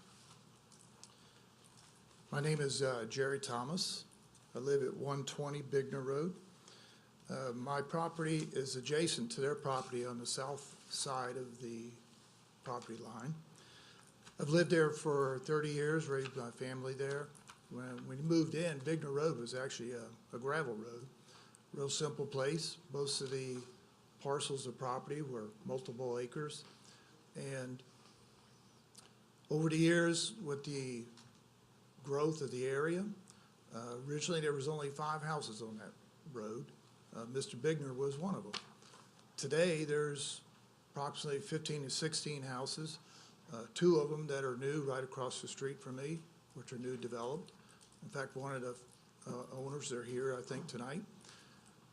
My name is Jerry Thomas. I live at 120 Bigner Road. My property is adjacent to their property on the south side of the property line. I've lived there for 30 years, raised my family there. When we moved in, Bigner Road was actually a gravel road. Real simple place. Most of the parcels of property were multiple acres. And over the years, with the growth of the area, originally there was only 5 houses on that road. Mr. Bigner was one of them. Today, there's approximately 15 to 16 houses, 2 of them that are new right across the street from me, which are new developed. In fact, one of the owners are here, I think, tonight.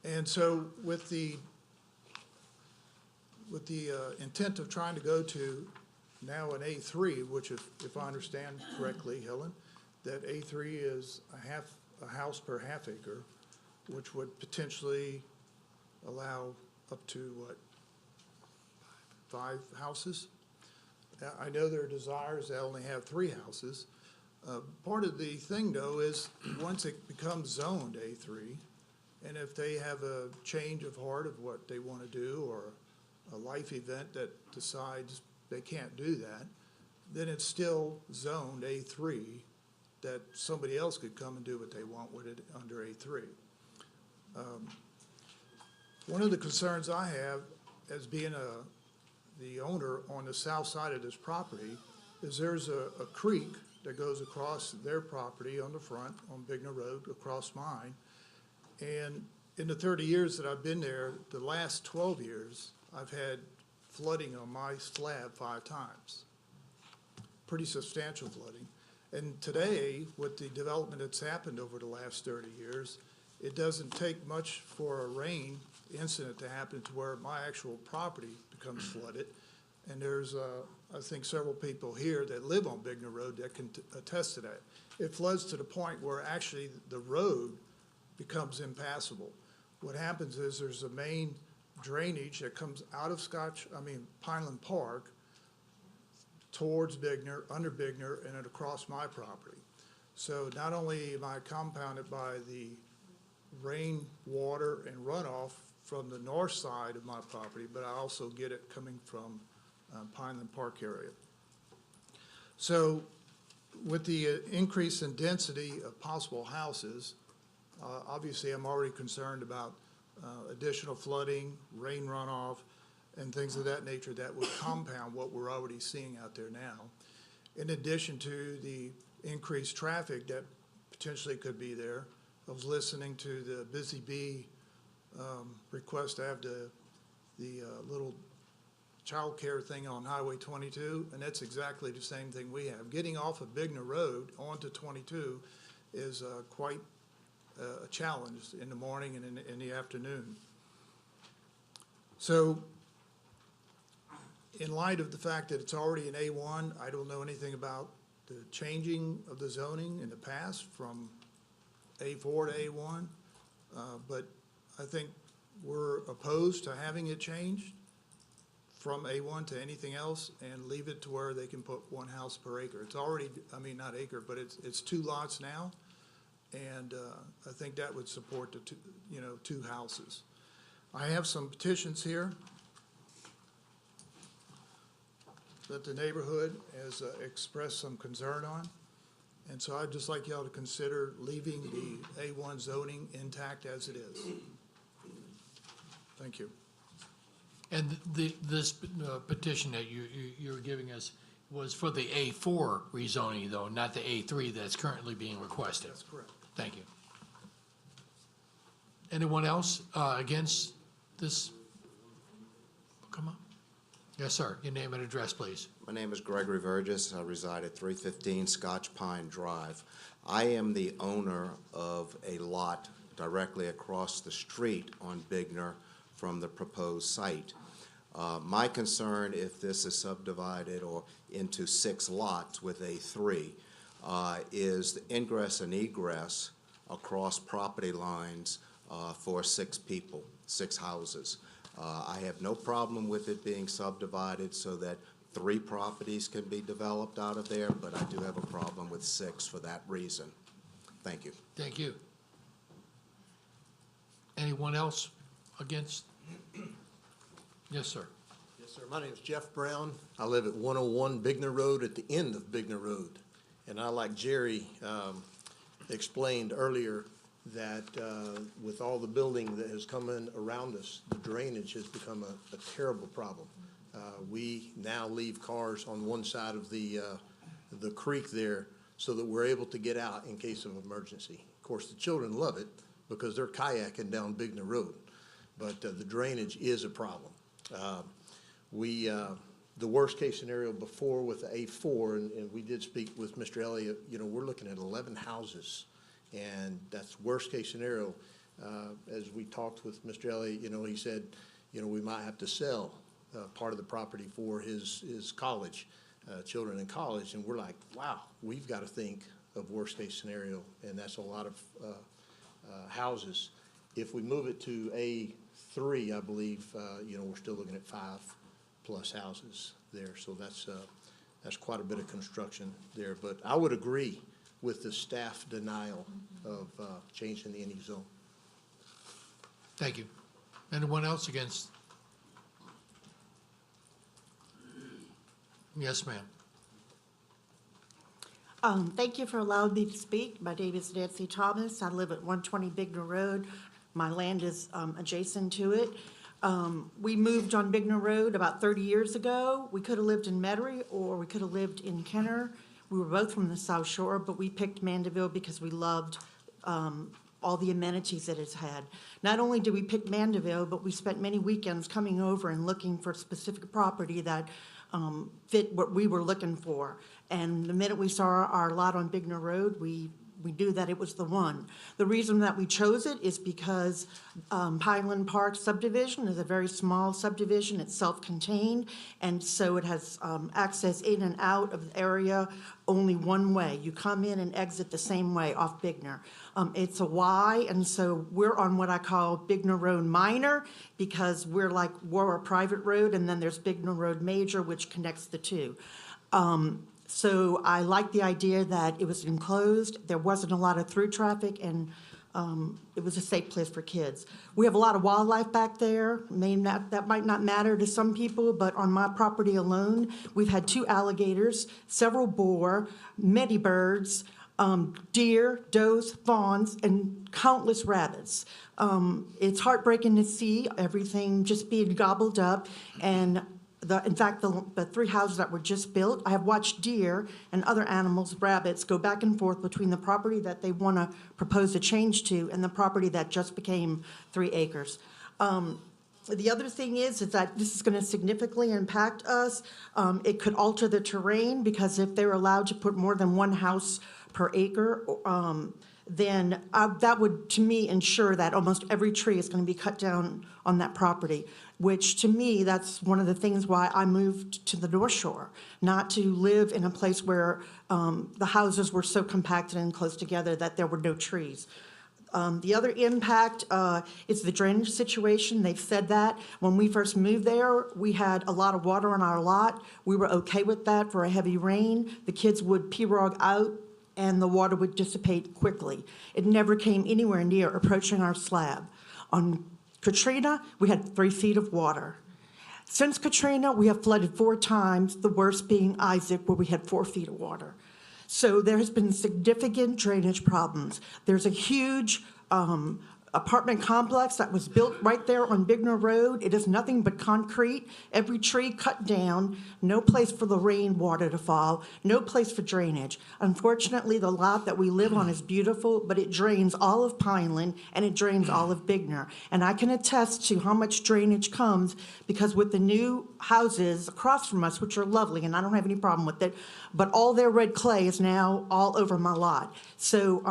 And so with the intent of trying to go to now an A3, which if I understand correctly, Helen, that A3 is a house per half acre, which would potentially allow up to, what, 5 houses? I know their desire is to only have 3 houses. Part of the thing, though, is once it becomes zoned A3, and if they have a change of heart of what they want to do, or a life event that decides they can't do that, then it's still zoned A3, that somebody else could come and do what they want with it under A3. One of the concerns I have as being the owner on the south side of this property is there's a creek that goes across their property on the front, on Bigner Road, across mine. And in the 30 years that I've been there, the last 12 years, I've had flooding on my slab 5 times. Pretty substantial flooding. And today, with the development that's happened over the last 30 years, it doesn't take much for a rain incident to happen to where my actual property becomes flooded. And there's, I think, several people here that live on Bigner Road that can attest to that. It floods to the point where actually the road becomes impassable. What happens is there's a main drainage that comes out of Pineland Park towards Bigner, under Bigner, and across my property. So not only am I compounded by the rain, water, and runoff from the north side of my property, but I also get it coming from Pineland Park area. So with the increase in density of possible houses, obviously I'm already concerned about additional flooding, rain runoff, and things of that nature that would compound what we're already seeing out there now. In addition to the increased traffic that potentially could be there. I was listening to the Busy Bee request to have the little child care thing on Highway 22, and that's exactly the same thing we have. Getting off of Bigner Road onto 22 is quite a challenge in the morning and in the afternoon. So in light of the fact that it's already an A1, I don't know anything about the changing of the zoning in the past from A4 to A1, but I think we're opposed to having it changed from A1 to anything else and leave it to where they can put one house per acre. It's already, I mean, not acre, but it's 2 lots now, and I think that would support the two houses. I have some petitions here that the neighborhood has expressed some concern on. And so I'd just like y'all to consider leaving the A1 zoning intact as it is. Thank you. And this petition that you're giving us was for the A4 rezoning, though, not the A3 that's currently being requested? That's correct. Thank you. Anyone else against this? Come on. Yes, sir. Your name and address, please. My name is Gregory Vergis. I reside at 315 Scotch Pine Drive. I am the owner of a lot directly across the street on Bigner from the proposed site. My concern, if this is subdivided or into 6 lots with A3, is the ingress and egress across property lines for 6 people, 6 houses. I have no problem with it being subdivided so that 3 properties can be developed out of there, but I do have a problem with 6 for that reason. Thank you. Thank you. Anyone else against? Yes, sir. Yes, sir. My name is Jeff Brown. I live at 101 Bigner Road at the end of Bigner Road. And I, like Jerry explained earlier, that with all the building that has come in around us, the drainage has become a terrible problem. We now leave cars on one side of the creek there so that we're able to get out in case of emergency. Of course, the children love it because they're kayaking down Bigner Road, but the drainage is a problem. The worst case scenario before with the A4, and we did speak with Mr. Elliott, we're looking at 11 houses. And that's worst case scenario. As we talked with Mr. Elliott, he said, we might have to sell part of the property for his college, children in college. And we're like, wow, we've got to think of worst case scenario. And that's a lot of houses. If we move it to A3, I believe, we're still looking at 5+ houses there. So that's quite a bit of construction there. But I would agree with the staff denial of changing the NE zone. Thank you. Anyone else against? Yes, ma'am. Thank you for allowing me to speak. My name is Nancy Thomas. I live at 120 Bigner Road. My land is adjacent to it. We moved on Bigner Road about 30 years ago. We could have lived in Metairie or we could have lived in Kenner. We were both from the South Shore, but we picked Mandeville because we loved all the amenities that it's had. Not only did we pick Mandeville, but we spent many weekends coming over and looking for specific property that fit what we were looking for. And the minute we saw our lot on Bigner Road, we knew that it was the one. The reason that we chose it is because Pineland Park subdivision is a very small subdivision. It's self-contained, and so it has access in and out of the area only one way. You come in and exit the same way off Bigner. It's a Y, and so we're on what I call Bigner Road Minor because we're a private road, and then there's Bigner Road Major, which connects the two. So I like the idea that it was enclosed, there wasn't a lot of through traffic, and it was a safe place for kids. We have a lot of wildlife back there. That might not matter to some people, but on my property alone, we've had 2 alligators, several boar, many birds, deer, does, fawns, and countless rabbits. It's heartbreaking to see everything just being gobbled up, and in fact, the 3 houses that were just built, I have watched deer and other animals, rabbits, go back and forth between the property that they want to propose a change to and the property that just became 3 acres. The other thing is that this is going to significantly impact us. It could alter the terrain, because if they're allowed to put more than 1 house per acre, then that would, to me, ensure that almost every tree is going to be cut down on that property, which, to me, that's one of the things why I moved to the North Shore, not to live in a place where the houses were so compacted and close together that there were no trees. The other impact is the drainage situation. They've said that. When we first moved there, we had a lot of water on our lot. We were okay with that for a heavy rain. The kids would pirogue out, and the water would dissipate quickly. It never came anywhere near approaching our slab. On Katrina, we had 3 feet of water. Since Katrina, we have flooded 4 times, the worst being Isaac, where we had 4 feet of water. So there has been significant drainage problems. There's a huge apartment complex that was built right there on Bigner Road. It is nothing but concrete, every tree cut down, no place for the rainwater to fall, no place for drainage. Unfortunately, the lot that we live on is beautiful, but it drains all of Pineland and it drains all of Bigner. And I can attest to how much drainage comes, because with the new houses across from us, which are lovely, and I don't have any problem with it, but all their red clay is now all over my lot. So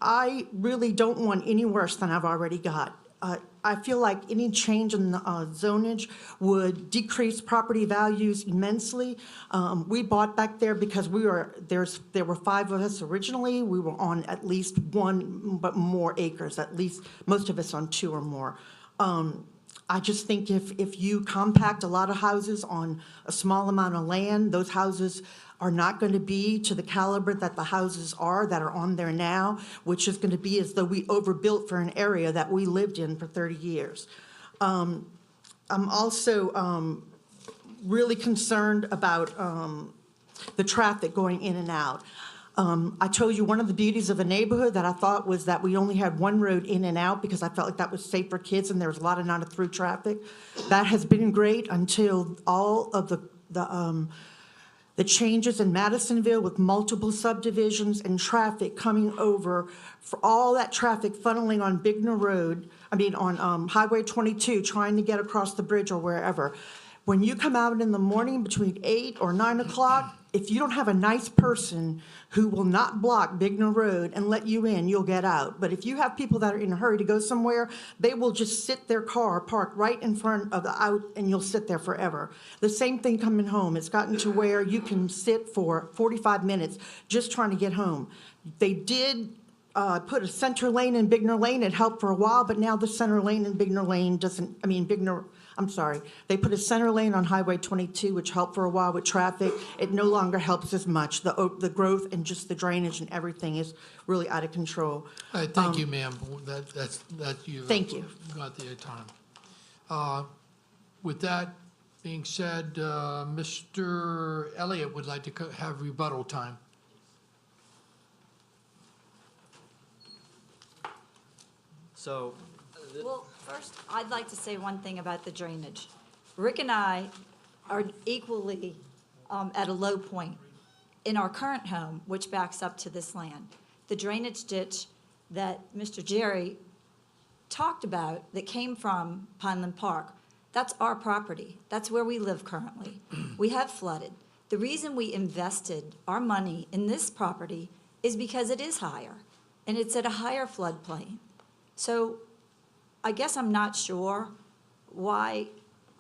I really don't want any worse than I've already got. I feel like any change in the zonage would decrease property values immensely. We bought back there because there were 5 of us originally. We were on at least 1, but more acres, at least most of us on 2 or more. I just think if you compact a lot of houses on a small amount of land, those houses are not going to be to the caliber that the houses are that are on there now, which is going to be as though we overbuilt for an area that we lived in for 30 years. I'm also really concerned about the traffic going in and out. I told you one of the beauties of the neighborhood that I thought was that we only had 1 road in and out, because I felt like that was safe for kids and there was a lot of not-through traffic. That has been great until all of the changes in Madisonville with multiple subdivisions and traffic coming over, for all that traffic funneling on Bigner Road, on Highway 22, trying to get across the bridge or wherever. When you come out in the morning between 8 or 9 o'clock, if you don't have a nice person who will not block Bigner Road and let you in, you'll get out. But if you have people that are in a hurry to go somewhere, they will just sit their car parked right in front of the out, and you'll sit there forever. The same thing coming home. It's gotten to where you can sit for 45 minutes just trying to get home. They did put a center lane in Bigner Lane. It helped for a while, but now the center lane in Bigner Lane they put a center lane on Highway 22, which helped for a while with traffic. It no longer helps as much. The growth and just the drainage and everything is really out of control. Thank you, ma'am. Thank you. Got the time. With that being said, Mr. Elliott would like to have rebuttal time. So, Well, first, I'd like to say one thing about the drainage. Rick and I are equally at a low point in our current home, which backs up to this land. The drainage ditch that Mr. Jerry talked about that came from Pineland Park, that's our property. That's where we live currently. We have flooded. The reason we invested our money in this property is because it is higher, and it's at a higher floodplain. So I guess I'm not sure why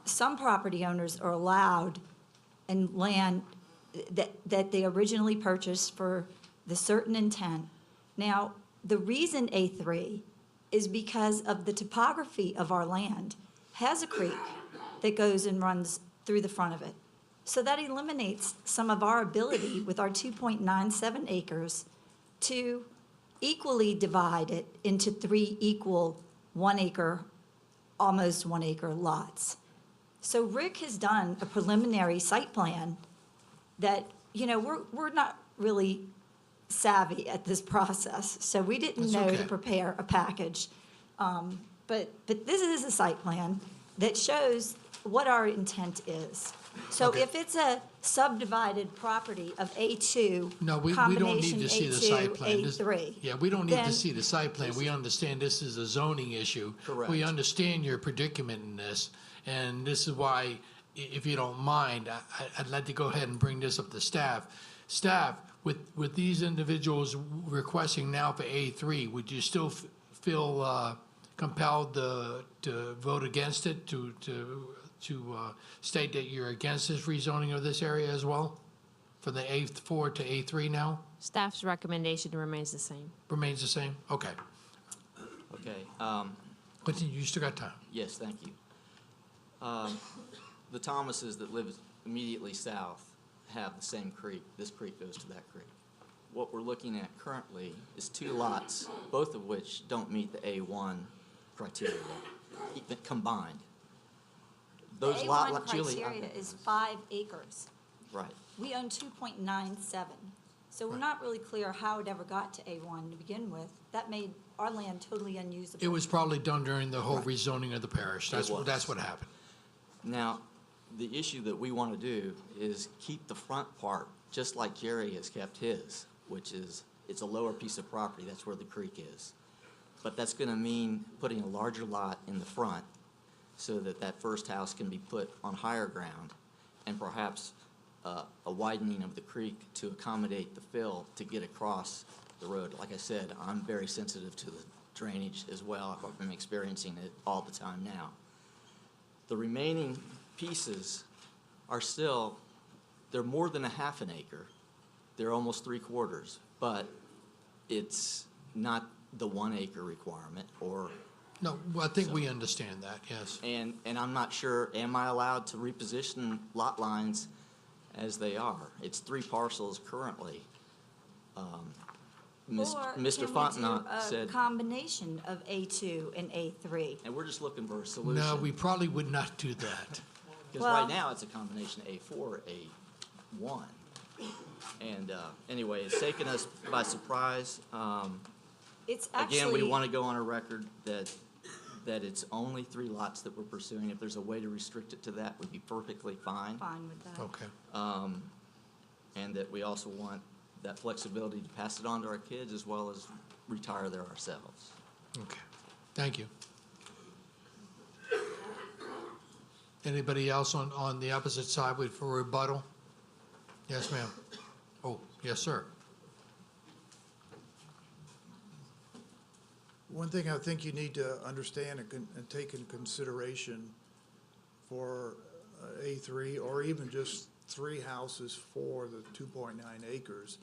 some property owners are allowed in land that they originally purchased for the certain intent. Now, the reason A3 is because of the topography of our land has a creek that goes and runs through the front of it. So that eliminates some of our ability with our 2.97 acres to equally divide it into 3 equal 1 acre, almost 1 acre lots. So Rick has done a preliminary site plan that, we're not really savvy at this process, so we didn't That's know okay. to prepare a package. But this is a site plan that shows what our intent is. So Okay. if it's a subdivided property of A2, No, we don't need combination to see the A2, site plan. A3. Yeah, we don't need to then- see the site plan. We understand this is a zoning issue. Correct. We understand your predicament in this, and this is why, if you don't mind, I'd like to go ahead and bring this up to staff. Staff, with these individuals requesting now for A3, would you still feel compelled to vote against it, to state that you're against this rezoning of this area as well? From the A4 to A3 now? Staff's recommendation remains the same. Remains the same? Okay. Okay, But you still got time. yes, thank you. The Thomases that live immediately south have the same creek. This creek goes to that creek. What we're looking at currently is 2 lots, both of which don't meet the A1 criteria, even combined. The Those lot, A1 Julie, criteria is 5 acres. right. We own 2.97, so we're not really clear how it ever got to A1 to begin with. That made our land totally unusable. It was probably done during the whole rezoning of the parish. It was. That's what happened. Now, the issue that we want to do is keep the front part just like Jerry has kept his, which is, it's a lower piece of property, that's where the creek is. But that's going to mean putting a larger lot in the front so that that first house can be put on higher ground, and perhaps a widening of the creek to accommodate the fill to get across the road. Like I said, I'm very sensitive to the drainage as well. I'm experiencing it all the time now. The remaining pieces are still, they're more than a half an acre. They're almost 3/4, but it's not the 1 acre requirement, or, No, well, I think we understand that, yes. and I'm not sure, am I allowed to reposition lot lines as they are? It's 3 parcels currently. Mr. Or can we Fontenot do a said, combination of A2 and A3? and we're just looking for a solution. No, we probably would not do that. Because Well- right now, it's a combination A4, A1. And anyway, it's taken us by surprise. It's Again, we actually, want to go on a record that it's only 3 lots that we're pursuing. If there's a way to restrict it to that, would be perfectly fine. fine with that. Okay. And that we also want that flexibility to pass it on to our kids as well as retire there ourselves. Okay. Thank you. Anybody else on the opposite side for rebuttal? Yes, ma'am. Oh, yes, sir. One thing I think you need to understand and take in consideration for A3, or even just 3 houses for the 2.9 acres,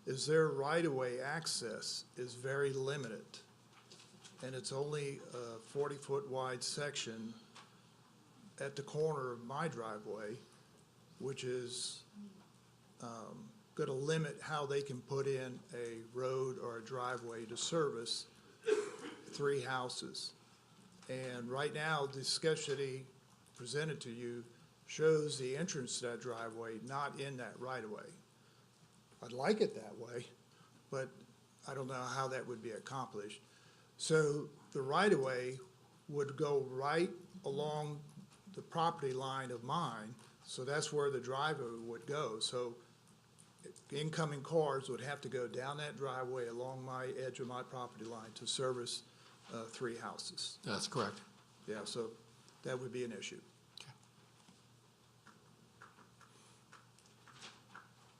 is their right-of-way access is very limited. And it's only a 40-foot wide section at the corner of my driveway, which is going to limit how they can put in a road or a driveway to service 3 houses. And right now, the sketch that he presented to you shows the entrance to that driveway not in that right-of-way. I'd like it that way, but I don't know how that would be accomplished. So the right-of-way would go right along the property line of mine, so that's where the driveway would go. So incoming cars would have to go down that driveway along my edge of my property line to service 3 houses. That's correct. Yeah, so that would be an issue.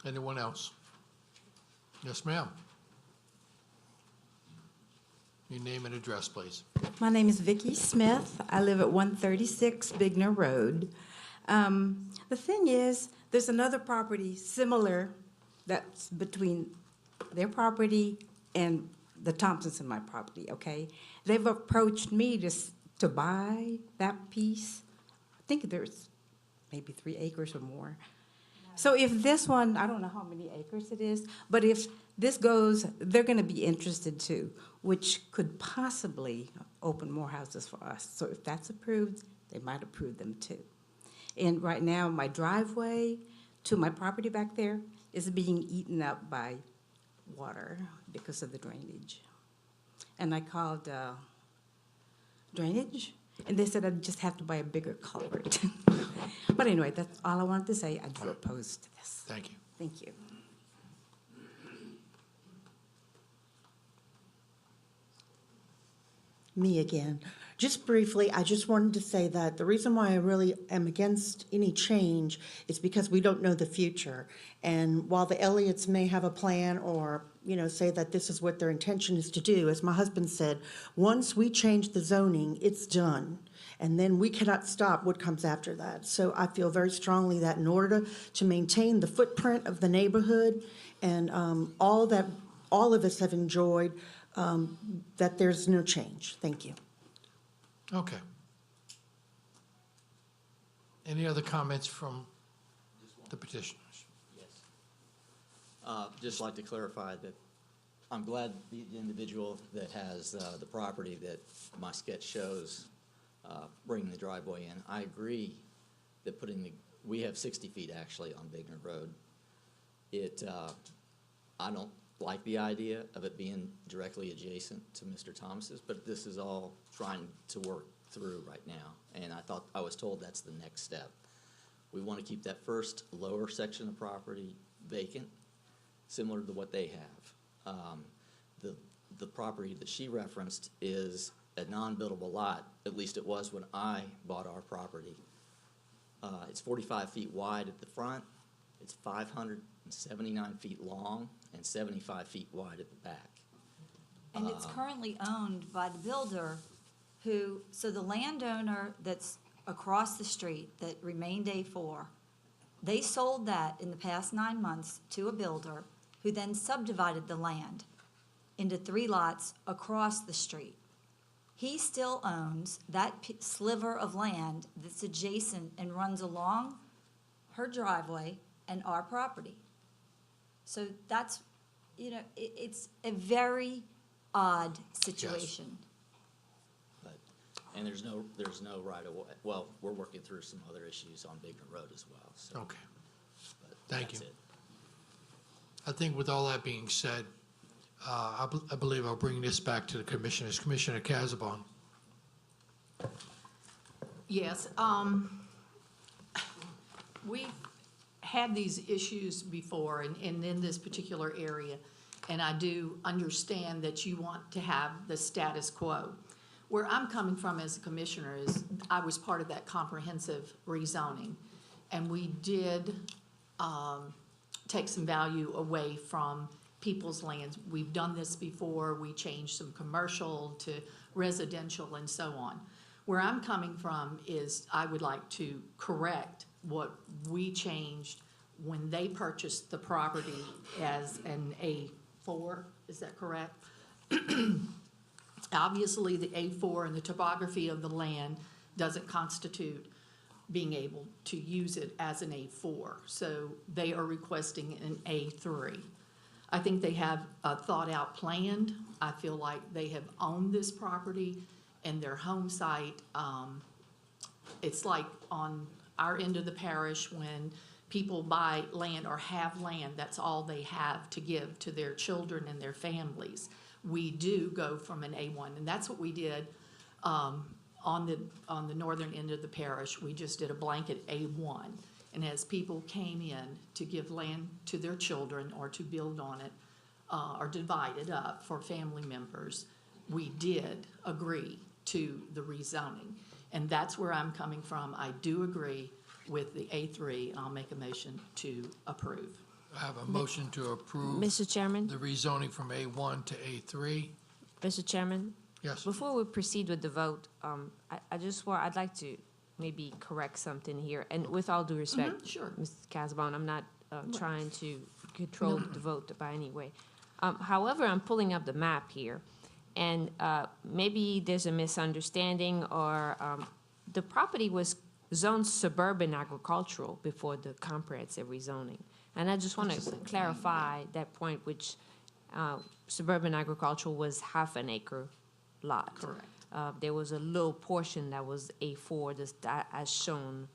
Anyone else? Yes, ma'am. Your name and address, please. My name is Vicki Smith. I live at 136 Bigner Road. The thing is, there's another property similar that's between their property and the Thompsons and my property, okay? They've approached me to buy that piece. I think there's maybe 3 acres or more. So if this one, I don't know how many acres it is, but if this goes, they're going to be interested too, which could possibly open more houses for us. So if that's approved, they might approve them too. And right now, my driveway to my property back there is being eaten up by water because of the drainage. And I called drainage, and they said I'd just have to buy a bigger culvert. But anyway, that's all I wanted to say. I do oppose to this. Thank you. Thank you. Me again. Just briefly, I just wanted to say that the reason why I really am against any change is because we don't know the future. And while the Elliots may have a plan or, say that this is what their intention is to do, as my husband said, once we change the zoning, it's done. And then we cannot stop what comes after that. So I feel very strongly that in order to maintain the footprint of the neighborhood and all of us have enjoyed, that there's no change. Thank you. Okay. Any other comments from the petitioners? Just like to clarify that I'm glad the individual that has the property that my sketch shows bringing the driveway in. I agree that we have 60 feet actually on Bigner Road. I don't like the idea of it being directly adjacent to Mr. Thomas's, but this is all trying to work through right now. And I was told that's the next step. We want to keep that first lower section of property vacant, similar to what they have. The property that she referenced is a non-buildable lot, at least it was when I bought our property. It's 45 feet wide at the front, it's 579 feet long, and 75 feet wide at the back. And it's currently owned by the builder so the landowner that's across the street that remained A4, they sold that in the past 9 months to a builder who then subdivided the land into 3 lots across the street. He still owns that sliver of land that's adjacent and runs along her driveway and our property. So that's, it's a very odd situation. And there's no right of way. Well, we're working through some other issues on Bigner Road as well. So, Okay. Thank that's you. it. I think with all that being said, I believe I'll bring this back to the commissioners. Commissioner Casabon. Yes, we've had these issues before and in this particular area, and I do understand that you want to have the status quo. Where I'm coming from as a commissioner is I was part of that comprehensive rezoning, and we did take some value away from people's lands. We've done this before. We changed some commercial to residential and so on. Where I'm coming from is I would like to correct what we changed when they purchased the property as an A4, is that correct? Obviously, the A4 and the topography of the land doesn't constitute being able to use it as an A4. So they are requesting an A3. I think they have a thought-out plan. I feel like they have owned this property and their home site. It's like on our end of the parish when people buy land or have land, that's all they have to give to their children and their families. We do go from an A1, and that's what we did on the northern end of the parish. We just did a blanket A1, and as people came in to give land to their children or to build on it or divide it up for family members, we did agree to the rezoning, and that's where I'm coming from. I do agree with the A3, and I'll make a motion to approve. I have a motion to approve. Mr. Chairman? The rezoning from A1 to A3. Mr. Chairman? Yes. Before we proceed with the vote, I'd like to maybe correct something here, and with all due respect, sure. Mr. Casabon, I'm not trying to control the vote by any way. However, I'm pulling up the map here, and maybe there's a misunderstanding, or the property was zoned suburban agricultural before the comprehensive rezoning. And I just want to clarify that point, which suburban agricultural was half an acre lot. Correct. There was a little portion that was A4, as shown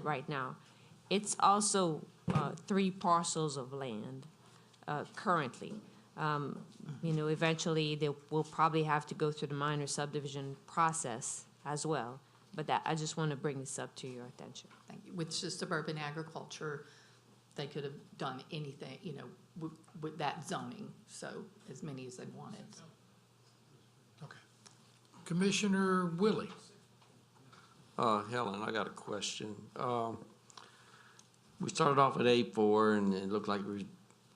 right now. It's also 3 parcels of land currently. You know, eventually they will probably have to go through the minor subdivision process as well. But that, I just want to bring this up to your attention. Thank you. With just suburban agriculture, they could have done anything, you know, with that zoning, so as many as they wanted. Commissioner Willie. Helen, I got a question. We started off at A4 and it looked like we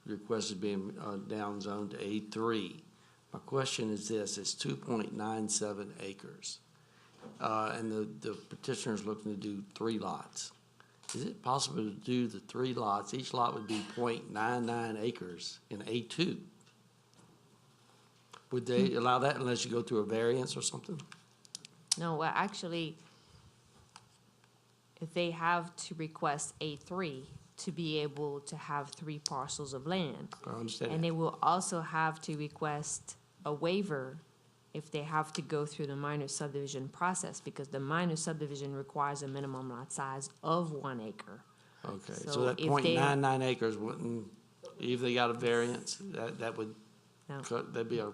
requested being downzoned to A3. My question is this, it's 2.97 acres. And the petitioner's looking to do 3 lots. Is it possible to do the 3 lots? Each lot would be 0.99 acres in A2. Would they allow that unless you go through a variance or something? No, well, actually, if they have to request A3 to be able to have 3 parcels of land. I understand And that. they will also have to request a waiver if they have to go through the minor subdivision process, because the minor subdivision requires a minimum lot size of 1 acre. Okay, So so that if they- 0.99 acres wouldn't, if they got a variance, that would, No. that'd be a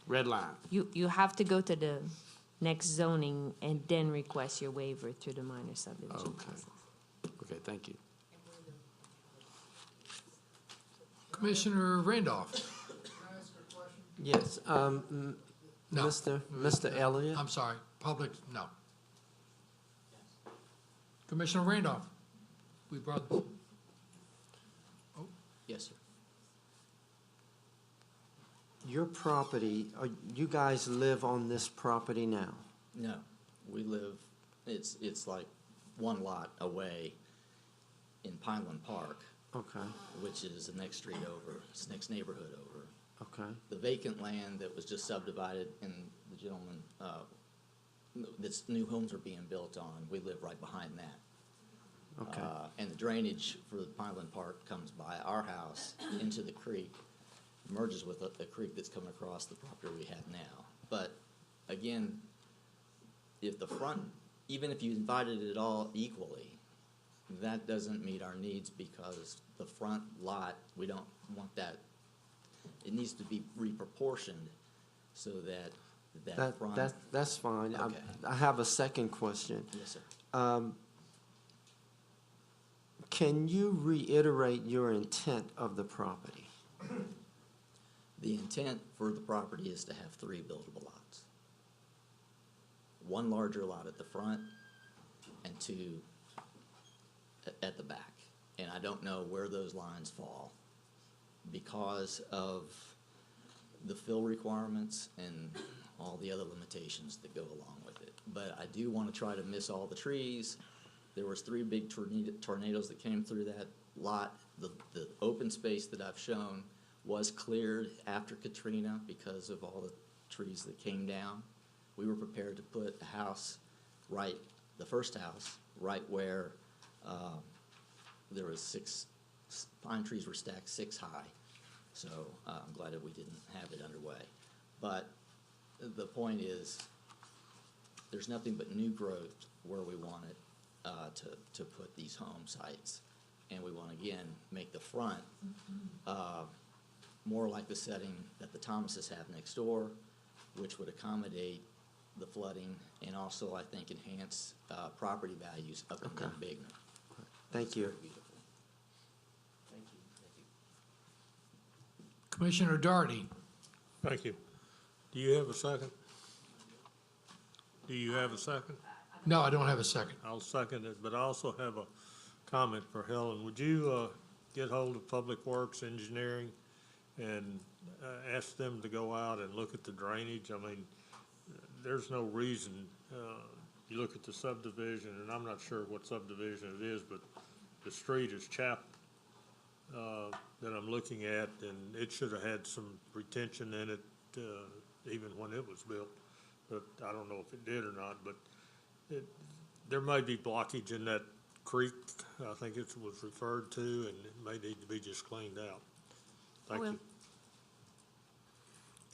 red line. You have to go to the next zoning and then request your waiver through the minor subdivision Okay. process. Okay, thank you. Commissioner Randolph. Yes, No. Mr. Elliott? I'm sorry, public, no. Commissioner Randolph. We brought, Yes, sir. Your property, you guys live on this property now? No, we live, it's like 1 lot away in Pineland Park, Okay, which is the next street over, it's the next neighborhood over. okay, The vacant land that was just subdivided and the gentleman, that's new homes are being built on, we live right behind that. okay. And the drainage for the Pineland Park comes by our house into the creek, merges with a creek that's coming across the property we have now. But again, if the front, even if you divided it all equally, that doesn't meet our needs because the front lot, we don't want that. It needs to be reproportioned so that front. That's fine. Okay. I have a second question. Yes, sir. Can you reiterate your intent of the property? The intent for the property is to have 3 buildable lots. 1 larger lot at the front and 2 at the back. And I don't know where those lines fall because of the fill requirements and all the other limitations that go along with it. But I do want to try to miss all the trees. There was 3 big tornadoes that came through that lot. The open space that I've shown was cleared after Katrina because of all the trees that came down. We were prepared to put a house the first house, right where there was 6 pine trees were stacked 6 high. So I'm glad that we didn't have it underway. But the point is, there's nothing but new growth where we want it to put these home sites. And we want to, again, make the front more like the setting that the Thomases have next door, which would accommodate the flooding and also, I think, enhance property values up in Bigner. Thank you. Thank you. Commissioner Darty. Thank you. Do you have a second? Do you have a second? No, I don't have a second. I'll second it, but I also have a comment for Helen. Would you get hold of Public Works Engineering and ask them to go out and look at the drainage? I mean, there's no reason, you look at the subdivision, and I'm not sure what subdivision it is, but the street is Chapel that I'm looking at, and it should have had some retention in it even when it was built. But I don't know if it did or not, but there may be blockage in that creek, I think it was referred to, and it may need to be just cleaned out. Thank you.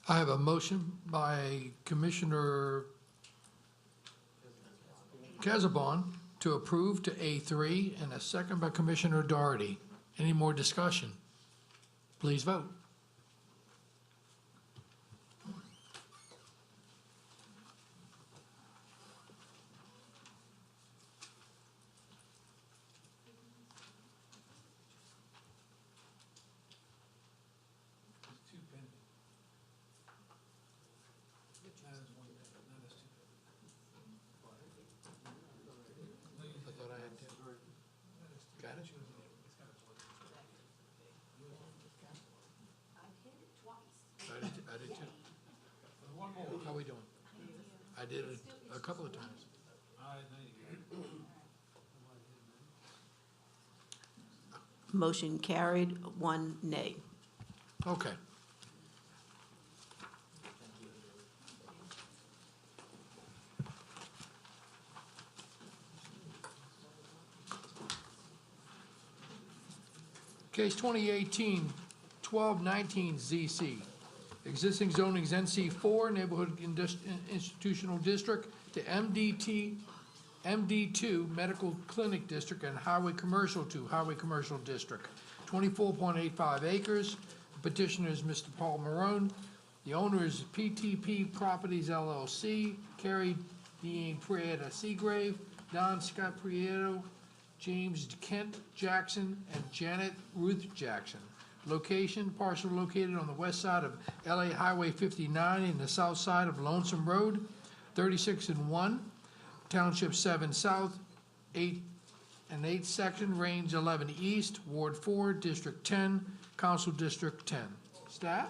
I have a motion by Commissioner Casabon to approve to A3 and a second by Commissioner Doherty. Any more discussion? Please vote. Motion carried, 1 nay. Okay. Case 2018-1219 ZC. Existing zoning is NC4, Neighborhood Institutional District, to MD2, Medical Clinic District, and Highway Commercial 2, Highway Commercial District. 24.85 acres. The petitioner is Mr. Paul Marone. The owner is PTP Properties LLC, Carrie Dean Prieta Seagrave, Don Scott Prieto, James Kent Jackson, and Janet Ruth Jackson. Location, parcel located on the west side of LA Highway 59 and the south side of Lonesome Road, 36 and 1, Township 7 South, 8 and 8 section, Range 11 East, Ward 4, District 10, Council District 10. Staff?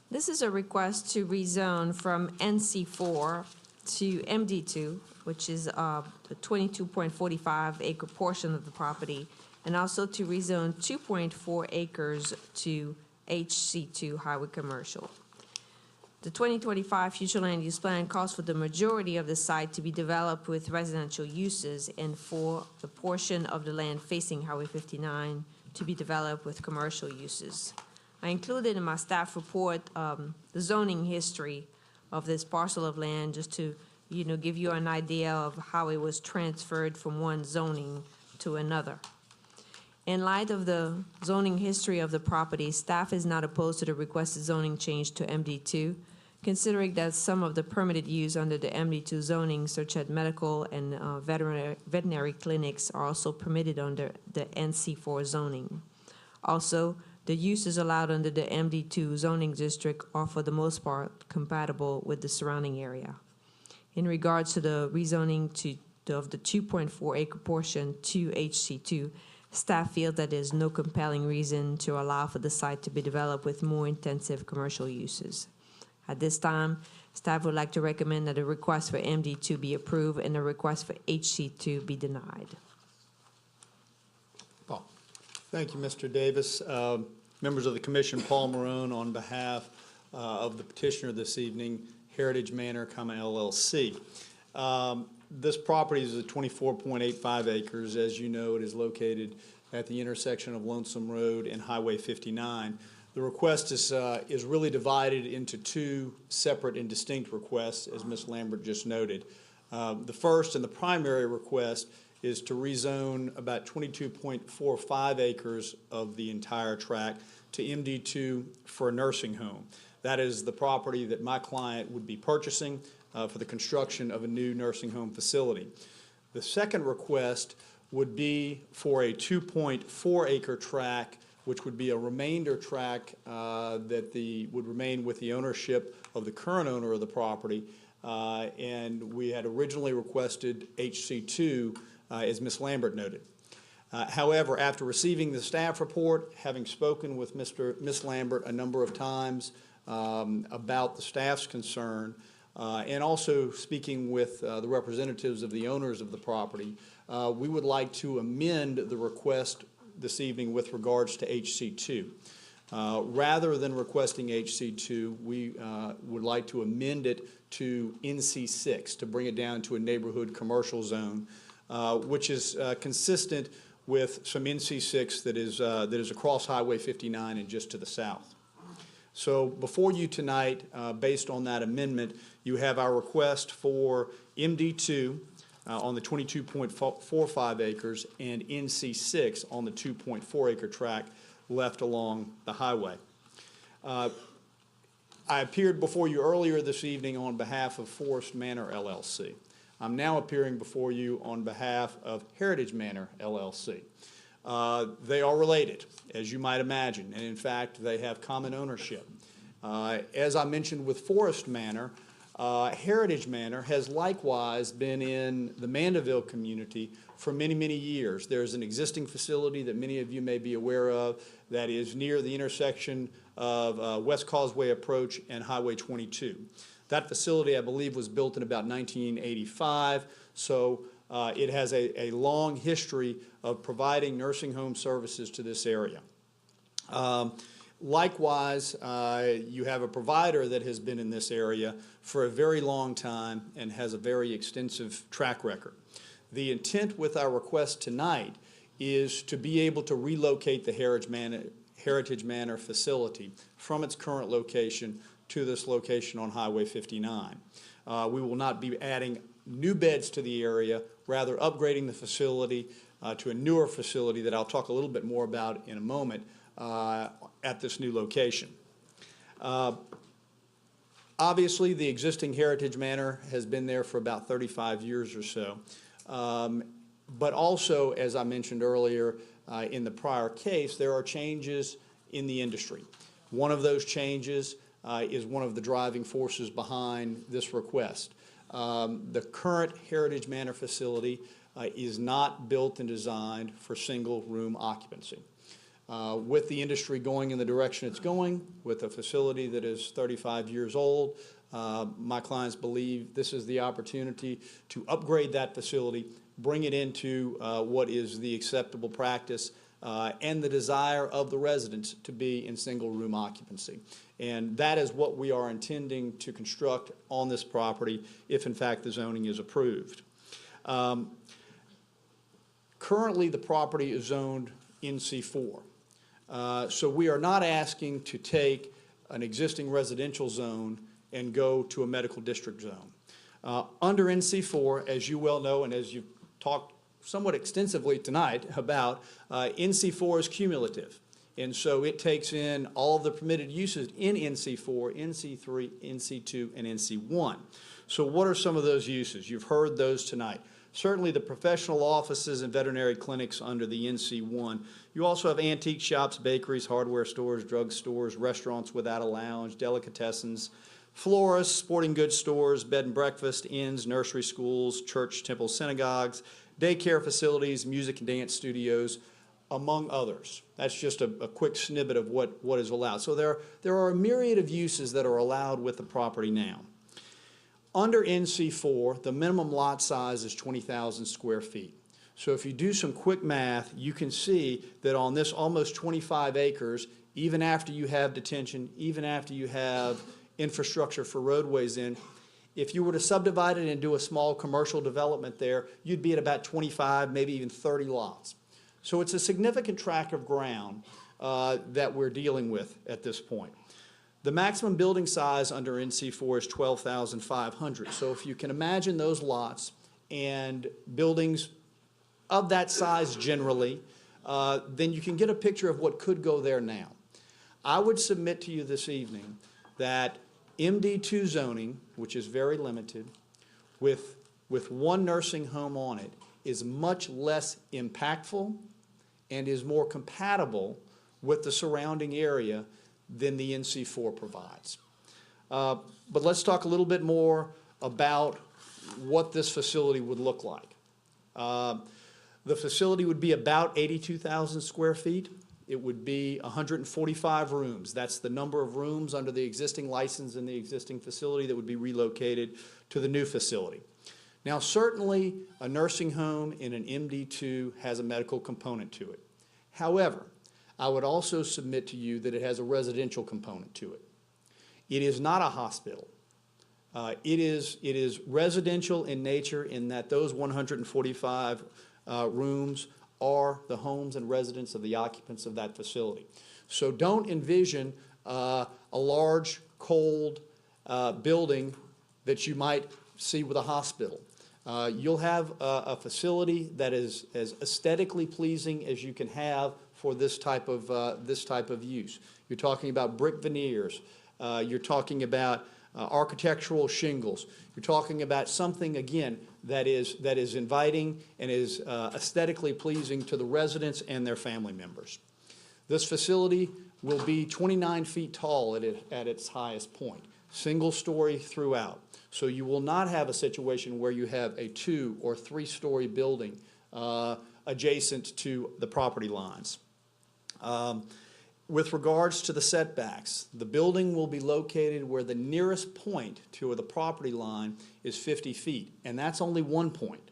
This is a request to rezone from NC4 to MD2, which is a 22.45 acre portion of the property, and also to rezone 2.4 acres to HC2 Highway Commercial. The 2025 future land use plan calls for the majority of the site to be developed with residential uses and for the portion of the land facing Highway 59 to be developed with commercial uses. I included in my staff report the zoning history of this parcel of land just to give you an idea of how it was transferred from one zoning to another. In light of the zoning history of the property, staff is not opposed to the requested zoning change to MD2, considering that some of the permitted use under the MD2 zoning, such as medical and veterinary clinics, are also permitted under the NC4 zoning. Also, the uses allowed under the MD2 zoning district are for the most part compatible with the surrounding area. In regards to the rezoning of the 2.4 acre portion to HC2, staff feels that there's no compelling reason to allow for the site to be developed with more intensive commercial uses. At this time, staff would like to recommend that the request for MD2 be approved and the request for HC2 be denied. Paul. Thank you, Mr. Davis. Members of the commission, Paul Marone on behalf of the petitioner this evening, Heritage Manor, LLC. This property is 24.85 acres. As you know, it is located at the intersection of Lonesome Road and Highway 59. The request is really divided into two separate and distinct requests, as Ms. Lambert just noted. The first and the primary request is to rezone about 22.45 acres of the entire tract to MD2 for a nursing home. That is the property that my client would be purchasing for the construction of a new nursing home facility. The second request would be for a 2.4 acre tract, which would be a remainder tract that would remain with the ownership of the current owner of the property. And we had originally requested HC2, as Ms. Lambert noted. However, after receiving the staff report, having spoken with Ms. Lambert a number of times about the staff's concern, and also speaking with the representatives of the owners of the property, we would like to amend the request this evening with regards to HC2. Rather than requesting HC2, we would like to amend it to NC6 to bring it down to a neighborhood commercial zone, which is consistent with some NC6 that is across Highway 59 and just to the south. So before you tonight, based on that amendment, you have our request for MD2 on the 22.45 acres and NC6 on the 2.4 acre tract left along the highway. I appeared before you earlier this evening on behalf of Forest Manor LLC. I'm now appearing before you on behalf of Heritage Manor LLC. They are related, as you might imagine, and in fact, they have common ownership. As I mentioned with Forest Manor, Heritage Manor has likewise been in the Mandeville community for many, many years. There's an existing facility that many of you may be aware of that is near the intersection of West Causeway Approach and Highway 22. That facility, I believe, was built in about 1985, so it has a long history of providing nursing home services to this area. Likewise, you have a provider that has been in this area for a very long time and has a very extensive track record. The intent with our request tonight is to be able to relocate the Heritage Manor facility from its current location to this location on Highway 59. We will not be adding new beds to the area, rather upgrading the facility to a newer facility that I'll talk a little bit more about in a moment at this new location. Obviously, the existing Heritage Manor has been there for about 35 years or so. But also, as I mentioned earlier in the prior case, there are changes in the industry. One of those changes is one of the driving forces behind this request. The current Heritage Manor facility is not built and designed for single-room occupancy. With the industry going in the direction it's going, with a facility that is 35 years old, my clients believe this is the opportunity to upgrade that facility, bring it into what is the acceptable practice and the desire of the residents to be in single-room occupancy. And that is what we are intending to construct on this property if, in fact, the zoning is approved. Currently, the property is zoned NC4. So we are not asking to take an existing residential zone and go to a medical district zone. Under NC4, as you well know, and as you've talked somewhat extensively tonight about, NC4 is cumulative. And so it takes in all of the permitted uses in NC4, NC3, NC2, and NC1. So what are some of those uses? You've heard those tonight. Certainly the professional offices and veterinary clinics under the NC1. You also have antique shops, bakeries, hardware stores, drug stores, restaurants without a lounge, delicatessens, florists, sporting goods stores, bed and breakfast, inns, nursery schools, church, temples, synagogues, daycare facilities, music and dance studios, among others. That's just a quick snippet of what is allowed. So there are a myriad of uses that are allowed with the property now. Under NC4, the minimum lot size is 20,000 square feet. So if you do some quick math, you can see that on this almost 25 acres, even after you have detention, even after you have infrastructure for roadways in, if you were to subdivide it and do a small commercial development there, you'd be at about 25, maybe even 30 lots. So it's a significant tract of ground that we're dealing with at this point. The maximum building size under NC4 is 12,500. So if you can imagine those lots and buildings of that size generally, then you can get a picture of what could go there now. I would submit to you this evening that MD2 zoning, which is very limited, with one nursing home on it, is much less impactful and is more compatible with the surrounding area than the NC4 provides. But let's talk a little bit more about what this facility would look like. The facility would be about 82,000 square feet. It would be 145 rooms. That's the number of rooms under the existing license in the existing facility that would be relocated to the new facility. Now, certainly, a nursing home in an MD2 has a medical component to it. However, I would also submit to you that it has a residential component to it. It is not a hospital. It is residential in nature in that those 145 rooms are the homes and residence of the occupants of that facility. So don't envision a large, cold building that you might see with a hospital. You'll have a facility that is as aesthetically pleasing as you can have for this type of use. You're talking about brick veneers. You're talking about architectural shingles. You're talking about something, again, that is inviting and is aesthetically pleasing to the residents and their family members. This facility will be 29 feet tall at its highest point, single story throughout. So you will not have a situation where you have a 2- or 3-story building adjacent to the property lines. With regards to the setbacks, the building will be located where the nearest point to the property line is 50 feet, and that's only one point.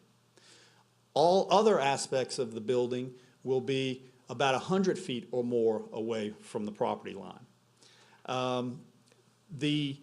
All other aspects of the building will be about 100 feet or more away from the property line. The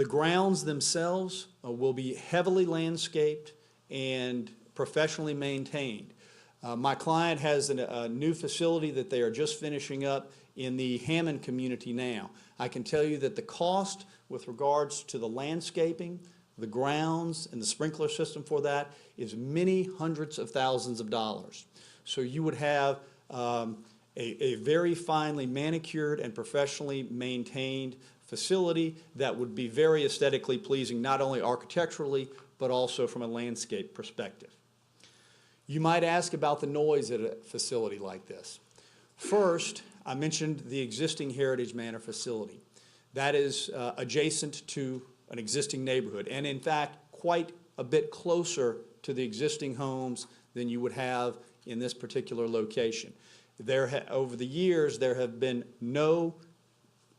grounds themselves will be heavily landscaped and professionally maintained. My client has a new facility that they are just finishing up in the Hammond community now. I can tell you that the cost with regards to the landscaping, the grounds, and the sprinkler system for that is many hundreds of thousands of dollars. So you would have a very finely manicured and professionally maintained facility that would be very aesthetically pleasing, not only architecturally, but also from a landscape perspective. You might ask about the noise at a facility like this. First, I mentioned the existing Heritage Manor facility. That is adjacent to an existing neighborhood, and in fact, quite a bit closer to the existing homes than you would have in this particular location. Over the years, there have been no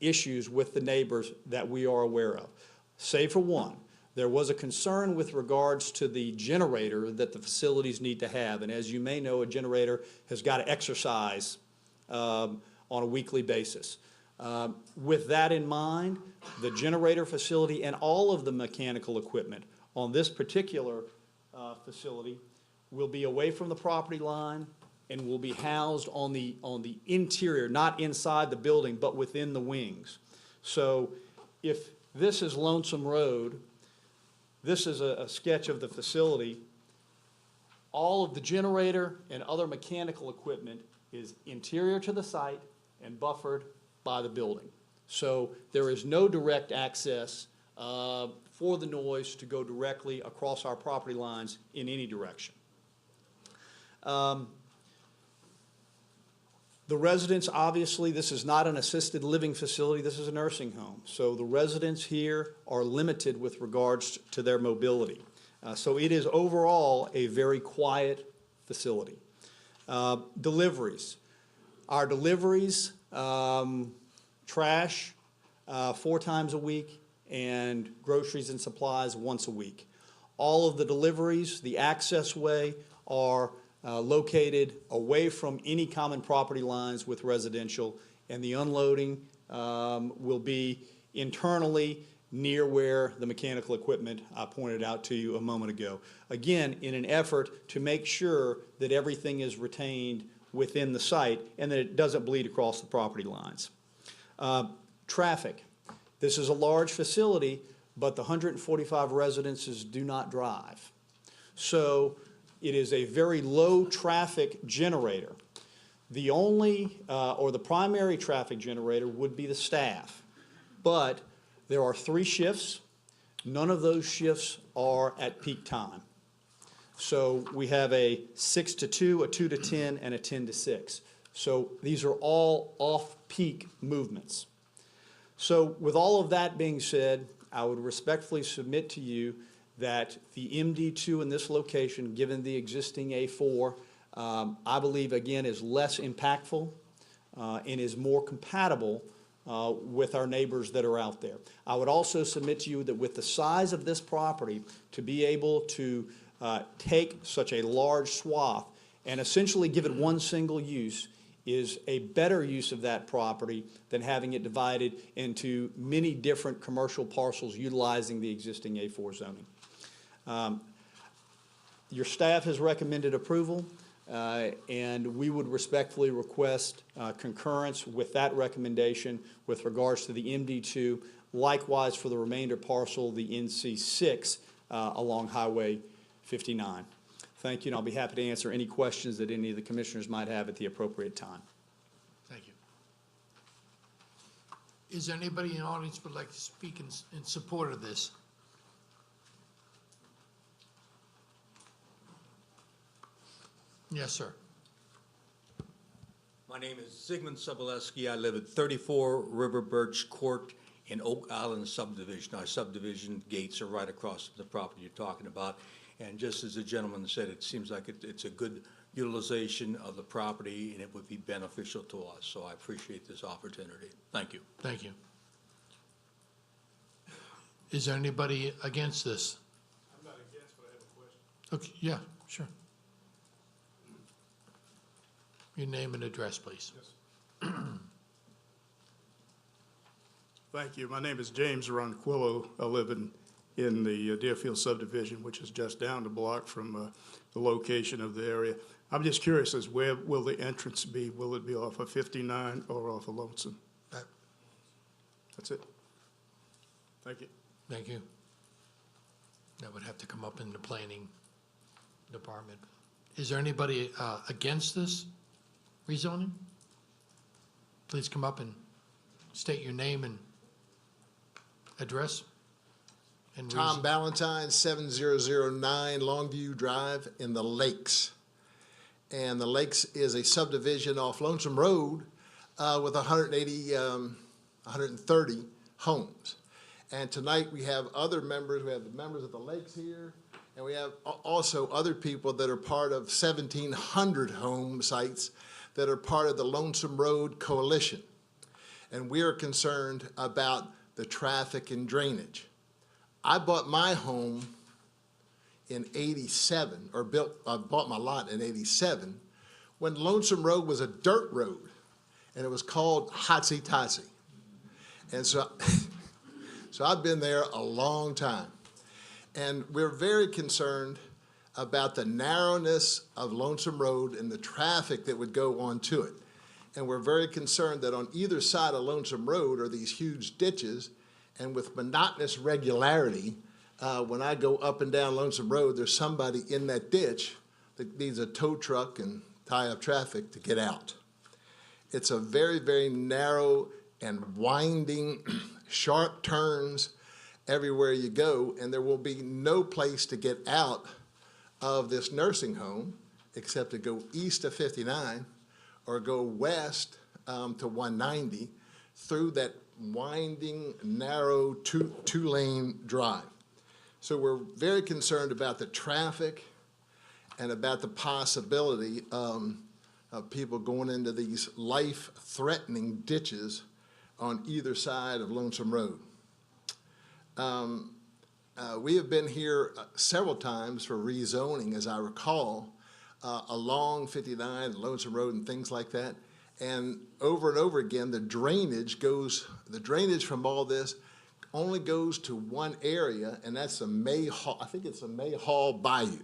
issues with the neighbors that we are aware of, save for one. There was a concern with regards to the generator that the facilities need to have, and as you may know, a generator has got to exercise on a weekly basis. With that in mind, the generator facility and all of the mechanical equipment on this particular facility will be away from the property line and will be housed on the interior, not inside the building, but within the wings. So if this is Lonesome Road, this is a sketch of the facility. All of the generator and other mechanical equipment is interior to the site and buffered by the building. So there is no direct access for the noise to go directly across our property lines in any direction. The residents, obviously, this is not an assisted living facility, this is a nursing home. So the residents here are limited with regards to their mobility. So it is overall a very quiet facility. Deliveries. Our deliveries, trash 4 times a week and groceries and supplies once a week. All of the deliveries, the access way, are located away from any common property lines with residential, and the unloading will be internally near where the mechanical equipment I pointed out to you a moment ago. Again, in an effort to make sure that everything is retained within the site and that it doesn't bleed across the property lines. Traffic. This is a large facility, but the 145 residences do not drive. So it is a very low traffic generator. The only, or the primary traffic generator would be the staff. But there are 3 shifts. None of those shifts are at peak time. So we have a 6 to 2, a 2 to 10, and a 10 to 6. So these are all off-peak movements. So with all of that being said, I would respectfully submit to you that the MD2 in this location, given the existing A4, I believe, again, is less impactful and is more compatible with our neighbors that are out there. I would also submit to you that with the size of this property, to be able to take such a large swath and essentially give it one single use is a better use of that property than having it divided into many different commercial parcels utilizing the existing A4 zoning. Your staff has recommended approval, and we would respectfully request concurrence with that recommendation with regards to the MD2, likewise for the remainder parcel, the NC6 along Highway 59. Thank you, and I'll be happy to answer any questions that any of the commissioners might have at the appropriate time. Thank you. Is there anybody in the audience who would like to speak in support of this? Yes, sir. My name is Zygmunt Sobolewski. I live at 34 River Birch Court in Oak Island subdivision. Our subdivision gates are right across the property you're talking about. And just as the gentleman said, it seems like it's a good utilization of the property and it would be beneficial to us. So I appreciate this opportunity. Thank you. Thank you. Is there anybody against this? I'm not against, but I have a question. Okay, yeah, sure. Your name and address, please. Thank you. My name is James Ronquillo. I live in the Deerfield subdivision, which is just down the block from the location of the area. I'm just curious as where will the entrance be? Will it be off of 59 or off of Lonesome? That's it. Thank you. Thank you. That would have to come up in the planning department. Is there anybody against this rezoning? Please come up and state your name and address. And Tom Ballantyne, 7009 Longview Drive in the Lakes. And the Lakes is a subdivision off Lonesome Road with 130 homes. And tonight we have other members. We have the members of the Lakes here, and we have also other people that are part of 1,700 home sites that are part of the Lonesome Road Coalition. And we are concerned about the traffic and drainage. I bought my home in 87, or I bought my lot in 87, when Lonesome Road was a dirt road, and it was called Hotsy Totsy. And so, so I've been there a long time. And we're very concerned about the narrowness of Lonesome Road and the traffic that would go onto it. And we're very concerned that on either side of Lonesome Road are these huge ditches, and with monotonous regularity, when I go up and down Lonesome Road, there's somebody in that ditch that needs a tow truck and tie up traffic to get out. It's a very, very narrow and winding, sharp turns everywhere you go, and there will be no place to get out of this nursing home except to go east of 59 or go west to 190 through that winding, narrow two-lane drive. So we're very concerned about the traffic and about the possibility of people going into these life-threatening ditches on either side of Lonesome Road. We have been here several times for rezoning, as I recall, along 59 and Lonesome Road and things like that. And over again, the drainage from all this only goes to one area, and that's the May Hall. I think it's the May Hall Bayou.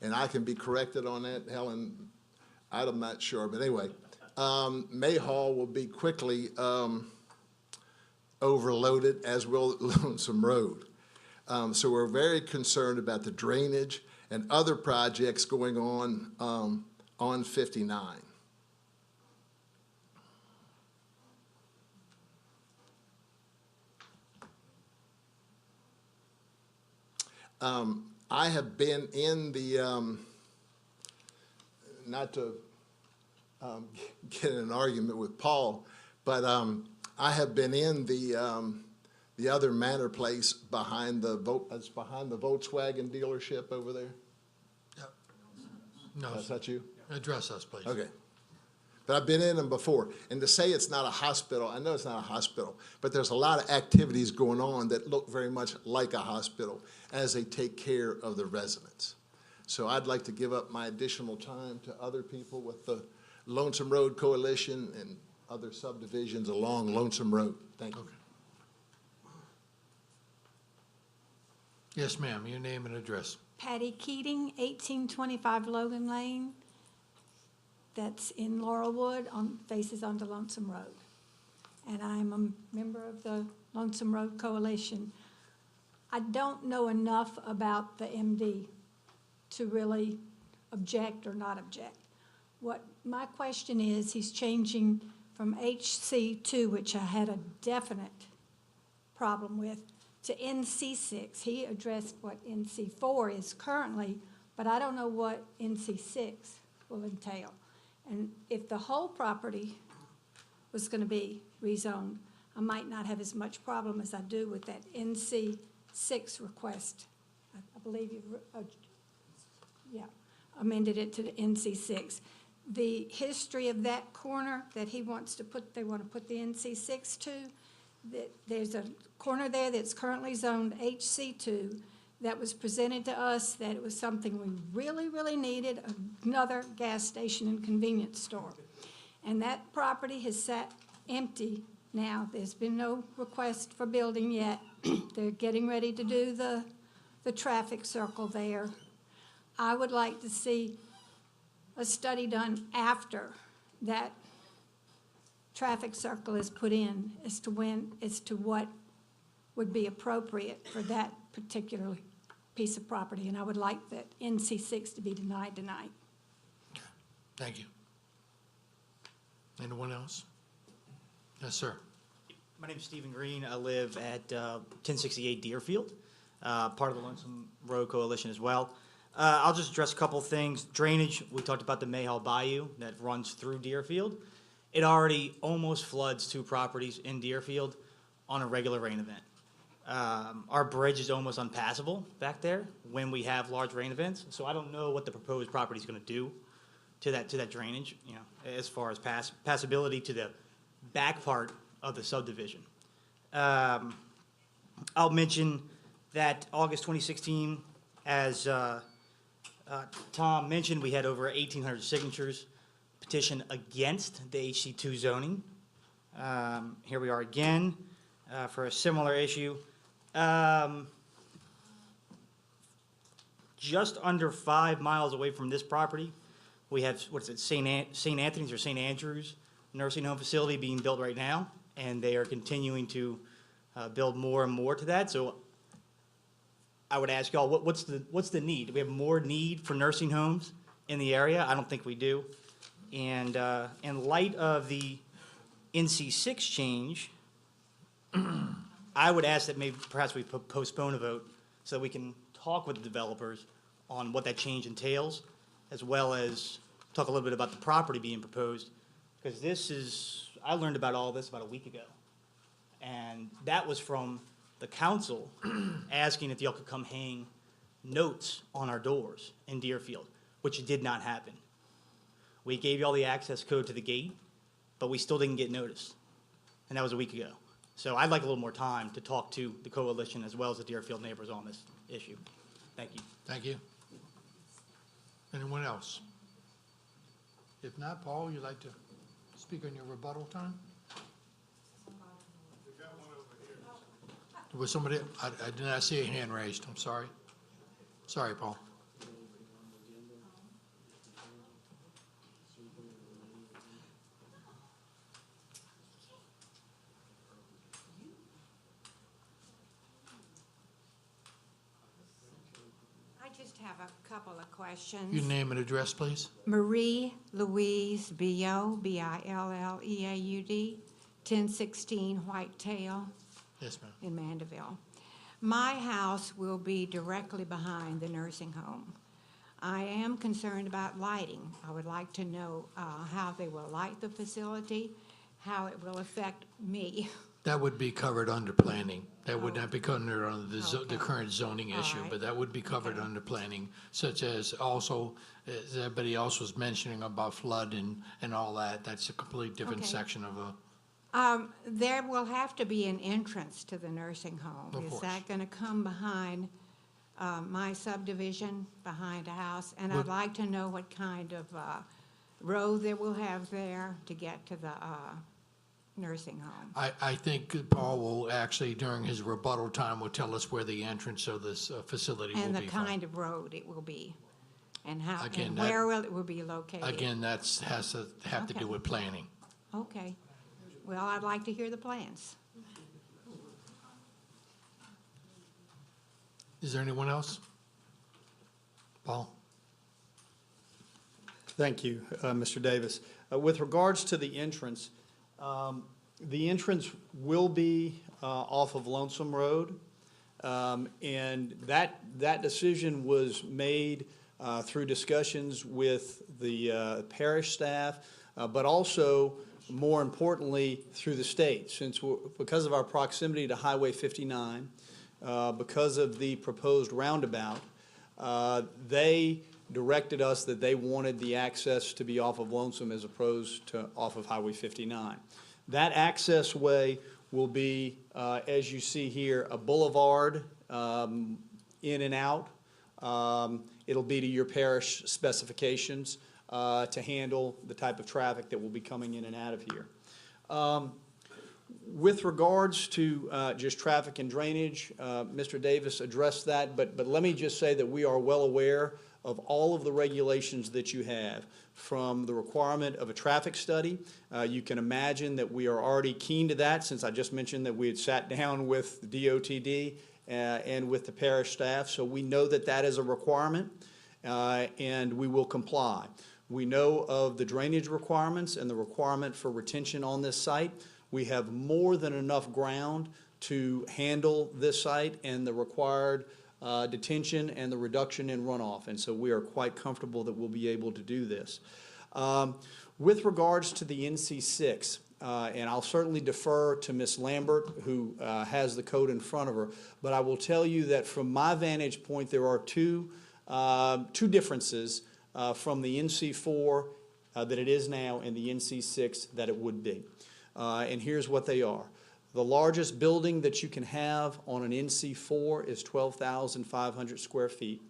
And I can be corrected on that, Helen. I'm not sure, but anyway, May Hall will be quickly overloaded, as will Lonesome Road. So we're very concerned about the drainage and other projects going on 59. I have been in the, not to get in an argument with Paul, but I have been in the other manor place behind the Volkswagen dealership over there. No. Is that you? Address us, please. Okay. But I've been in them before. And to say it's not a hospital, I know it's not a hospital, but there's a lot of activities going on that look very much like a hospital as they take care of the residents. So I'd like to give up my additional time to other people with the Lonesome Road Coalition and other subdivisions along Lonesome Road. Thank you. Okay. Yes, ma'am, your name and address. Patty Keating, 1825 Logan Lane. That's in Laurelwood, faces onto Lonesome Road. And I'm a member of the Lonesome Road Coalition. I don't know enough about the MD to really object or not object. What my question is, he's changing from HC2, which I had a definite problem with, to NC6. He addressed what NC4 is currently, but I don't know what NC6 will entail. And if the whole property was going to be rezoned, I might not have as much problem as I do with that NC6 request. I believe you amended it to the NC6. The history of that corner that they want to put the NC6 to, there's a corner there that's currently zoned HC2 that was presented to us that it was something we really, really needed, another gas station and convenience store. And that property has sat empty now. There's been no request for building yet. They're getting ready to do the traffic circle there. I would like to see a study done after that traffic circle is put in as to what would be appropriate for that particular piece of property. And I would like that NC6 to be denied tonight. Thank you. Anyone else? Yes, sir. My name is Stephen Green. I live at 1068 Deerfield, part of the Lonesome Road Coalition as well. I'll just address a couple things. Drainage, we talked about the Mayhaw Bayou that runs through Deerfield. It already almost floods 2 properties in Deerfield on a regular rain event. Our bridge is almost unpassable back there when we have large rain events. So I don't know what the proposed property is going to do to that drainage, you know, as far as passability to the back part of the subdivision. I'll mention that August 2016, as Tom mentioned, we had over 1,800 signatures petition against the HC2 zoning. Here we are again for a similar issue. Just under 5 miles away from this property, we have, what is it, St. Anthony's or St. Andrews nursing home facility being built right now, and they are continuing to build more and more to that. So I would ask y'all, what's the need? Do we have more need for nursing homes in the area? I don't think we do. And in light of the NC6 change, I would ask that maybe perhaps we postpone a vote so that we can talk with the developers on what that change entails, as well as talk a little bit about the property being proposed. Because this is, I learned about all this about a week ago. And that was from the council asking if y'all could come hang notes on our doors in Deerfield, which did not happen. We gave y'all the access code to the gate, but we still didn't get noticed. And that was a week ago. So I'd like a little more time to talk to the coalition as well as the Deerfield neighbors on this issue. Thank you. Thank you. Anyone else? If not, Paul, you'd like to speak on your rebuttal time? Was somebody, I did not see a hand raised, I'm sorry. Sorry, Paul. I just have a couple of questions. Your name and address, please. Marie Louise Billiaud, Billeaud, 1016 Whitetail Yes, ma'am. in Mandeville. My house will be directly behind the nursing home. I am concerned about lighting. I would like to know how they will light the facility, how it will affect me. That would be covered under planning. That would not be covered under the current zoning All issue, right. but that would be covered under planning, such as also, as everybody else was mentioning about flood and all that. That's a completely different Okay. section of a, There will have to be an entrance to the nursing home. Of Is course. that going to come behind my subdivision, behind a house? And I'd Would- like to know what kind of road they will have there to get to the nursing home. I think Paul will actually, during his rebuttal time, will tell us where the entrance of this facility will And the be from. kind of road it will be, and how, Again, and that- where will it will be located? Again, that's, has to have to Okay. do with planning. Okay. Well, I'd like to hear the plans. Is there anyone else? Paul? Thank you, Mr. Davis. With regards to the entrance will be off of Lonesome Road. And that decision was made through discussions with the parish staff, but also, more importantly, through the state. Because of our proximity to Highway 59, because of the proposed roundabout, they directed us that they wanted the access to be off of Lonesome as opposed to off of Highway 59. That access way will be, as you see here, a boulevard in and out. It'll be to your parish specifications. to handle the type of traffic that will be coming in and out of here. With regards to just traffic and drainage, Mr. Davis addressed that, but let me just say that we are well aware of all of the regulations that you have, from the requirement of a traffic study. You can imagine that we are already keen to that, since I just mentioned that we had sat down with the DOTD and with the parish staff, so we know that that is a requirement, and we will comply. We know of the drainage requirements and the requirement for retention on this site. We have more than enough ground to handle this site and the required detention and the reduction in runoff, and so we are quite comfortable that we'll be able to do this. With regards to the NC6, and I'll certainly defer to Ms. Lambert, who has the code in front of her, but I will tell you that from my vantage point, there are two differences from the NC4 that it is now and the NC6 that it would be. And here's what they are. The largest building that you can have on an NC4 is 12,500 square feet.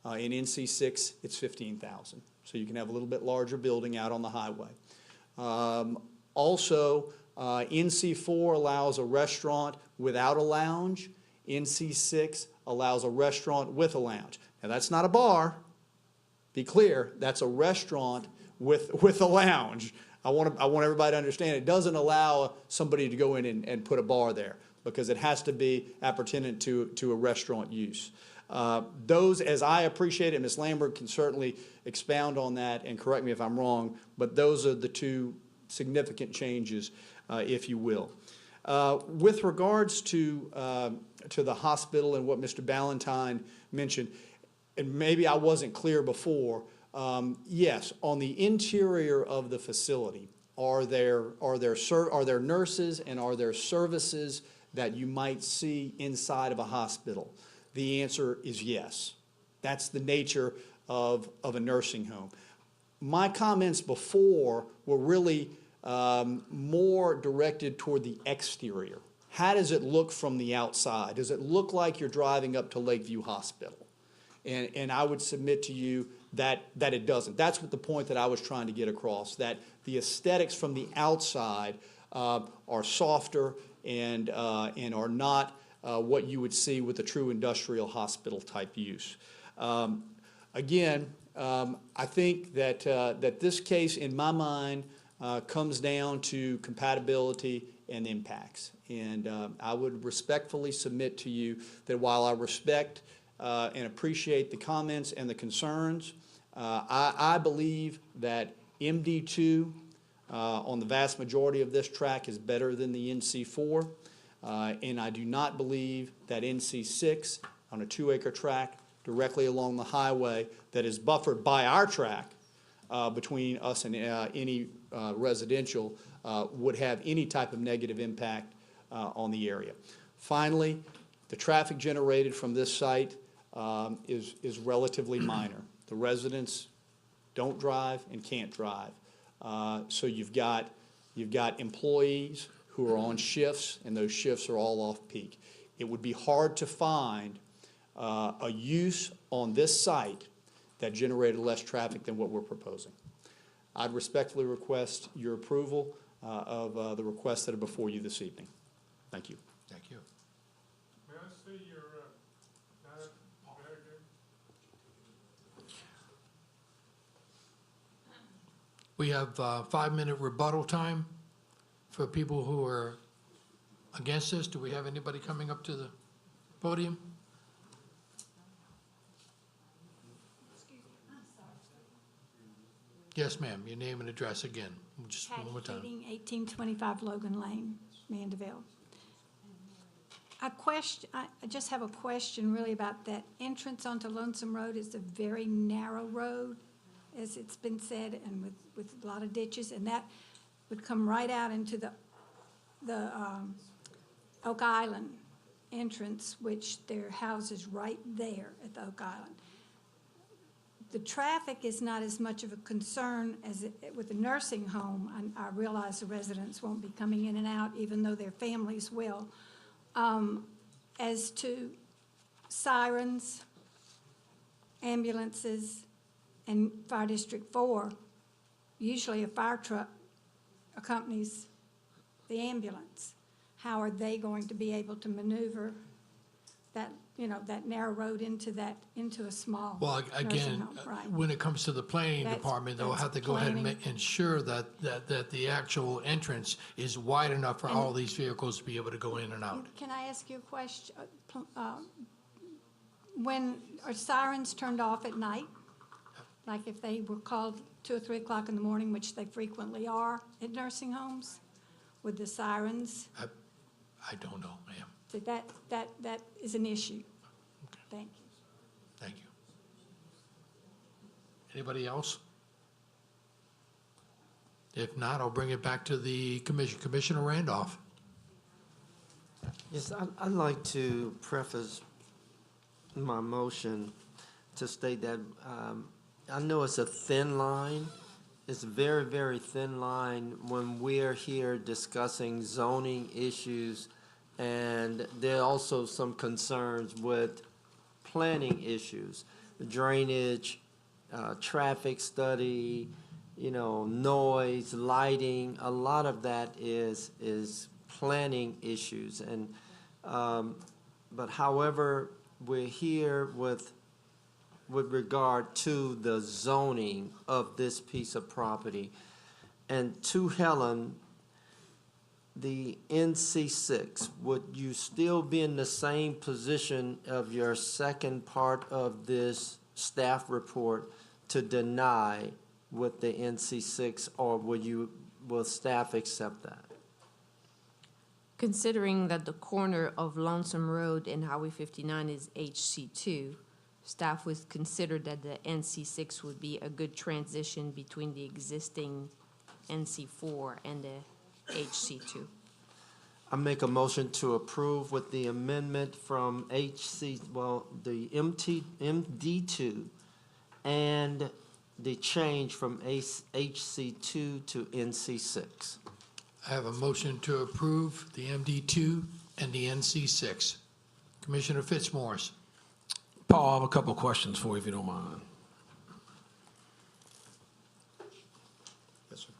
In NC6, it's 15,000. So you can have a little bit larger building out on the highway. Also, NC4 allows a restaurant without a lounge. NC6 allows a restaurant with a lounge. Now, that's not a bar. Be clear, that's a restaurant with a lounge. I want everybody to understand it doesn't allow somebody to go in and put a bar there, because it has to be appertinent to a restaurant use. Those, as I appreciate it, Ms. Lambert can certainly expound on that and correct me if I'm wrong, but those are the two significant changes, if you will. With regards to the hospital and what Mr. Ballantyne mentioned, and maybe I wasn't clear before, yes, on the interior of the facility, are there nurses and are there services that you might see inside of a hospital? The answer is yes. That's the nature of a nursing home. My comments before were really more directed toward the exterior. How does it look from the outside? Does it look like you're driving up to Lakeview Hospital? And I would submit to you that it doesn't. That's what the point that I was trying to get across, that the aesthetics from the outside are softer and are not what you would see with a true industrial hospital type use. Again, I think that this case, in my mind, comes down to compatibility and impacts. And I would respectfully submit to you that while I respect and appreciate the comments and the concerns, I believe that MD2 on the vast majority of this track is better than the NC4, and I do not believe that NC6 on a 2-acre track directly along the highway that is buffered by our track between us and any residential would have any type of negative impact on the area. Finally, the traffic generated from this site is relatively minor. The residents don't drive and can't drive. So you've got employees who are on shifts, and those shifts are all off-peak. It would be hard to find a use on this site that generated less traffic than what we're proposing. I'd respectfully request your approval of the requests that are before you this evening. Thank you. Thank you. May I see your We have 5-minute rebuttal time for people who are against this. Do we have anybody coming up to the podium? Yes, ma'am. Your name and address again. Just one more time. Patty Keating, 1825 Logan Lane, Mandeville. I just have a question really about that entrance onto Lonesome Road. It's a very narrow road, as it's been said, and with a lot of ditches, and that would come right out into the Oak Island entrance, which their house is right there at the Oak Island. The traffic is not as much of a concern as with the nursing home. I realize the residents won't be coming in and out, even though their families will. As to sirens, ambulances, and Fire District 4 usually a fire truck accompanies the ambulance. How are they going to be able to maneuver that, that narrow road into a small Well, nursing again, home, right? when it comes to the planning That's- department, they'll that's have to go ahead and planning. ensure that the actual entrance is wide enough for And- all these vehicles to be able to go in and out. Can I ask you a question? When are sirens turned off at night? Like if they were called 2 or 3 o'clock in the morning, which they frequently are at nursing homes, with the sirens? I don't know, ma'am. So that is an issue. Thank you. Thank you. Anybody else? If not, I'll bring it back to the commission. Commissioner Randolph. Yes, I'd like to preface my motion to state that I know it's a thin line. It's a very, very thin line when we're here discussing zoning issues, and there are also some concerns with planning issues, drainage, traffic study, noise, lighting. A lot of that is planning issues, and but however, we're here with regard to the zoning of this piece of property. And to Helen, the NC6, would you still be in the same position of your second part of this staff report to deny with the NC6, or will staff accept that? Considering that the corner of Lonesome Road and Highway 59 is HC2, staff would consider that the NC6 would be a good transition between the existing NC4 and the HC2. I make a motion to approve with the amendment from the MD2 and the change from HC2 to NC6. I have a motion to approve the MD2 and the NC6. Commissioner Fitzmaurice. Paul, I have a couple of questions for you, if you don't mind. Yes, sir.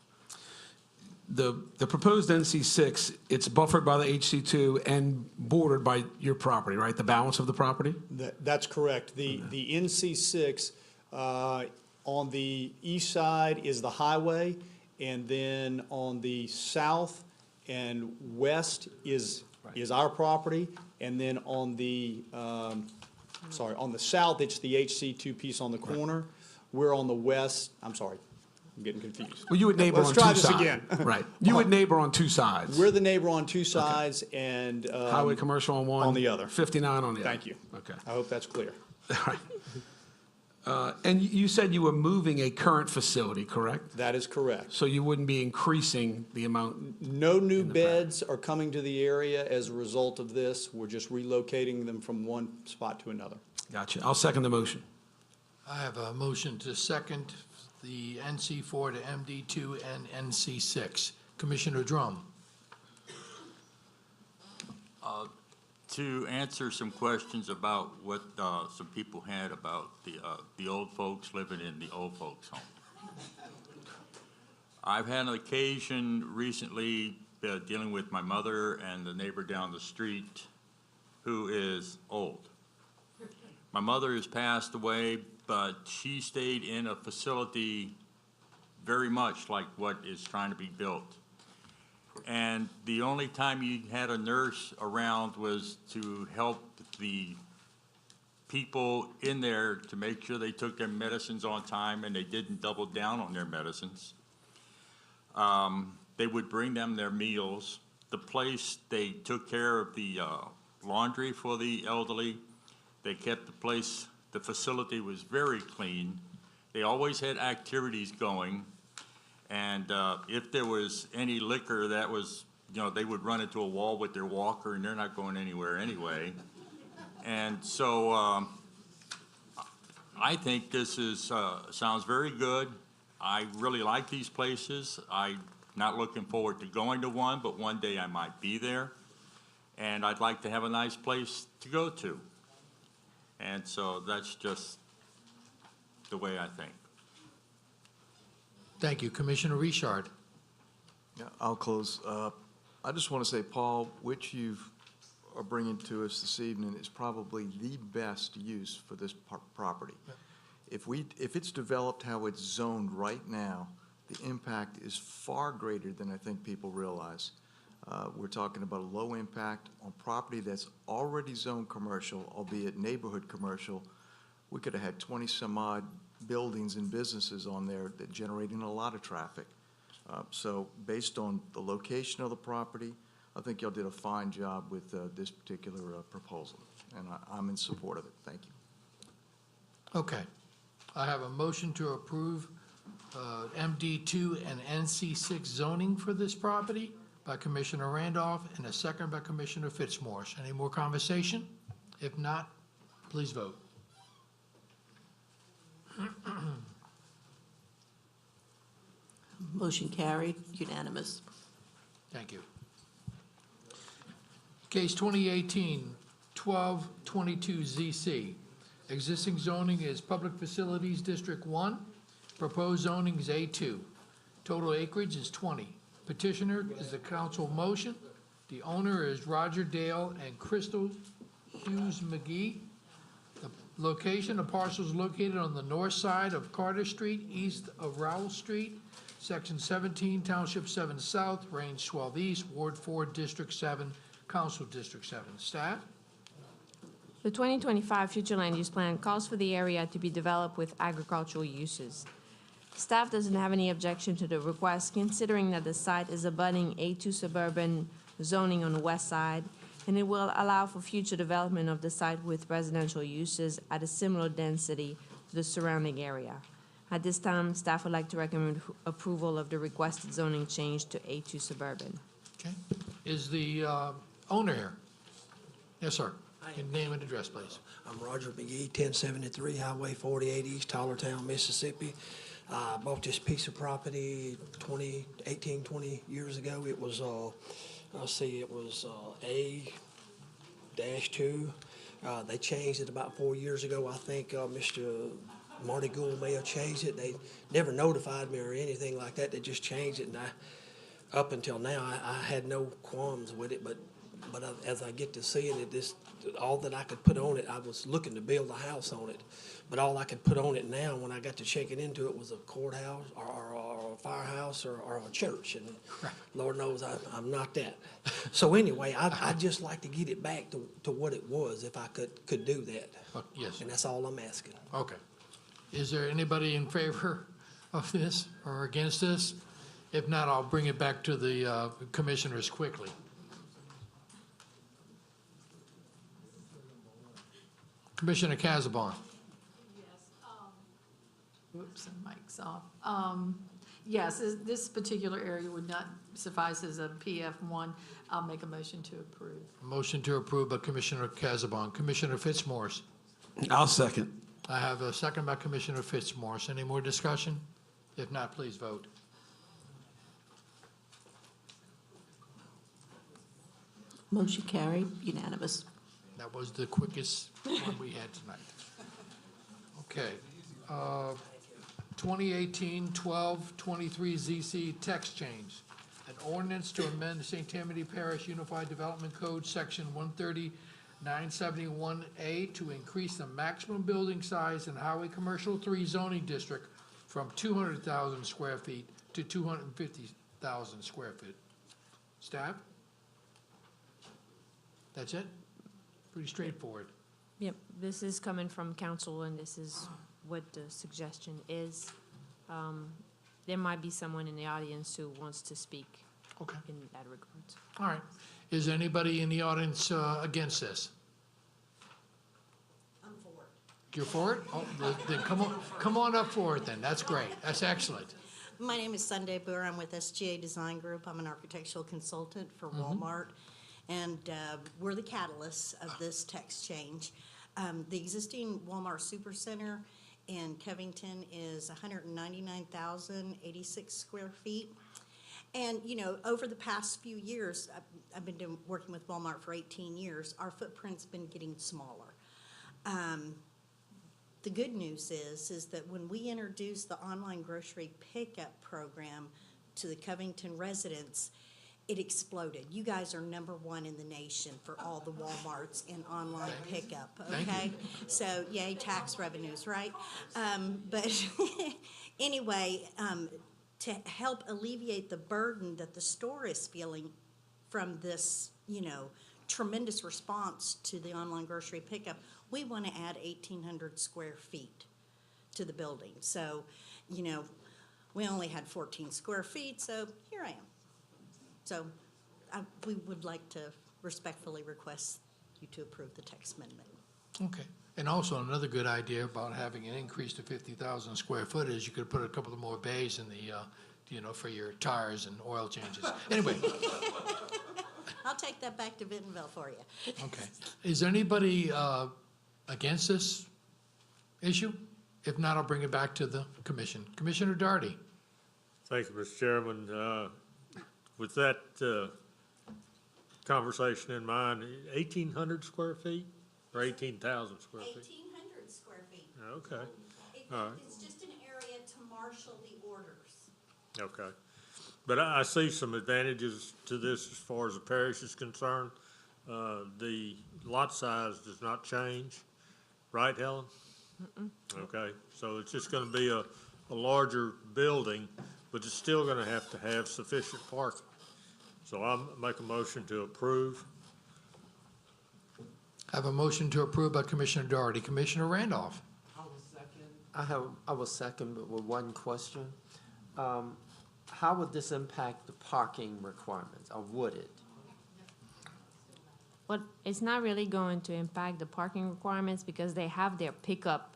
The proposed NC6, it's buffered by the HC2 and bordered by your property, right? The balance of the property? That's correct. The NC6, on the east side is the highway, and then on the south and west is our property, and then on the, on the south, it's the HC2 piece on the corner. We're on the west, I'm sorry, I'm getting confused. Well, you would neighbor on two sides. Let's try this again. Right. You would neighbor on two sides. We're the neighbor on two sides, and. Highway commercial on one. On the other. 59 on the other. Thank you. Okay. I hope that's clear. All right. And you said you were moving a current facility, correct? That is correct. So you wouldn't be increasing the amount? No new beds are coming to the area as a result of this. We're just relocating them from one spot to another. Gotcha. I'll second the motion. I have a motion to second the NC4 to MD2 and NC6. Commissioner Drum. To answer some questions about what some people had about the old folks living in the old folks' home. I've had an occasion recently dealing with my mother and the neighbor down the street who is old. My mother has passed away, but she stayed in a facility very much like what is trying to be built. And the only time you had a nurse around was to help the people in there to make sure they took their medicines on time and they didn't double down on their medicines. They would bring them their meals. The place, they took care of the laundry for the elderly. They kept the place, the facility was very clean. They always had activities going. And if there was any liquor that was, they would run into a wall with their walker and they're not going anywhere anyway. And so I think this is sounds very good. I really like these places. I'm not looking forward to going to one, but one day I might be there. And I'd like to have a nice place to go to. And so that's just the way I think. Thank you. Commissioner Richard. Yeah, I'll close. I just want to say, Paul, which you are bringing to us this evening is probably the best use for this property. If it's developed how it's zoned right now, the impact is far greater than I think people realize. We're talking about a low impact on property that's already zoned commercial, albeit neighborhood commercial. We could have had 20 some odd buildings and businesses on there that generating a lot of traffic. So based on the location of the property, I think y'all did a fine job with this particular proposal, and I'm in support of it. Thank you. Okay. I have a motion to approve MD2 and NC6 zoning for this property by Commissioner Randolph and a second by Commissioner Fitzmaurice. Any more conversation? If not, please vote. Motion carried, unanimous. Thank you. Case 2018-1222ZC. Existing zoning is Public Facilities District 1. Proposed zoning is A2. Total acreage is 20. Petitioner is the council motion. The owner is Roger Dale and Crystal Hughes McGee. The location of parcels located on the north side of Carter Street, east of Rowell Street, Section 17, Township 7 South, Range 12 East, Ward 4, District 7, Council District 7. Staff? The 2025 future land use plan calls for the area to be developed with agricultural uses. Staff doesn't have any objection to the request, considering that the site is abutting A2 suburban zoning on the west side, and it will allow for future development of the site with residential uses at a similar density to the surrounding area. At this time, staff would like to recommend approval of the requested zoning change to A2 suburban. Okay. Is the owner here? Yes, sir. Your name and address, please. I'm Roger McGee, 1073 Highway 48 East Tollertown, Mississippi. I bought this piece of property 20 years ago. It was, it was A-2. They changed it about 4 years ago. I think Mr. Marty Gould may have changed it. They never notified me or anything like that. They just changed it, and up until now, I had no qualms with it, but as I get to seeing it, all that I could put on it, I was looking to build a house on it, but all I could put on it now, when I got to checking into it, was a courthouse or a firehouse or a church, and Lord knows I'm not that. So anyway, I'd just like to get it back to what it was, if I could do that. Yes. And that's all I'm asking. Okay. Is there anybody in favor of this or against this? If not, I'll bring it back to the commissioners quickly. Commissioner Casabon. Whoops, and mic's off. Yes, this particular area would not suffice as a PF1. I'll make a motion to approve. Motion to approve by Commissioner Casabon. Commissioner Fitzmaurice. I'll second. I have a second by Commissioner Fitzmaurice. Any more discussion? If not, please vote. Motion carried, unanimous. That was the quickest one we had tonight. Okay. 2018-1223 text change. An ordinance to amend the St. Tammany Parish Unified Development Code, Section 130-971A, to increase the maximum building size in Highway Commercial 3 zoning district from 200,000 square feet to 250,000 square feet. Staff? That's it? Pretty straightforward. Yep, this is coming from council, and this is what the suggestion is. There might be someone in the audience who wants to speak in that regard. All right. Is anybody in the audience against this? I'm for it. You're for it? Oh, then come on up for it then. That's great. That's excellent. My name is Sunday Boer. I'm with SGA Design Group. I'm an architectural consultant for Walmart, and we're the catalyst of this text change. The existing Walmart Supercenter in Covington is 199,086 square feet. And, you know, over the past few years, I've been working with Walmart for 18 years, our footprint's been getting smaller. the good news is that when we introduced the online grocery pickup program to the Covington residents, it exploded. You guys are #1 in the nation for all the Walmarts in online pickup, Thank you. okay? So, yay, tax revenues, right? But anyway, to help alleviate the burden that the store is feeling from this, tremendous response to the online grocery pickup, we want to add 1,800 square feet to the building. So, we only had 14 square feet, so here I am. So we would like to respectfully request you to approve the text amendment. Okay. And also another good idea about having an increase to 50,000 square foot is you could put a couple of more bays in the, for your tires and oil changes. Anyway, I'll take that back to Bentonville for you. okay. Is there anybody against this issue? If not, I'll bring it back to the commission. Commissioner Darty. Thank you, Mr. Chairman. With that conversation in mind, 1,800 square feet or 18,000 square feet? 1,800 square feet. Okay, all right, It's just an area to marshal the orders. okay. But I see some advantages to this as far as the parish is concerned. The lot size does not change, right, Helen? Okay, so it's just gonna be a larger building, but it's still gonna have to have sufficient parking. So I'll make a motion to approve. I have a motion to approve by Commissioner Doherty. Commissioner Randolph. I will second, but with one question. How would this impact the parking requirements, or would it? Well, it's not really going to impact the parking requirements because they have their pickup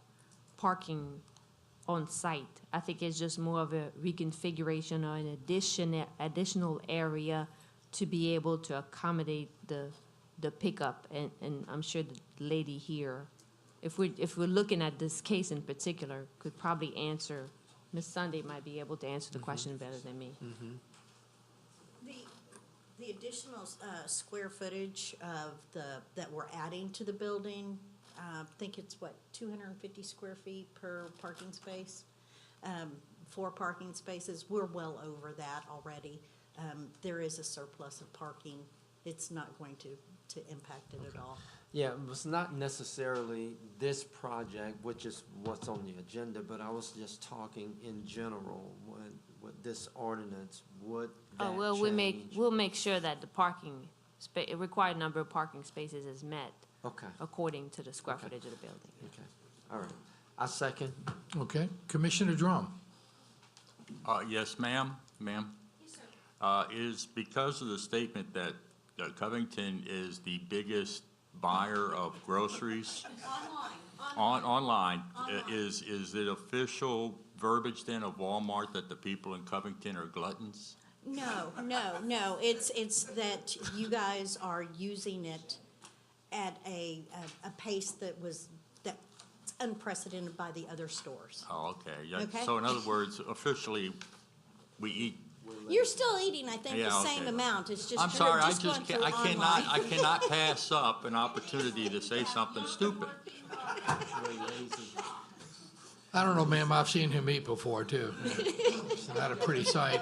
parking on site. I think it's just more of a reconfiguration or an additional area to be able to accommodate the pickup. And I'm sure the lady here, if we're looking at this case in particular, could probably answer, Ms. Sunday might be able to answer the question better than me. The additional square footage of that we're adding to the building, I think it's 250 square feet per parking space? 4 parking spaces, we're well over that already. There is a surplus of parking. It's not going to impact it at all. Yeah, it was not necessarily this project, which is what's on the agenda, but I was just talking in general, with this ordinance, would that Oh, well, change? we'll make sure that the parking, required number of parking spaces is met Okay, according to the square Okay. footage of the building. okay, all right. I second. Okay. Commissioner Drum. Yes, ma'am. Yes, sir. Is because of the statement that Covington is the biggest buyer of groceries online, is it official verbiage then of Walmart that the people in Covington are gluttons? No. It's that you guys are using it at a pace that's unprecedented by the other stores. Oh, okay. Yeah. Okay. So in other words, officially, we eat. You're still eating, I think, Yeah, the same okay. amount. It's just I'm you're sorry, I just going just through can't, online. I cannot pass up an opportunity to say something stupid. I don't know, ma'am, I've seen him eat before, too. It's not a pretty sight.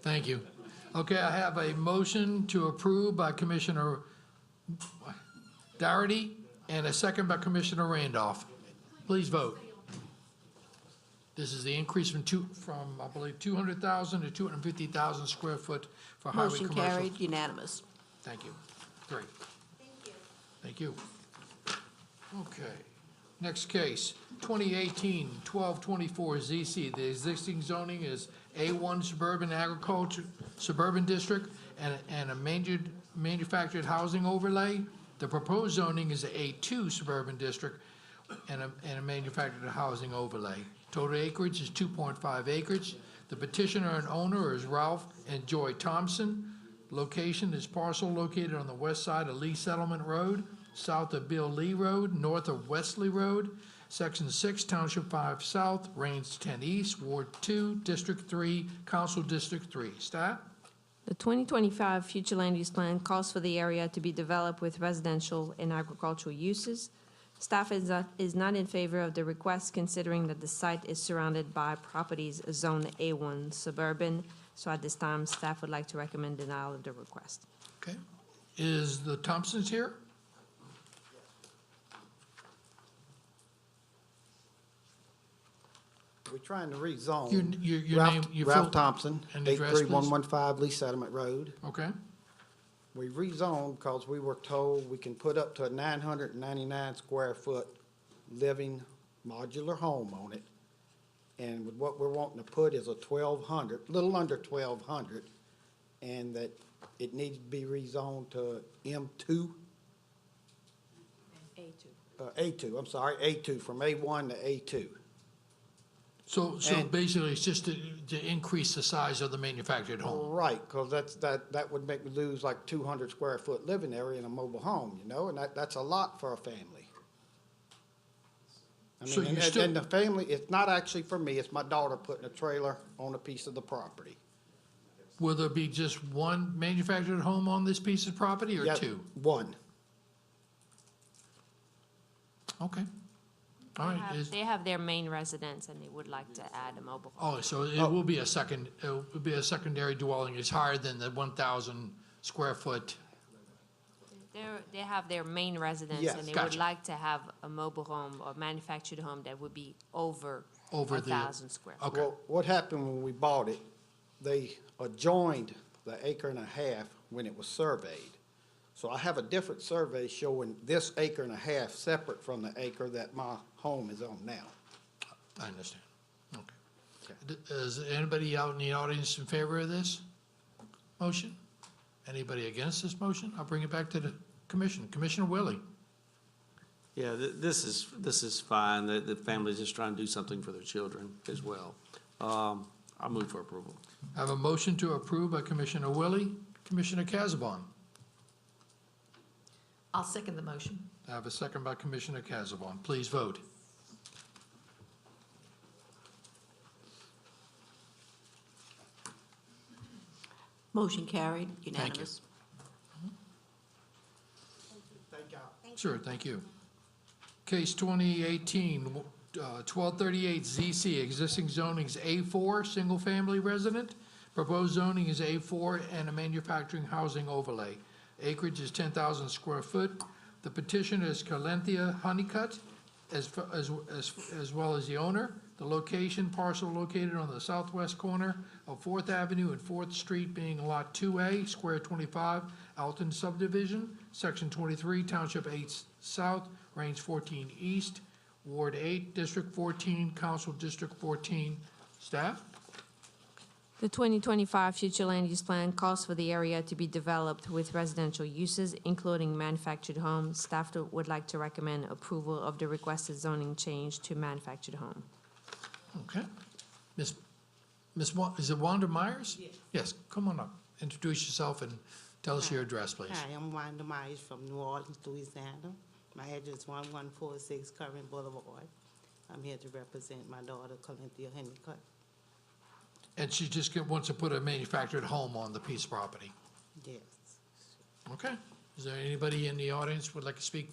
Thank you. Okay, I have a motion to approve by Commissioner Doherty and a second by Commissioner Randolph. Please vote. This is the increase from I believe 200,000 to 250,000 square foot for highway Motion commercial. carried, unanimous. Thank you. Great. Thank you. Okay. Next case, 2018-1224 ZC. The existing zoning is A1 suburban agriculture, suburban district, and a manufactured housing overlay. The proposed zoning is a A2 suburban district and a manufactured housing overlay. Total acreage is 2.5 acres. The petitioner and owner is Ralph and Joy Thompson. Location is parcel located on the west side of Lee Settlement Road, south of Bill Lee Road, north of Wesley Road, Section 6, Township 5 South, Range 10 East, Ward 2, District 3, Council District 3. Staff? The 2025 future land use plan calls for the area to be developed with residential and agricultural uses. Staff is not in favor of the request, considering that the site is surrounded by properties zoned A1 suburban. So at this time, staff would like to recommend denial of the request. Okay. Is the Thompsons here? We're trying to rezone. Your name, your full- Ralph Thompson, and address, please? 83115 Lee Settlement Road. Okay. We rezoned because we were told we can put up to a 999 square foot living modular home on it. And with what we're wanting to put is a 1,200, little under 1,200, and that it needs to be rezoned to M2. A2, I'm sorry, A2, from A1 to A2. So And- basically, it's just to increase the size of the manufactured home. Right, because that would make me lose like 200 square foot living area in a mobile home, you know, and that's a lot for a family. I So mean, you and the family, it's not actually for me, it's my daughter putting a trailer on a piece of the property. Will there be just one manufactured home on this piece of property or Yeah, two? One. Okay. All right. They have their main residence and they would like to add a mobile home. Oh, so it will be a secondary dwelling. It's higher than the 1,000 square foot. They have their main residence Yes. and they would Gotcha. like to have a mobile home or manufactured home that would be over Over the- 1,000 square. Okay. Well, what happened when we bought it, they adjoined the acre and a half when it was surveyed. So I have a different survey showing this acre and a half separate from the acre that my home is on now. I understand. Okay. Is anybody out in the audience in favor of this motion? Anybody against this motion? I'll bring it back to the commission. Commissioner Willie. Yeah, this is fine. The family's just trying to do something for their children as well. I'll move for approval. I have a motion to approve by Commissioner Willie. Commissioner Casabon. I'll second the motion. I have a second by Commissioner Casabon. Please vote. Motion carried, unanimous. Sure, thank you. Case 2018-1238 ZC, existing zoning is A4, single-family resident. Proposed zoning is A4 and a manufacturing housing overlay. Acreage is 10,000 square foot. The petitioner is Calenthia Honeycutt, as well as the owner. The location, parcel located on the southwest corner of Fourth Avenue and Fourth Street, being Lot 2A, Square 25, Alton subdivision, Section 23, Township 8 South, Range 14 East, Ward 8, District 14, Council District 14. Staff? The 2025 future land use plan calls for the area to be developed with residential uses, including manufactured homes. Staff would like to recommend approval of the requested zoning change to manufactured home. Okay. Is it Wanda Myers? Yes, come on up. Introduce yourself and tell us your address, please. Hi, I'm Wanda Myers from New Orleans, Louisiana. My address is 1146 Current Boulevard. I'm here to represent my daughter, Calenthia Honeycutt. And she just wants to put a manufactured home on the piece of property. Yes. Okay. Is there anybody in the audience would like to speak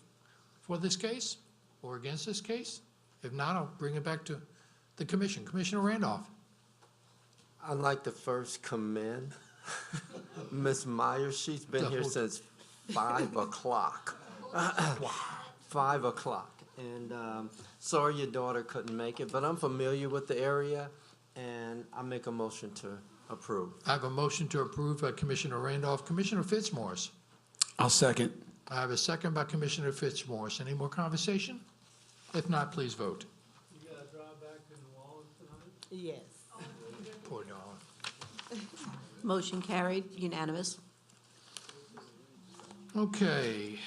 for this case or against this case? If not, I'll bring it back to the commission. Commissioner Randolph. I'd like to first commend Ms. Myers. She's been here since 5 o'clock. 5 o'clock. And sorry your daughter couldn't make it, but I'm familiar with the area, and I make a motion to approve. I have a motion to approve by Commissioner Randolph. Commissioner Fitzmaurice. I'll second. I have a second by Commissioner Fitzmaurice. Any more conversation? If not, please vote. You gotta drive back to New Orleans tonight? Yes. Poor Dawn. Motion carried, unanimous. Okay.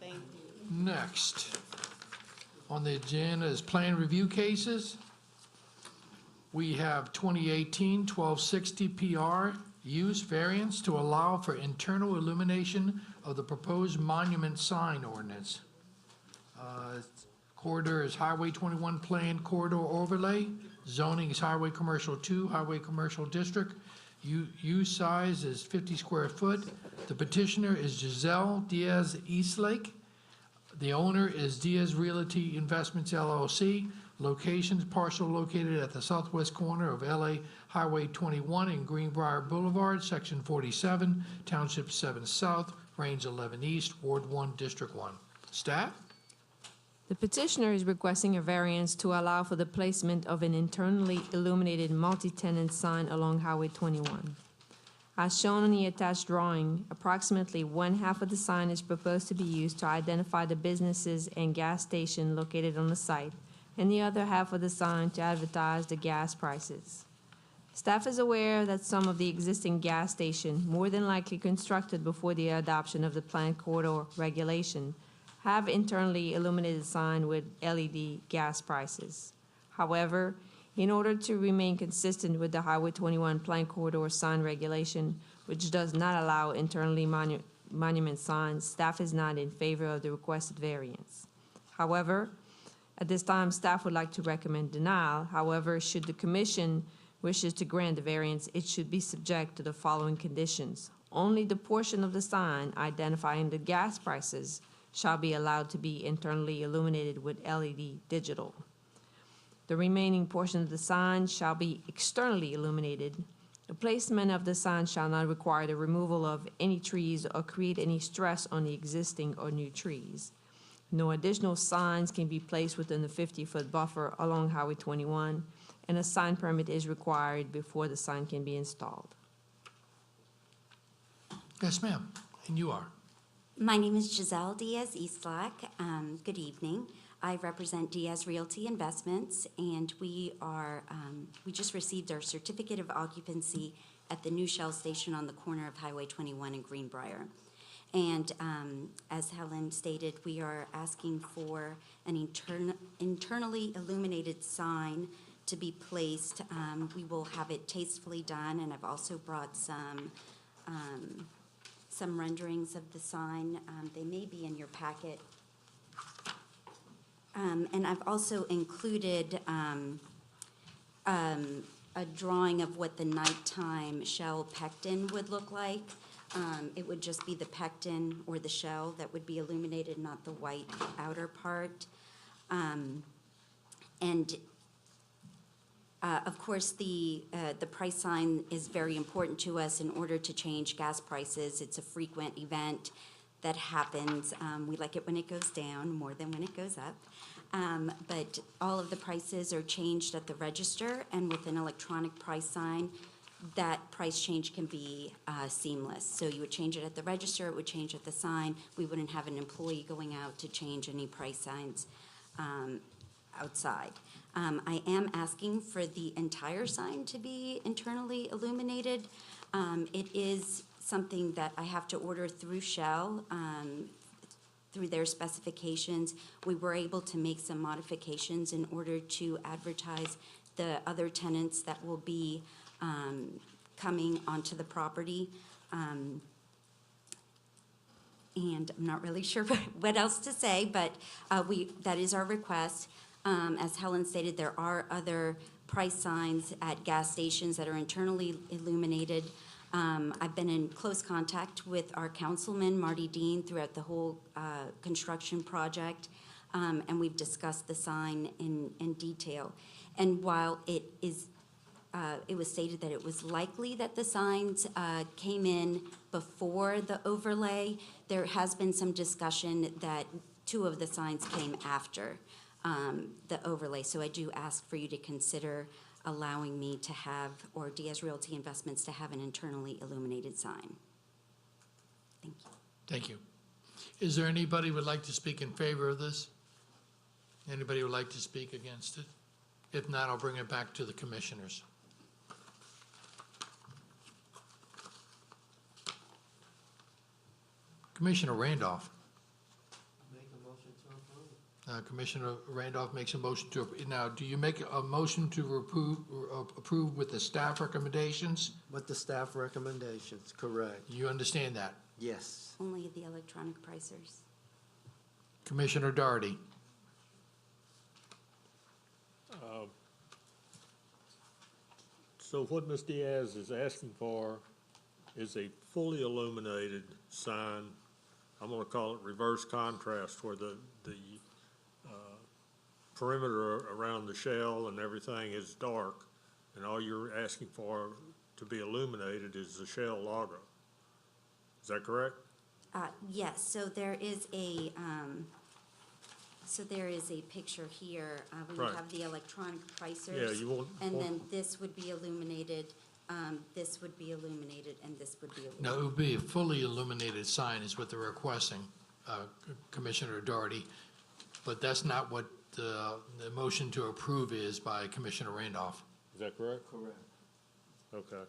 Thank you. Next on the agenda is plan review cases. We have 2018-1260 PR use variance to allow for internal illumination of the proposed monument sign ordinance. Corridor is Highway 21 Plan Corridor Overlay. Zoning is Highway Commercial 2, Highway Commercial District. Use size is 50 square foot. The petitioner is Giselle Diaz Eastlake. The owner is Diaz Realty Investments LLC. Locations, parcel located at the southwest corner of LA Highway 21 and Greenbrier Boulevard, Section 47, Township 7 South, Range 11 East, Ward 1, District 1. Staff? The petitioner is requesting a variance to allow for the placement of an internally illuminated multi-tenant sign along Highway 21. As shown on the attached drawing, approximately one half of the sign is proposed to be used to identify the businesses and gas station located on the site, and the other half of the sign to advertise the gas prices. Staff is aware that some of the existing gas stations, more than likely constructed before the adoption of the planned corridor regulation, have internally illuminated sign with LED gas prices. However, in order to remain consistent with the Highway 21 planned corridor sign regulation, which does not allow internally monument signs, staff is not in favor of the requested variance. However, at this time, staff would like to recommend denial. However, should the commission wishes to grant the variance, it should be subject to the following conditions. Only the portion of the sign identifying the gas prices shall be allowed to be internally illuminated with LED digital. The remaining portion of the sign shall be externally illuminated. The placement of the sign shall not require the removal of any trees or create any stress on the existing or new trees. No additional signs can be placed within the 50-foot buffer along Highway 21, and a sign permit is required before the sign can be installed. Yes, ma'am. And you are? My name is Giselle Diaz-Eastlack. Good evening. I represent Diaz Realty Investments, and we just received our certificate of occupancy at the new Shell station on the corner of Highway 21 and Greenbrier. And as Helen stated, we are asking for an internally illuminated sign to be placed. We will have it tastefully done, and I've also brought some renderings of the sign. They may be in your packet. And I've also included a drawing of what the nighttime shell pectin would look like. It would just be the pectin or the shell that would be illuminated, not the white outer part. Of course, the price sign is very important to us in order to change gas prices. It's a frequent event that happens. We like it when it goes down more than when it goes up. But all of the prices are changed at the register, and with an electronic price sign, that price change can be seamless. So you would change it at the register, it would change at the sign. We wouldn't have an employee going out to change any price signs outside. I am asking for the entire sign to be internally illuminated. It is something that I have to order through Shell, through their specifications. We were able to make some modifications in order to advertise the other tenants that will be coming onto the property. And I'm not really sure what else to say, but that is our request. As Helen stated, there are other price signs at gas stations that are internally illuminated. I've been in close contact with our councilman, Marty Dean, throughout the whole construction project, and we've discussed the sign in detail. And while it was stated that it was likely that the signs came in before the overlay, there has been some discussion that 2 of the signs came after the overlay. So I do ask for you to consider allowing me to have, or Diaz Realty Investments to have, an internally illuminated sign. Thank you. Thank you. Is there anybody who would like to speak in favor of this? Anybody who would like to speak against it? If not, I'll bring it back to the commissioners. Commissioner Randolph. Make a motion to approve. Commissioner Randolph makes a motion to, now, do you make a motion to approve with the staff recommendations? With the staff recommendations, correct. You understand that? Yes. Only the electronic pricers. Commissioner Doherty. So what Ms. Diaz is asking for is a fully illuminated sign I'm gonna call it reverse contrast, where the perimeter around the shell and everything is dark, and all you're asking for to be illuminated is the shell logo. Is that correct? Yes, so there is a, picture here. We would Right. have the electronic pricers. Yeah, you won't. And then this would be illuminated, this would be illuminated, and this would be illuminated. No, it would be a fully illuminated sign is what they're requesting, Commissioner Doherty. But that's not what the motion to approve is by Commissioner Randolph. Is that correct? Correct. Okay.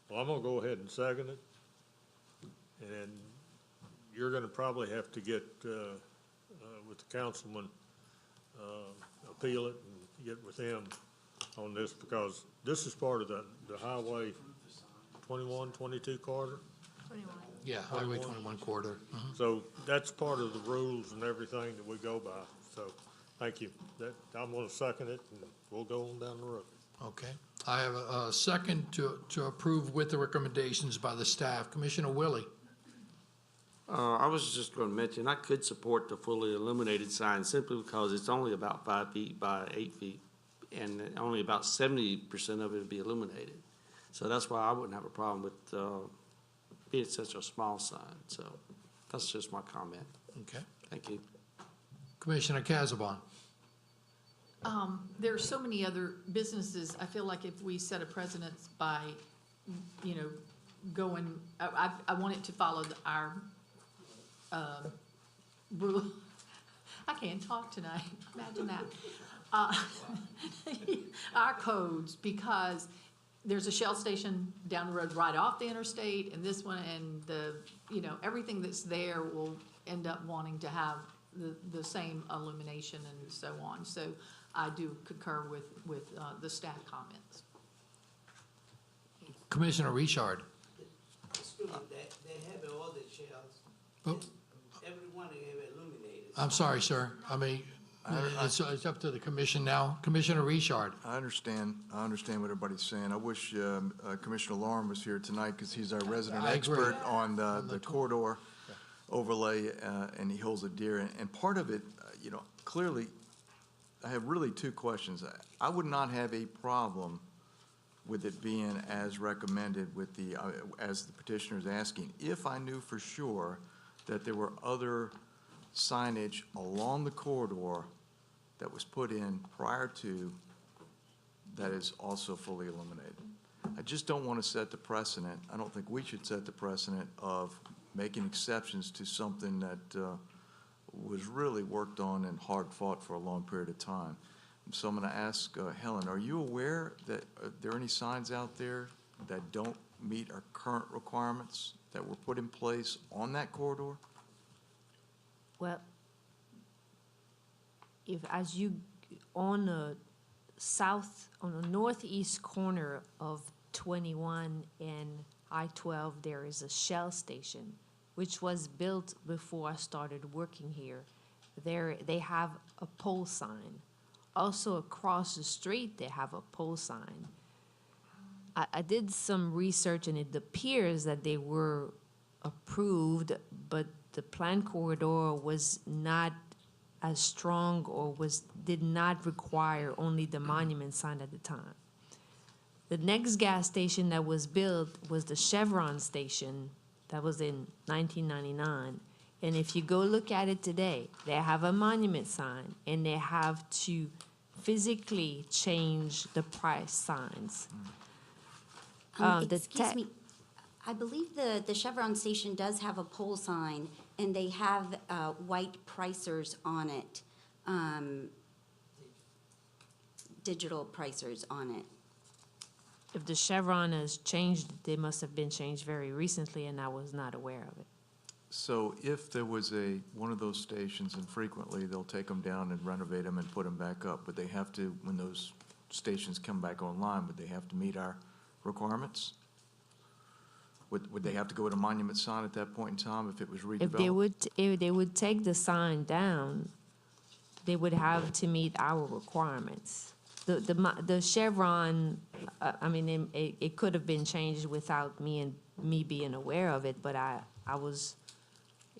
Well, I'm gonna go ahead and second it. And you're gonna probably have to get, with the councilman, appeal it and get with him on this, because this is part of the Highway 21, 22 corridor. Yeah, Highway 21 corridor. Mhm. So that's part of the rules and everything that we go by. So, thank you. I'm gonna second it, and we'll go on down the road. Okay. I have a second to approve with the recommendations by the staff. Commissioner Willie. I was just going to mention, I could support the fully illuminated sign simply because it's only about 5 feet by 8 feet, and only about 70% of it would be illuminated. So that's why I wouldn't have a problem with being such a small sign. So that's just my comment. Okay. Thank you. Commissioner Casabon. There are so many other businesses, I feel like if we set a precedence by, going, I want it to follow our, rule. I can't talk tonight, imagine that. Our codes, because there's a Shell station down the road right off the interstate, and this one, and everything that's there will end up wanting to have the same illumination and so on. So I do concur with the staff comments. Commissioner Richard. Excuse me, they have all the shells. Oh. Every one of them illuminated. I'm sorry, sir. I mean, it's up to the commission now. Commissioner Richard. I understand what everybody's saying. I wish Commissioner Lauren was here tonight, because he's our resident I agree. expert on the corridor overlay, and he holds a deer. And part of it, clearly, I have really two questions. I would not have a problem with it being as recommended with as the petitioner is asking, if I knew for sure that there were other signage along the corridor that was put in prior to that is also fully illuminated. I just don't want to set the precedent. I don't think we should set the precedent of making exceptions to something that was really worked on and hard fought for a long period of time. So I'm going to ask Helen, are you aware that there are any signs out there that don't meet our current requirements that were put in place on that corridor? Well, as you, on the northeast corner of 21 and I-12, there is a Shell station, which was built before I started working here. They have a pole sign. Also across the street, they have a pole sign. I did some research, and it appears that they were approved, but the planned corridor was not as strong, or did not require only the monument sign at the time. The next gas station that was built was the Chevron station. That was in 1999. And if you go look at it today, they have a monument sign, and they have to physically change the price signs. Excuse me, I believe the Chevron station does have a pole sign, and they have white pricers on it, digital pricers on it. If the Chevron has changed, they must have been changed very recently, and I was not aware of it. So if there was one of those stations, and frequently they'll take them down and renovate them and put them back up, but they have to, when those stations come back online, would they have to meet our requirements? Would they have to go with a monument sign at that point in time if it was redeveloped? If they would take the sign down, they would have to meet our requirements. The Chevron, it could have been changed without me being aware of it, but I was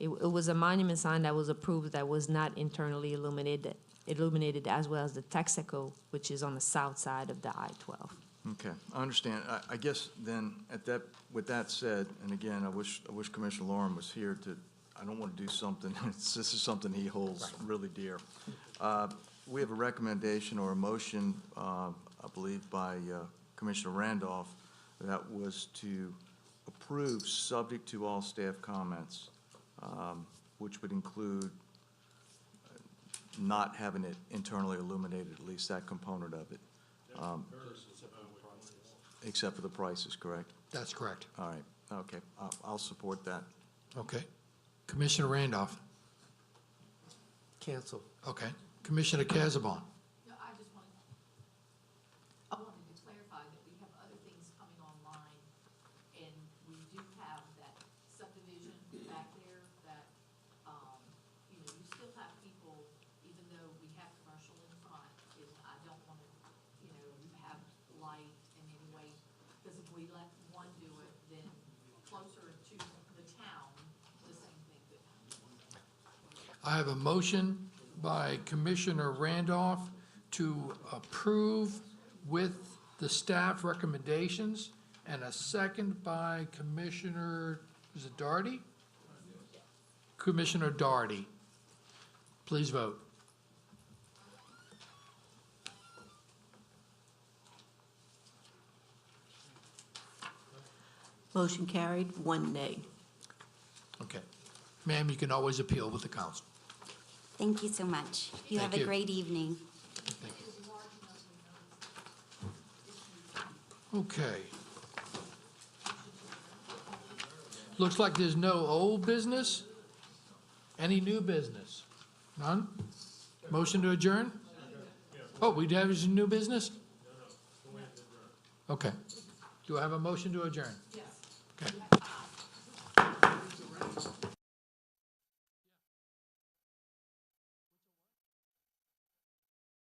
It was a monument sign that was approved that was not internally illuminated as well as the Texaco, which is on the south side of the I-12. Okay, I understand. I guess then, with that said, and again, I wish Commissioner Lauren was here to, I don't want to do something, this is something he holds really dear. We have a recommendation or a motion, I believe, by Commissioner Randolph, that was to approve, subject to all staff comments, which would include not having it internally illuminated, at least that component of it. Except for the prices, correct? That's correct. All right, okay, I'll support that. Okay. Commissioner Randolph. Cancel. Okay. Commissioner Casabon. No, I wanted to clarify that we have other things coming online, and we do have that subdivision back there that, you still have people, even though we have commercial in front, I don't want to, have light in any way, because if we let one do it, then closer to the town, the same thing could happen. I have a motion by Commissioner Randolph to approve with the staff recommendations, and a second by Commissioner, is it Doherty? Commissioner Doherty. Please vote. Motion carried, 1 nay. Okay. Ma'am, you can always appeal with the council. Thank you so much. You Thank have you. a great evening. Okay. Looks like there's no old business. Any new business? None? Motion to adjourn? Oh, we have some new business? Okay. Do I have a motion to adjourn? Yes. Okay.